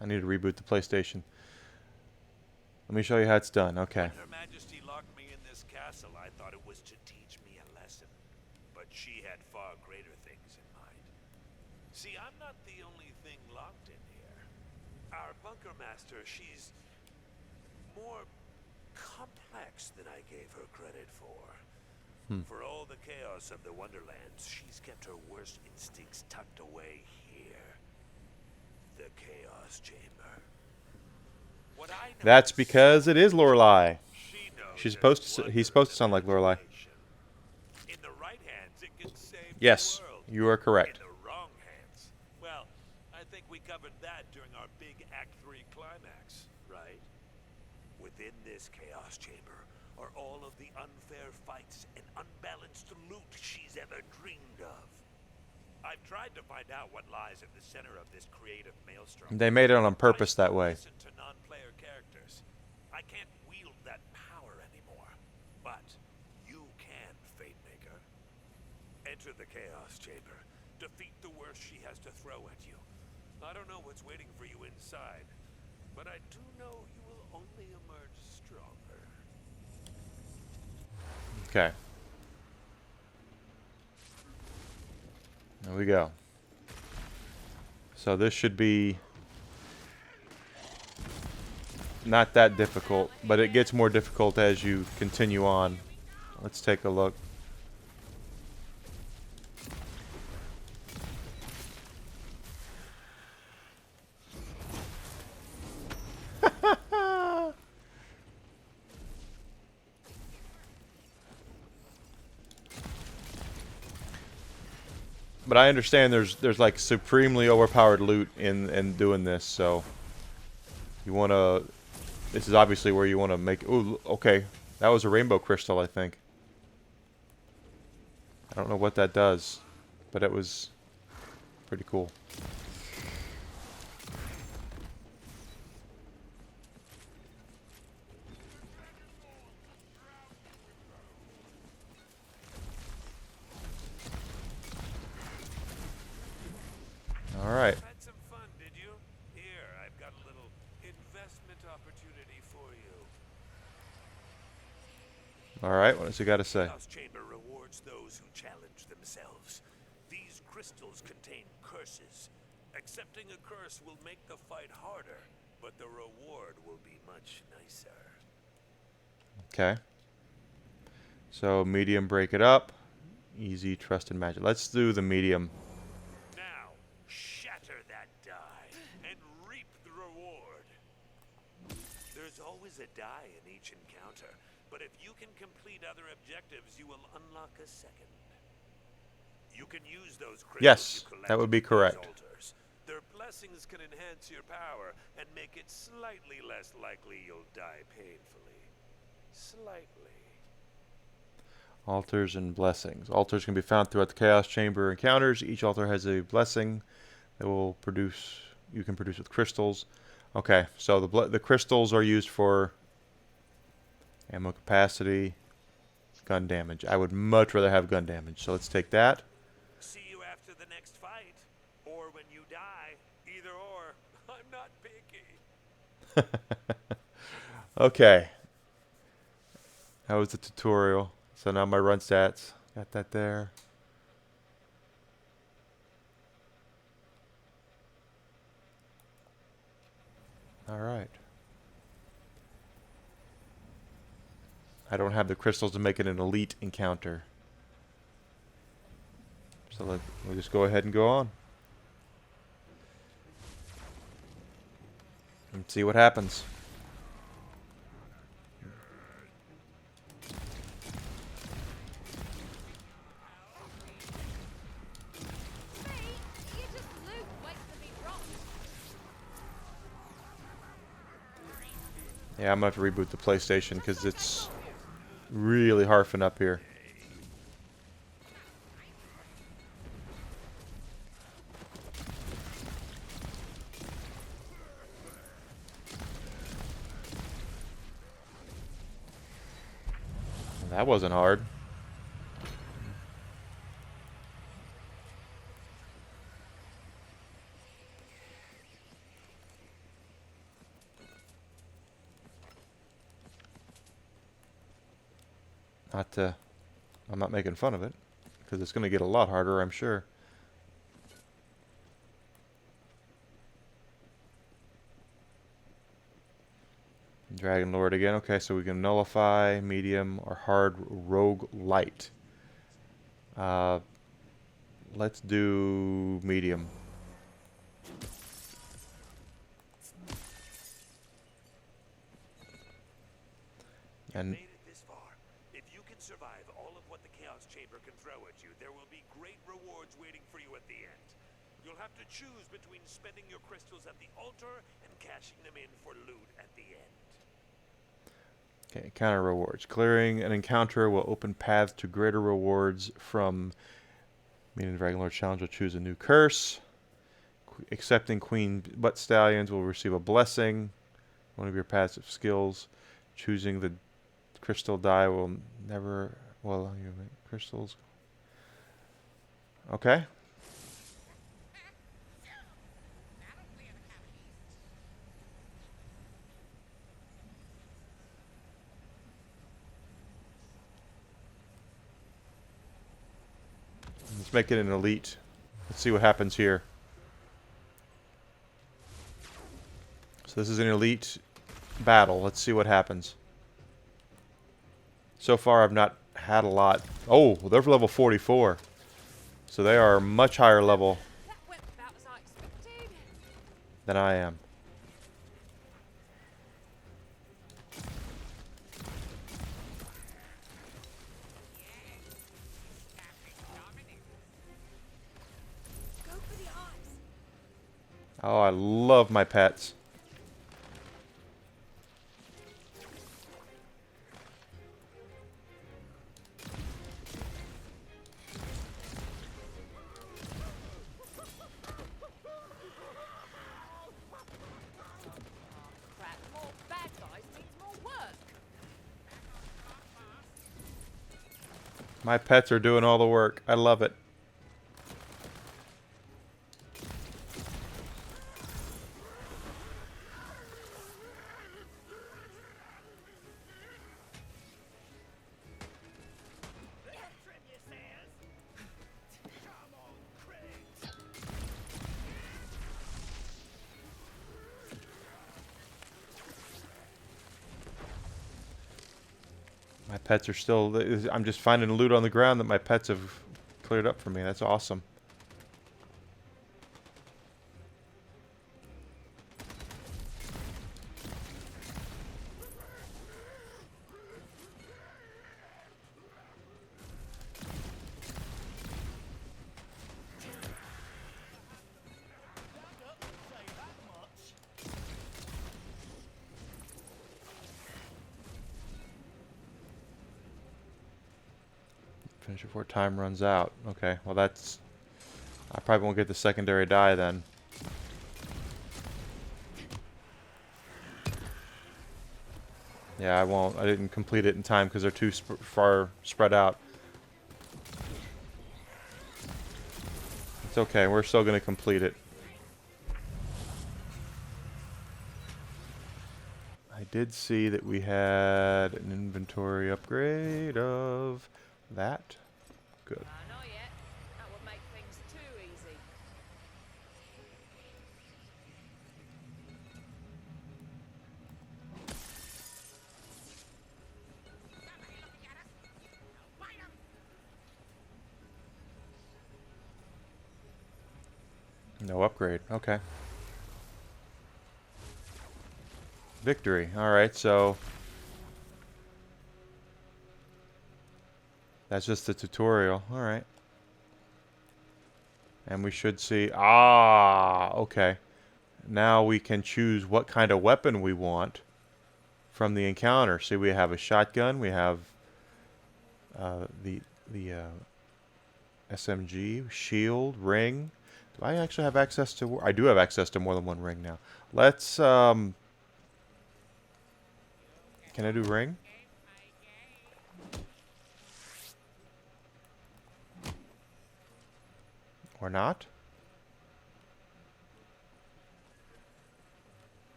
I need to reboot the PlayStation. Let me show you how it's done. Okay. When Her Majesty locked me in this castle, I thought it was to teach me a lesson. But she had far greater things in mind. See, I'm not the only thing locked in here. Our bunker master, she's more complex than I gave her credit for. For all the chaos of the Wonderlands, she's kept her worst instincts tucked away here. The Chaos Chamber. What I know That's is because it is Lorelei. she knows She's there's supposed to. wonder He's supposed to in sound like Lorelei. imagination. In the right hands, it can save Yes, the world. you are correct. In the wrong hands, well, I think we covered that during our big Act 3 climax, right? Within this Chaos Chamber are all of the unfair fights and unbalanced loot she's ever dreamed of. I've tried to find out what lies at the center of this creative maelstrom. They made it on purpose I that way. listen to non-player characters. I can't wield that power anymore. But you can, Fate Maker. Enter the Chaos Chamber. Defeat the worst she has to throw at you. I don't know what's waiting for you inside, but I do know you will only emerge stronger. Okay. There we go. So this should be not that difficult, but it gets more difficult as you continue on. Let's take a look. But I understand there's like supremely overpowered loot in doing this, so you want to. This is obviously where you want to make. Ooh, okay, that was a rainbow crystal, I think. I don't know what that does, but it was pretty cool. All right. Had some fun, did you? Here, I've got a little investment opportunity for you. All right, what does he got to say? Chaos Chamber rewards those who challenge themselves. These crystals contain curses. Accepting a curse will make the fight harder, but the reward will be much nicer. Okay. So medium, break it up. Easy, trust, and magic. Let's do the medium. Now, shatter that die and reap the reward. There's always a die in each encounter, but if you can complete other objectives, you will unlock a second. You can use those crystals Yes, you that would be collected correct. from these altars. Their blessings can enhance your power and make it slightly less likely you'll die painfully. Slightly. Altars and blessings. Altars can be found throughout the Chaos Chamber encounters. Each altar has a blessing that will produce. You can produce with crystals. Okay, so the crystals are used for ammo capacity, gun damage. I would much rather have gun damage, so let's take that. See you after the next fight, or when you die. Either or. I'm not picky. Okay. That was the tutorial. So now my run stats. Got that there. All right. I don't have the crystals to make it an elite encounter. So we'll just go ahead and go on. And see what happens. You just loot, wait to be dropped. Yeah, I'm going to have to reboot the PlayStation because it's really harfing up here. That wasn't hard. I'm not making fun of it, because it's going to get a lot harder, I'm sure. Dragon Lord again. Okay, so we can nullify, medium, or hard rogue light. Let's do medium. And Made it this far. If you can survive all of what the Chaos Chamber can throw at you, there will be great rewards waiting for you at the end. You'll have to choose between spending your crystals at the altar and cashing them in for loot at the end. okay, counter rewards. Clearing an encounter will open paths to greater rewards from meaning Dragon Lord Challenge will choose a new curse. Accepting Queen Butt Stallions will receive a blessing. One of your passive skills. Choosing the crystal die will never. Well, you crystals. Okay. Let's make it an elite. Let's see what happens here. So this is an elite battle. Let's see what happens. So far, I've not had a lot. Oh, they're level 44. So they are much higher level That went about as I expected. than I am. Go for the eyes. Oh, I love my pets. Crap, more bad guys means more work. My pets are doing all the work. I love it. My pets are still... I'm just finding loot on the ground that my pets have cleared up for me. That's awesome. Finish before time runs out. Okay, well that's... I probably won't get the secondary die then. Yeah, I won't. I didn't complete it in time because they're too far spread out. It's okay. We're still going to complete it. I did see that we had an inventory upgrade of that. Good. Not yet. That would make things too easy. No upgrade. Okay. Victory. Alright, so... that's just the tutorial. Alright. And we should see... ah! Okay. Now we can choose what kind of weapon we want from the encounter. See, we have a shotgun. We have the SMG, shield, ring. Do I actually have access to... I do have access to more than one ring now. Let's... can I do ring? Or not?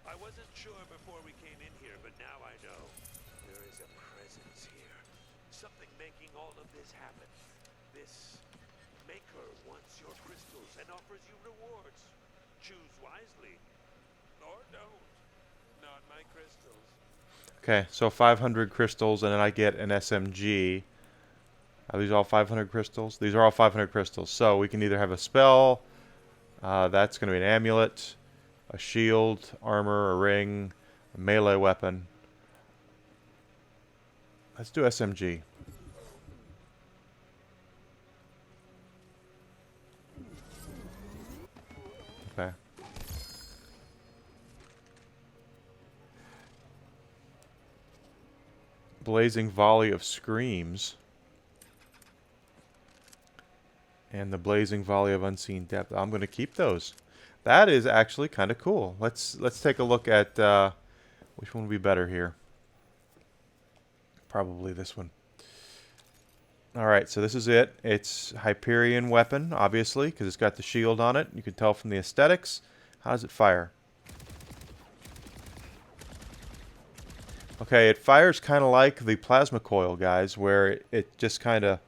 I wasn't sure before we came in here, but now I know. There is a presence here. Something making all of this happen. This maker wants your crystals and offers you rewards. Choose wisely. Or don't. Not my crystals. Okay, so 500 crystals, and then I get an SMG. Are these all 500 crystals? These are all 500 crystals. So we can either have a spell, that's going to be an amulet, a shield, armor, a ring, a melee weapon. Let's do SMG. Okay. Blazing volley of screams. And the blazing volley of unseen depth. I'm going to keep those. That is actually kind of cool. Let's take a look at which one would be better here. Probably this one. All right, so this is it. It's Hyperion weapon, obviously, because it's got the shield on it. You can tell from the aesthetics. How does it fire? Okay, it fires kind of like the plasma coil, guys, where it just kind of...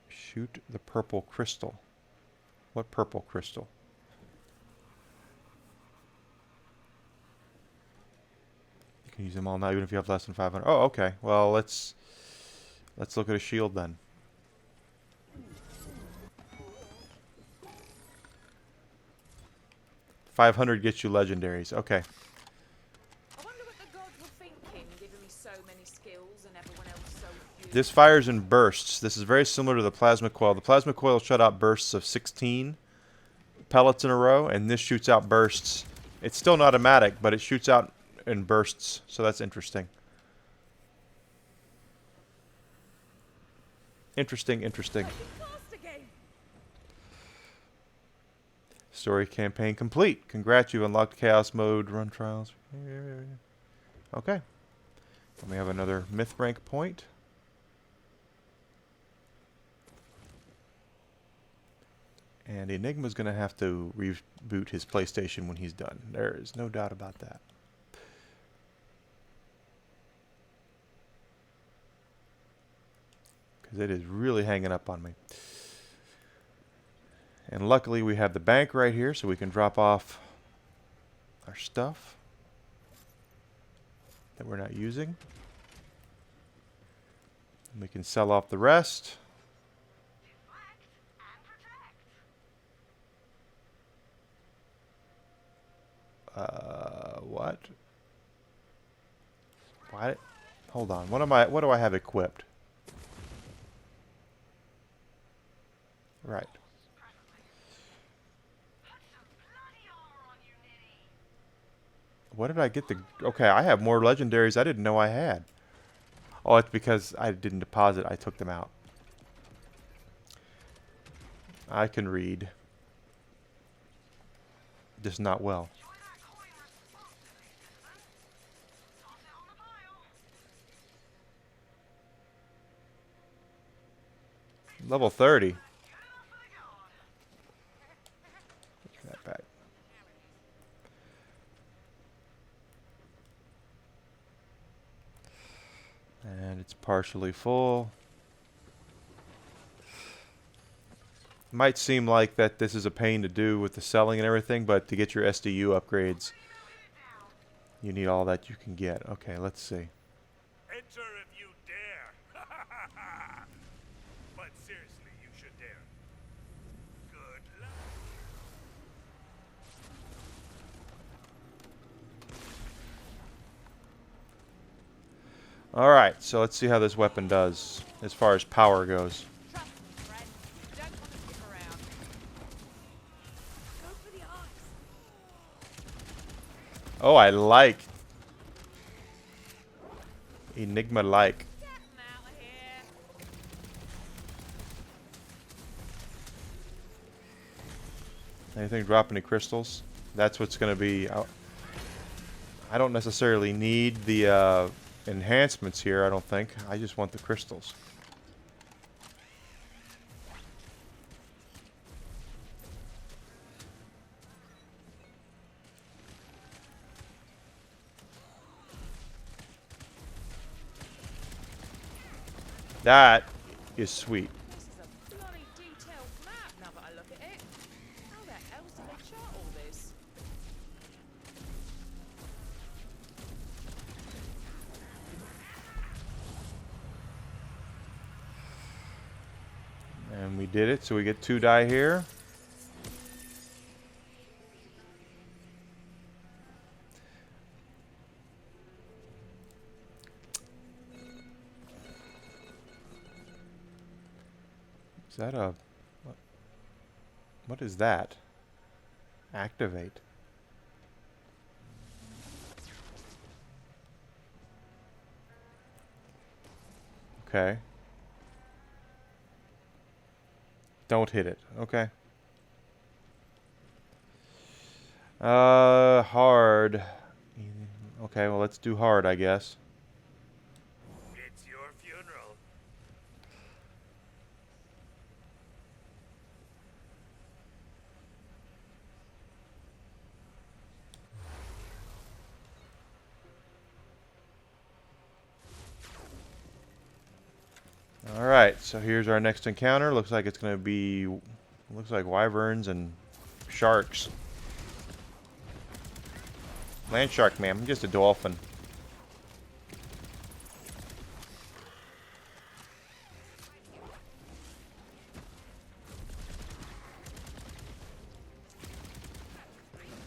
shoot the purple crystal. What purple crystal? You can use them all now, even if you have less than 500. Oh, okay. Well, let's look at a shield then. $500 gets you legendaries. Okay. I wonder what the gods were thinking, giving me so many skills and everyone else so few. This fires in bursts. This is very similar to the plasma coil. The plasma coil shut out bursts of 16 pellets in a row, and this shoots out bursts. It's still not automatic, but it shoots out in bursts, so that's interesting. Interesting. Story campaign complete. Congrats, you've unlocked chaos mode, run trials. Okay. Then we have another myth rank point. And Enigma's going to have to reboot his PlayStation when he's done. There is no doubt about that. Because it is really hanging up on me. And luckily we have the bank right here, so we can drop off our stuff. that we're not using. We can sell off the rest. What? Why? Hold on. What do I have equipped? Right. What did I get the... Okay, I have more legendaries I didn't know I had. Oh, it's because I didn't deposit. I took them out. I can read. Just not well. Level 30. Get that back. And it's partially full. Might seem like that this is a pain to do with the selling and everything, but to get your SDU upgrades, you need all that you can get. Okay, let's see. Enter if you dare. But seriously, you should dare. Good luck. Alright, so let's see how this weapon does as far as power goes. Trust me, friend. You don't want to skip around. Go for the eyes. Oh, I like Enigma-like. Get 'em out of here. Anything drop any crystals? That's what's going to be... I don't necessarily need the enhancements here, I don't think. I just want the crystals. That is sweet. This is a bloody detailed map now that I look at it. How the hell did they chart all this? And we did it, so we get 2 die here. Is that a... What is that? Activate. Okay. Don't hit it. Okay. Hard. Okay, well, let's do hard, I guess. It's your funeral. Alright, so here's our next encounter. Looks like it's going to be... Looks like wyverns and sharks. Land shark, man. I'm just a dolphin.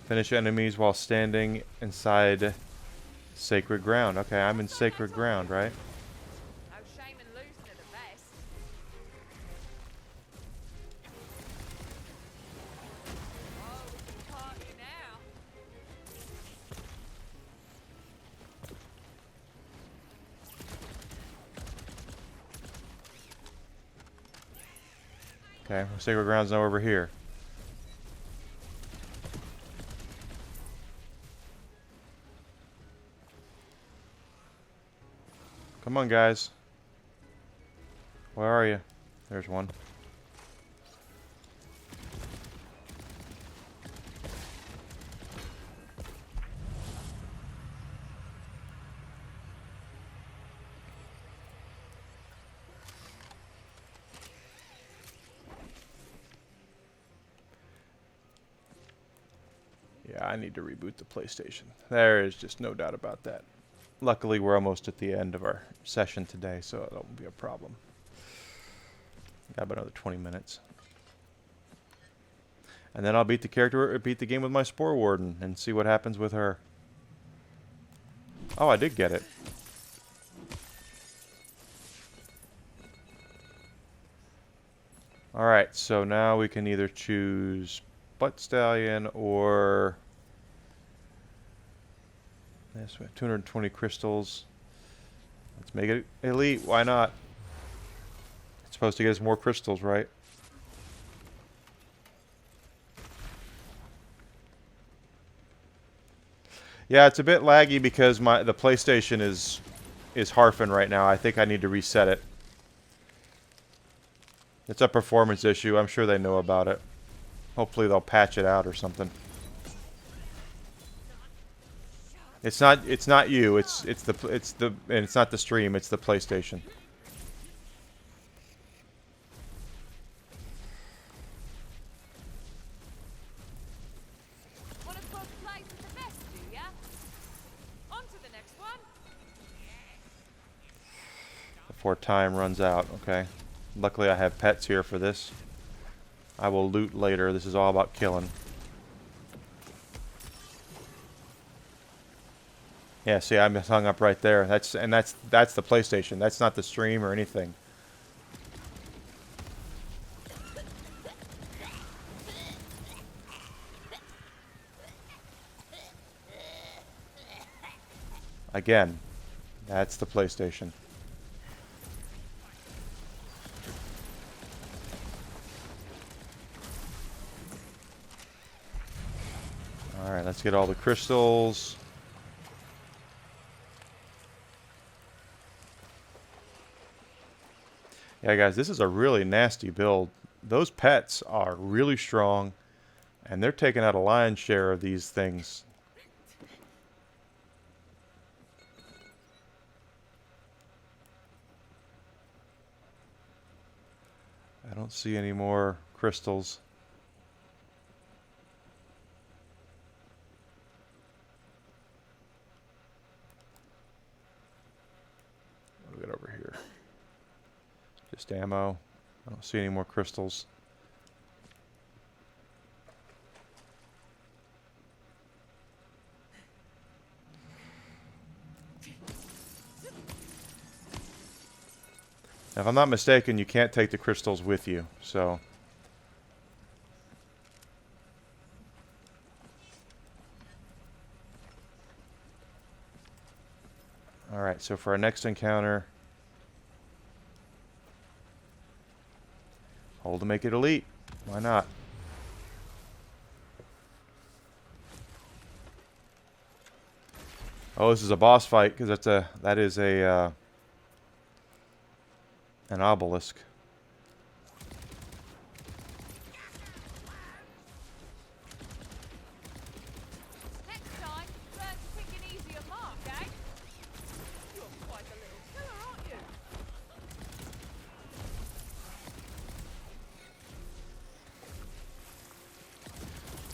Finish enemies while standing inside sacred ground. Okay, I'm in sacred ground, right? No shame in losing to the best. Oh, we can party now. Okay, sacred ground's now over here. Come on, guys. Where are you? There's one. Yeah, I need to reboot the PlayStation. There is just no doubt about that. luckily, we're almost at the end of our session today, so that won't be a problem. Got about another 20 minutes. And then I'll beat the game with my Spore Warden and see what happens with her. Oh, I did get it. Alright, so now we can either choose Butt Stallion or... Yes, we have 220 crystals. Let's make it elite. Why not? It's supposed to get us more crystals, right? Yeah, it's a bit laggy because the PlayStation is harfing right now. I think I need to reset it. It's a performance issue. I'm sure they know about it. Hopefully they'll patch it out or something. It's not you. And it's not the stream. It's the PlayStation. One of both plays is the best, do ya? On to the next one. Before time runs out. Okay. Luckily I have pets here for this. I will loot later. This is all about killing. Yeah, see, I'm hung up right there. That's the PlayStation. That's not the stream or anything. Again, that's the PlayStation. Alright, let's get all the crystals. Yeah, guys, this is a really nasty build. Those pets are really strong, and they're taking out a lion's share of these things. I don't see any more crystals. What do we got over here? Just ammo. I don't see any more crystals. Now, if I'm not mistaken, you can't take the crystals with you, so... Alright, so for our next encounter... Hold to make it elite. Why not? Oh, this is a boss fight, because that is an obelisk. Next time, learn to pick an easier mark, eh? You're quite a little killer, aren't you?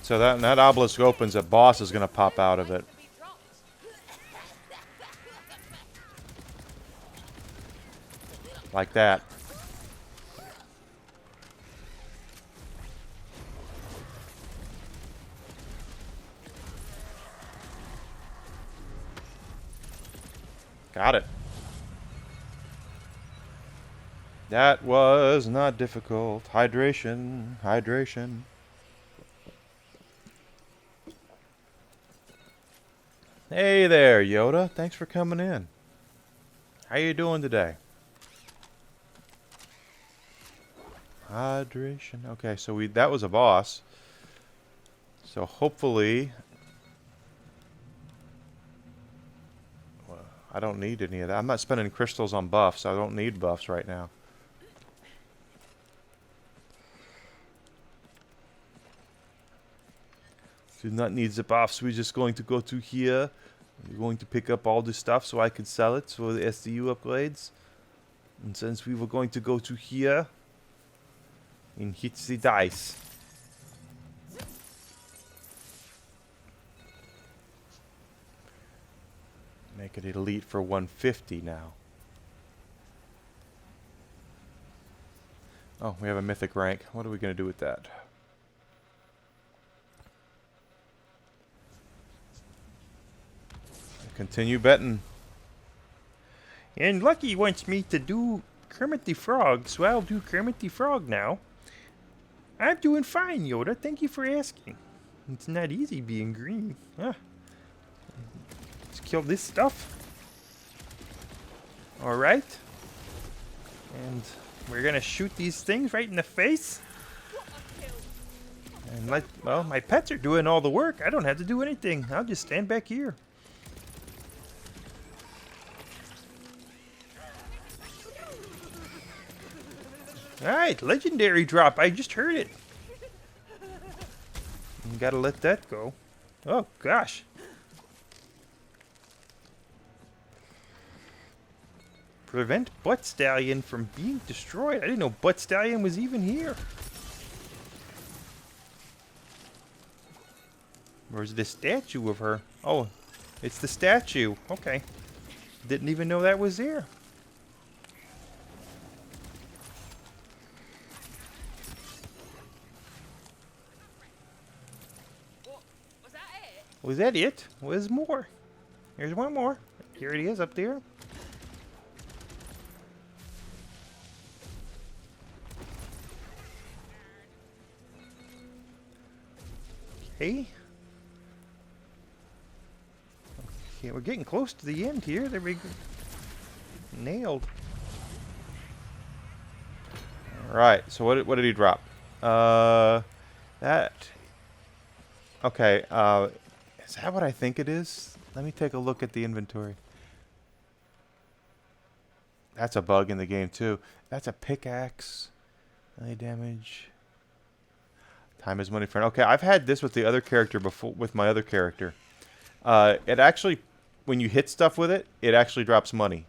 So that obelisk opens, a boss is going to pop out of it. Like that. Got it. That was not difficult. Hydration, hydration. Hey there, Yoda. Thanks for coming in. How you doing today? Hydration. Okay, so that was a boss. So hopefully... Well, I don't need any of that. I'm not spending crystals on buffs. I don't need buffs right now. Do not need the buffs. We're just going to go to here. We're going to pick up all the stuff so I can sell it for the SDU upgrades. And since we were going to go to here... and hit the dice. Make it elite for 150 now. Oh, we have a mythic rank. What are we going to do with that? Continue betting. And Lucky wants me to do Kermit the Frog, so I'll do Kermit the Frog now. I'm doing fine, Yoda. Thank you for asking. It's not easy being green. Let's kill this stuff. Alright. And we're gonna shoot these things right in the face. And well, my pets are doing all the work. I don't have to do anything. I'll just stand back here. Alright, legendary drop. I just heard it. Gotta let that go. Oh, gosh. Prevent Butt Stallion from being destroyed. I didn't know Butt Stallion was even here. Where's the statue of her? Oh, it's the statue. Okay. Didn't even know that was there. Was that it? Was more? Here's one more. Here it is up there. Hey. Okay, we're getting close to the end here. There we go. Nailed. Alright, so what did he drop? That. Okay, is that what I think it is? Let me take a look at the inventory. That's a bug in the game too. That's a pickaxe. Melee damage. Time is money, friend. Okay, I've had this with the other character before, with my other character. It actually, when you hit stuff with it, it actually drops money.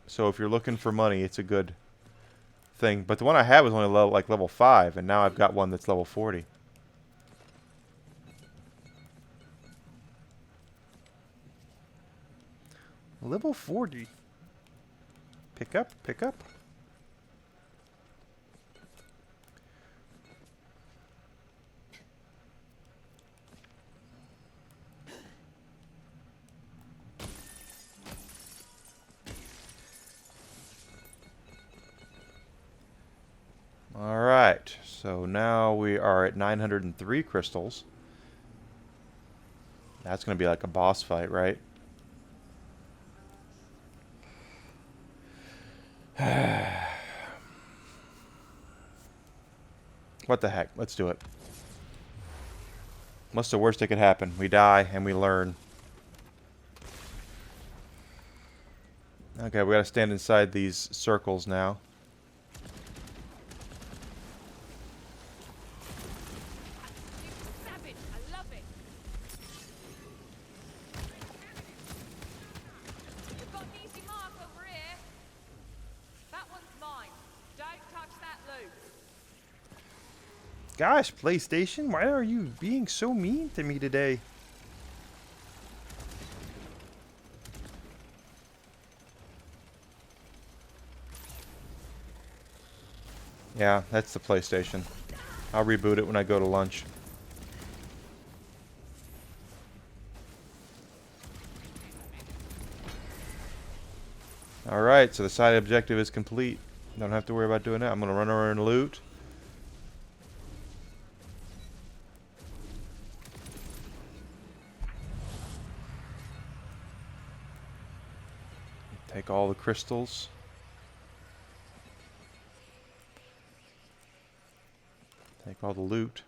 So if you're looking for money, it's a good thing. But the one I had was only level 5, and now I've got one that's level 40. Level 40. Pick up, pick up. Alright, so now we are at 903 crystals. That's going to be like a boss fight, right? What the heck? Let's do it. What's the worst that could happen? We die and we learn. Okay, we gotta stand inside these circles now. Savage, I love it. We've got an easy mark over here. That one's mine. Don't touch that loot. Gosh, PlayStation, why are you being so mean to me today? Yeah, that's the PlayStation. I'll reboot it when I go to lunch. Alright, so the side objective is complete. Don't have to worry about doing that. I'm going to run over and loot. Take all the crystals. Take all the loot.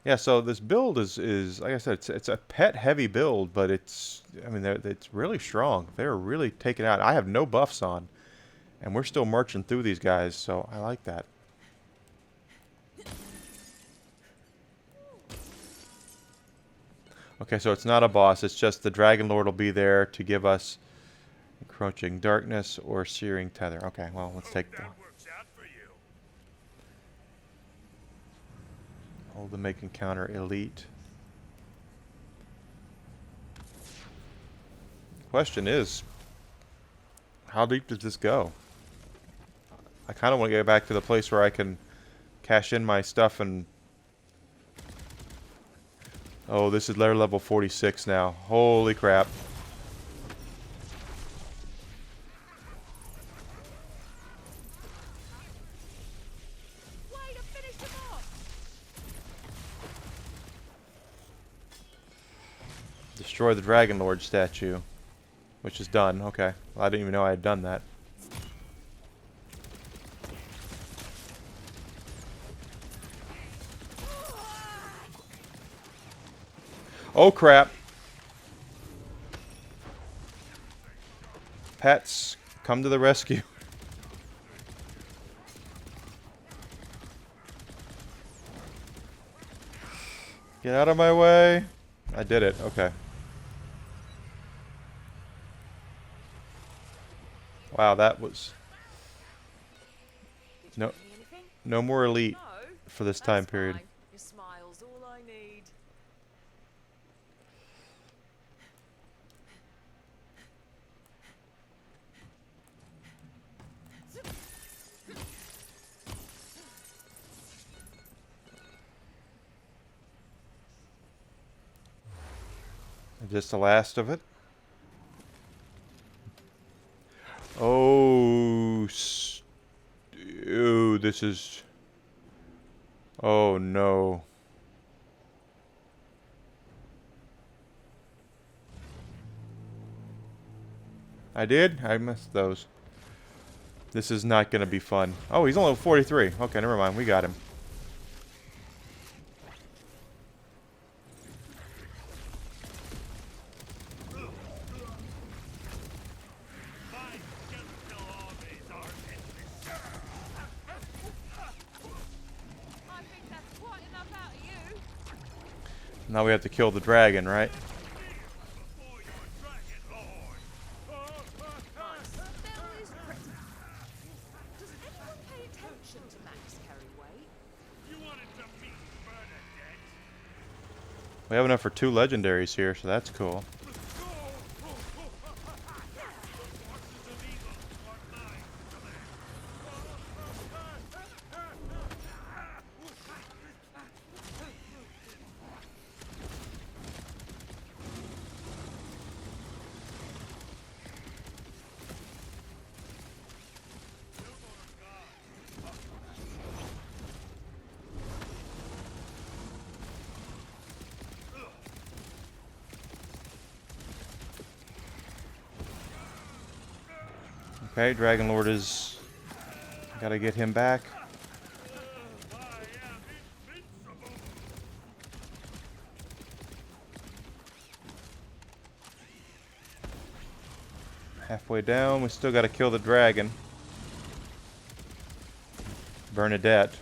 Yeah, so this build is like I said, it's a pet heavy build, but it's it's really strong. They're really taking out. I have no buffs on, and we're still marching through these guys, so I like that. Okay, so it's not a boss. It's just the Dragon Lord will be there to give us Encroaching darkness or searing tether. Okay, well, let's take the... That works out for you. Hold to make encounter elite. Question is, how deep does this go? I kind of want to get back to the place where I can cash in my stuff and... Oh, this is level 46 now. Holy crap. Way to finish them off! Destroy the Dragon Lord statue. Which is done. Okay. Well, I didn't even know I had done that. Oh crap. Pets, come to the rescue. Get out of my way. I did it. Okay. Wow, that was... No, no more elite No, for this that's time period. fine. Your smile's all I need. Just the last of it. Oh, ew, this is... Oh no. I did? I missed those. This is not going to be fun. Oh, he's only 43. Okay, never mind. We got him. I think that's quite enough out of you. Now we have to kill the dragon, right? Bill is pretty. Does anyone pay attention to Max Carryway? We have enough for 2 legendaries here, so that's cool. Okay, Dragon Lord is... Gotta get him back. Halfway down, we still gotta kill the dragon. Bernadette.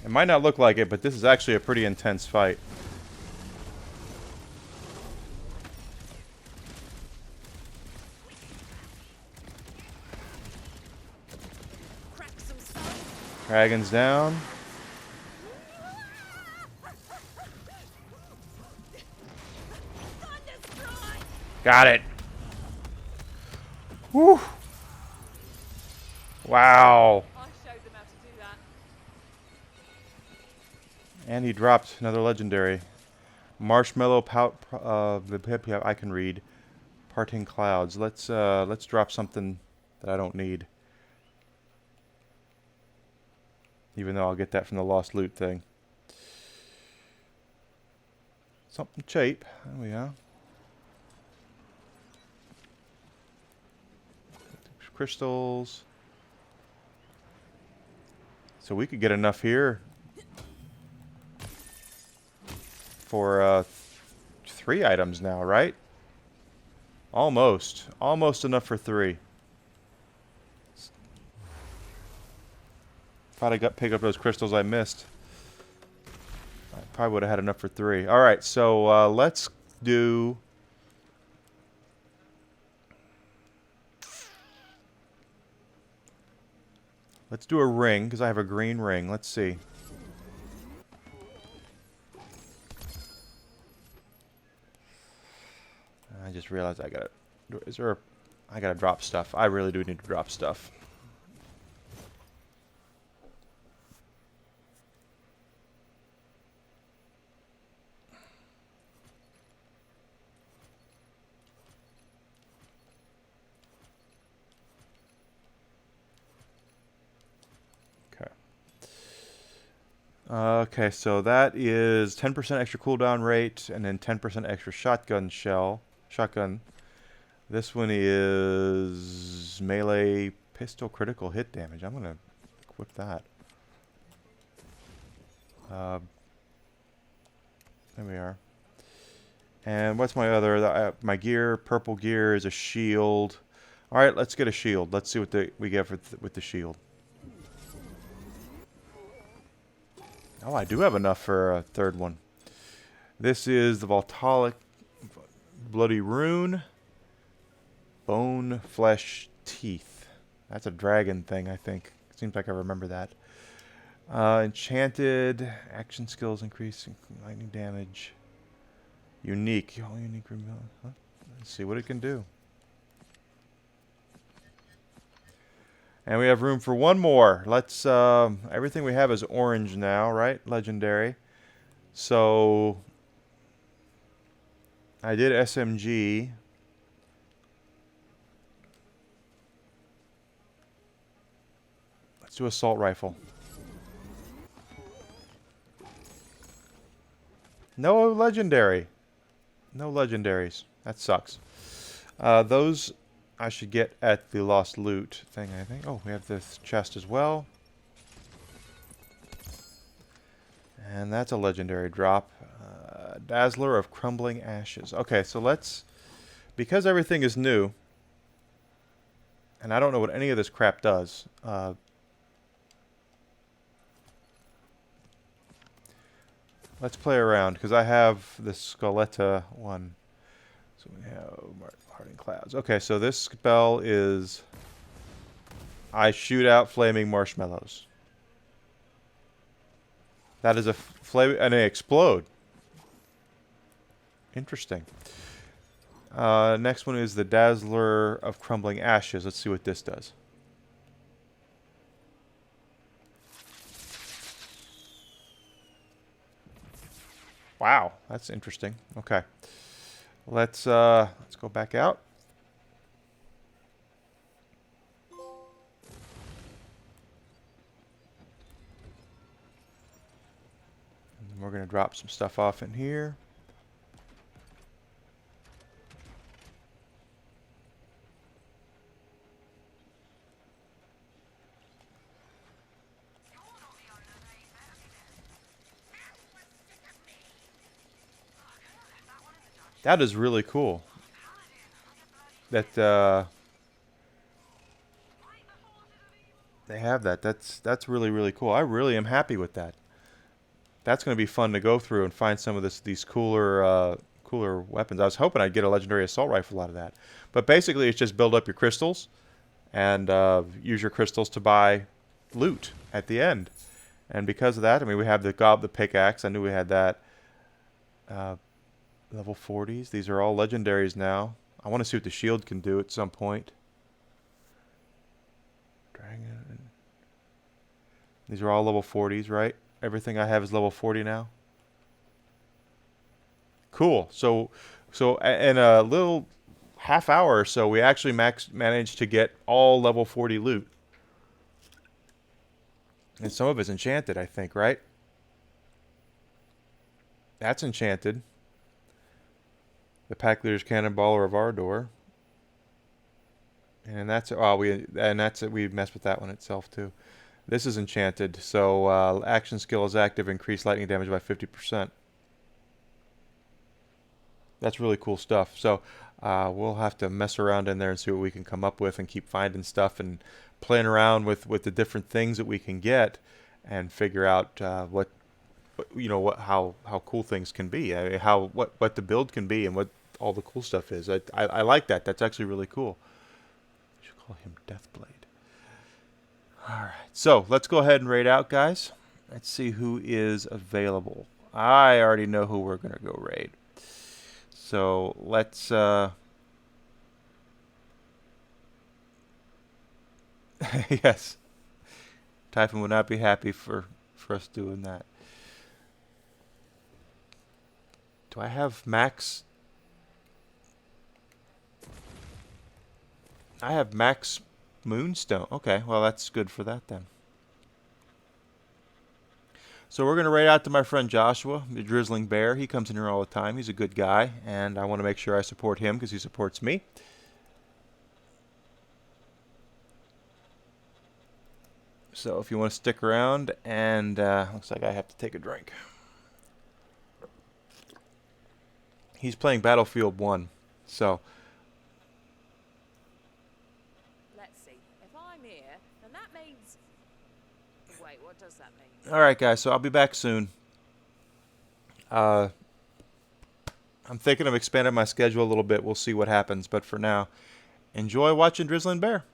It might not look like it, but this is actually a pretty intense fight. Crack some skull. Dragon's down. Got it. Whew. Wow. I showed them how to do that. And he dropped another legendary. Marshmallow pout. I can read. Parting clouds. Let's drop something that I don't need. Even though I'll get that from the lost loot thing. Something cheap. There we go. Crystals. So we could get enough here for 3 items now, right? Almost. Almost enough for 3. If I'd got pick up those crystals I missed, I probably would have had enough for 3. All right, so let's do. Let's do a ring because I have a green ring. Let's see. I just realized I gotta. Is there? I gotta drop stuff. I really do need to drop stuff. Okay, so that is 10% extra cooldown rate and then 10% extra shotgun. This one is melee pistol critical hit damage. I'm gonna equip that. There we are. And what's my other? My gear, purple gear, is a shield. All right, let's get a shield. Let's see what we get with the shield. Oh, I do have enough for a 3rd one. This is the Voltalic Bloody Rune. Bone, Flesh, Teeth. That's a dragon thing, I think. Seems like I remember that. Enchanted. Action skills increase. Lightning damage. Unique. All unique. Huh? Let's see what it can do. And we have room for one more. Let's, everything we have is orange now, right? Legendary. So, I did SMG. Let's do assault rifle. No legendary. No legendaries. That sucks. Those I should get at the lost loot thing, I think. Oh, we have this chest as well. And that's a legendary drop. Dazzler of Crumbling Ashes. Okay, so let's... Because everything is new, and I don't know what any of this crap does, let's play around, because I have the Skeletta one. So we have Hardened Clouds. Okay, so this spell is... I shoot out flaming marshmallows. That is a flame... And they explode. Interesting. Next one is the Dazzler of Crumbling Ashes. Let's see what this does. Wow, that's interesting. Okay. Let's go back out. And we're going to drop some stuff off in here. That is really cool. That they have that. That's really, really cool. I really am happy with that. That's going to be fun to go through and find some of these cooler weapons. I was hoping I'd get a legendary assault rifle out of that. But basically, it's just build up your crystals and use your crystals to buy loot at the end. And because of that, I mean, we have the pickaxe. I knew we had that. Level 40s. These are all legendaries now. I want to see what the shield can do at some point. Dragon. These are all level 40s, right? Everything I have is level 40 now. Cool. So in a little half hour or so, we actually managed to get all level 40 loot. And some of it's enchanted, I think, right? That's enchanted. The Pack Leader's Cannonballer of Ardor. And that's we messed with that one itself too. This is enchanted, so action skill is active, increase lightning damage by 50%. That's really cool stuff. So we'll have to mess around in there and see what we can come up with, and keep finding stuff and playing around with the different things that we can get, and figure out how cool things can be. I mean, what the build can be, and what all the cool stuff is. I like that. That's actually really cool. I should call him Deathblade. All right, so let's go ahead and raid out, guys. Let's see who is available. I already know who we're gonna go raid. So let's yes, Typhon would not be happy for us doing that. Do I have max? I have max Moonstone. Okay, well that's good for that then. So we're going to raid out to my friend Joshua, the Drizzling Bear. He comes in here all the time. He's a good guy, and I want to make sure I support him because he supports me. So if you want to stick around, and looks like I have to take a drink. He's playing Battlefield 1, so... Let's see. If I'm here, then that means... Wait, what does that mean? Alright guys, so I'll be back soon. I'm thinking of expanding my schedule a little bit. We'll see what happens, but for now, enjoy watching Drizzling Bear.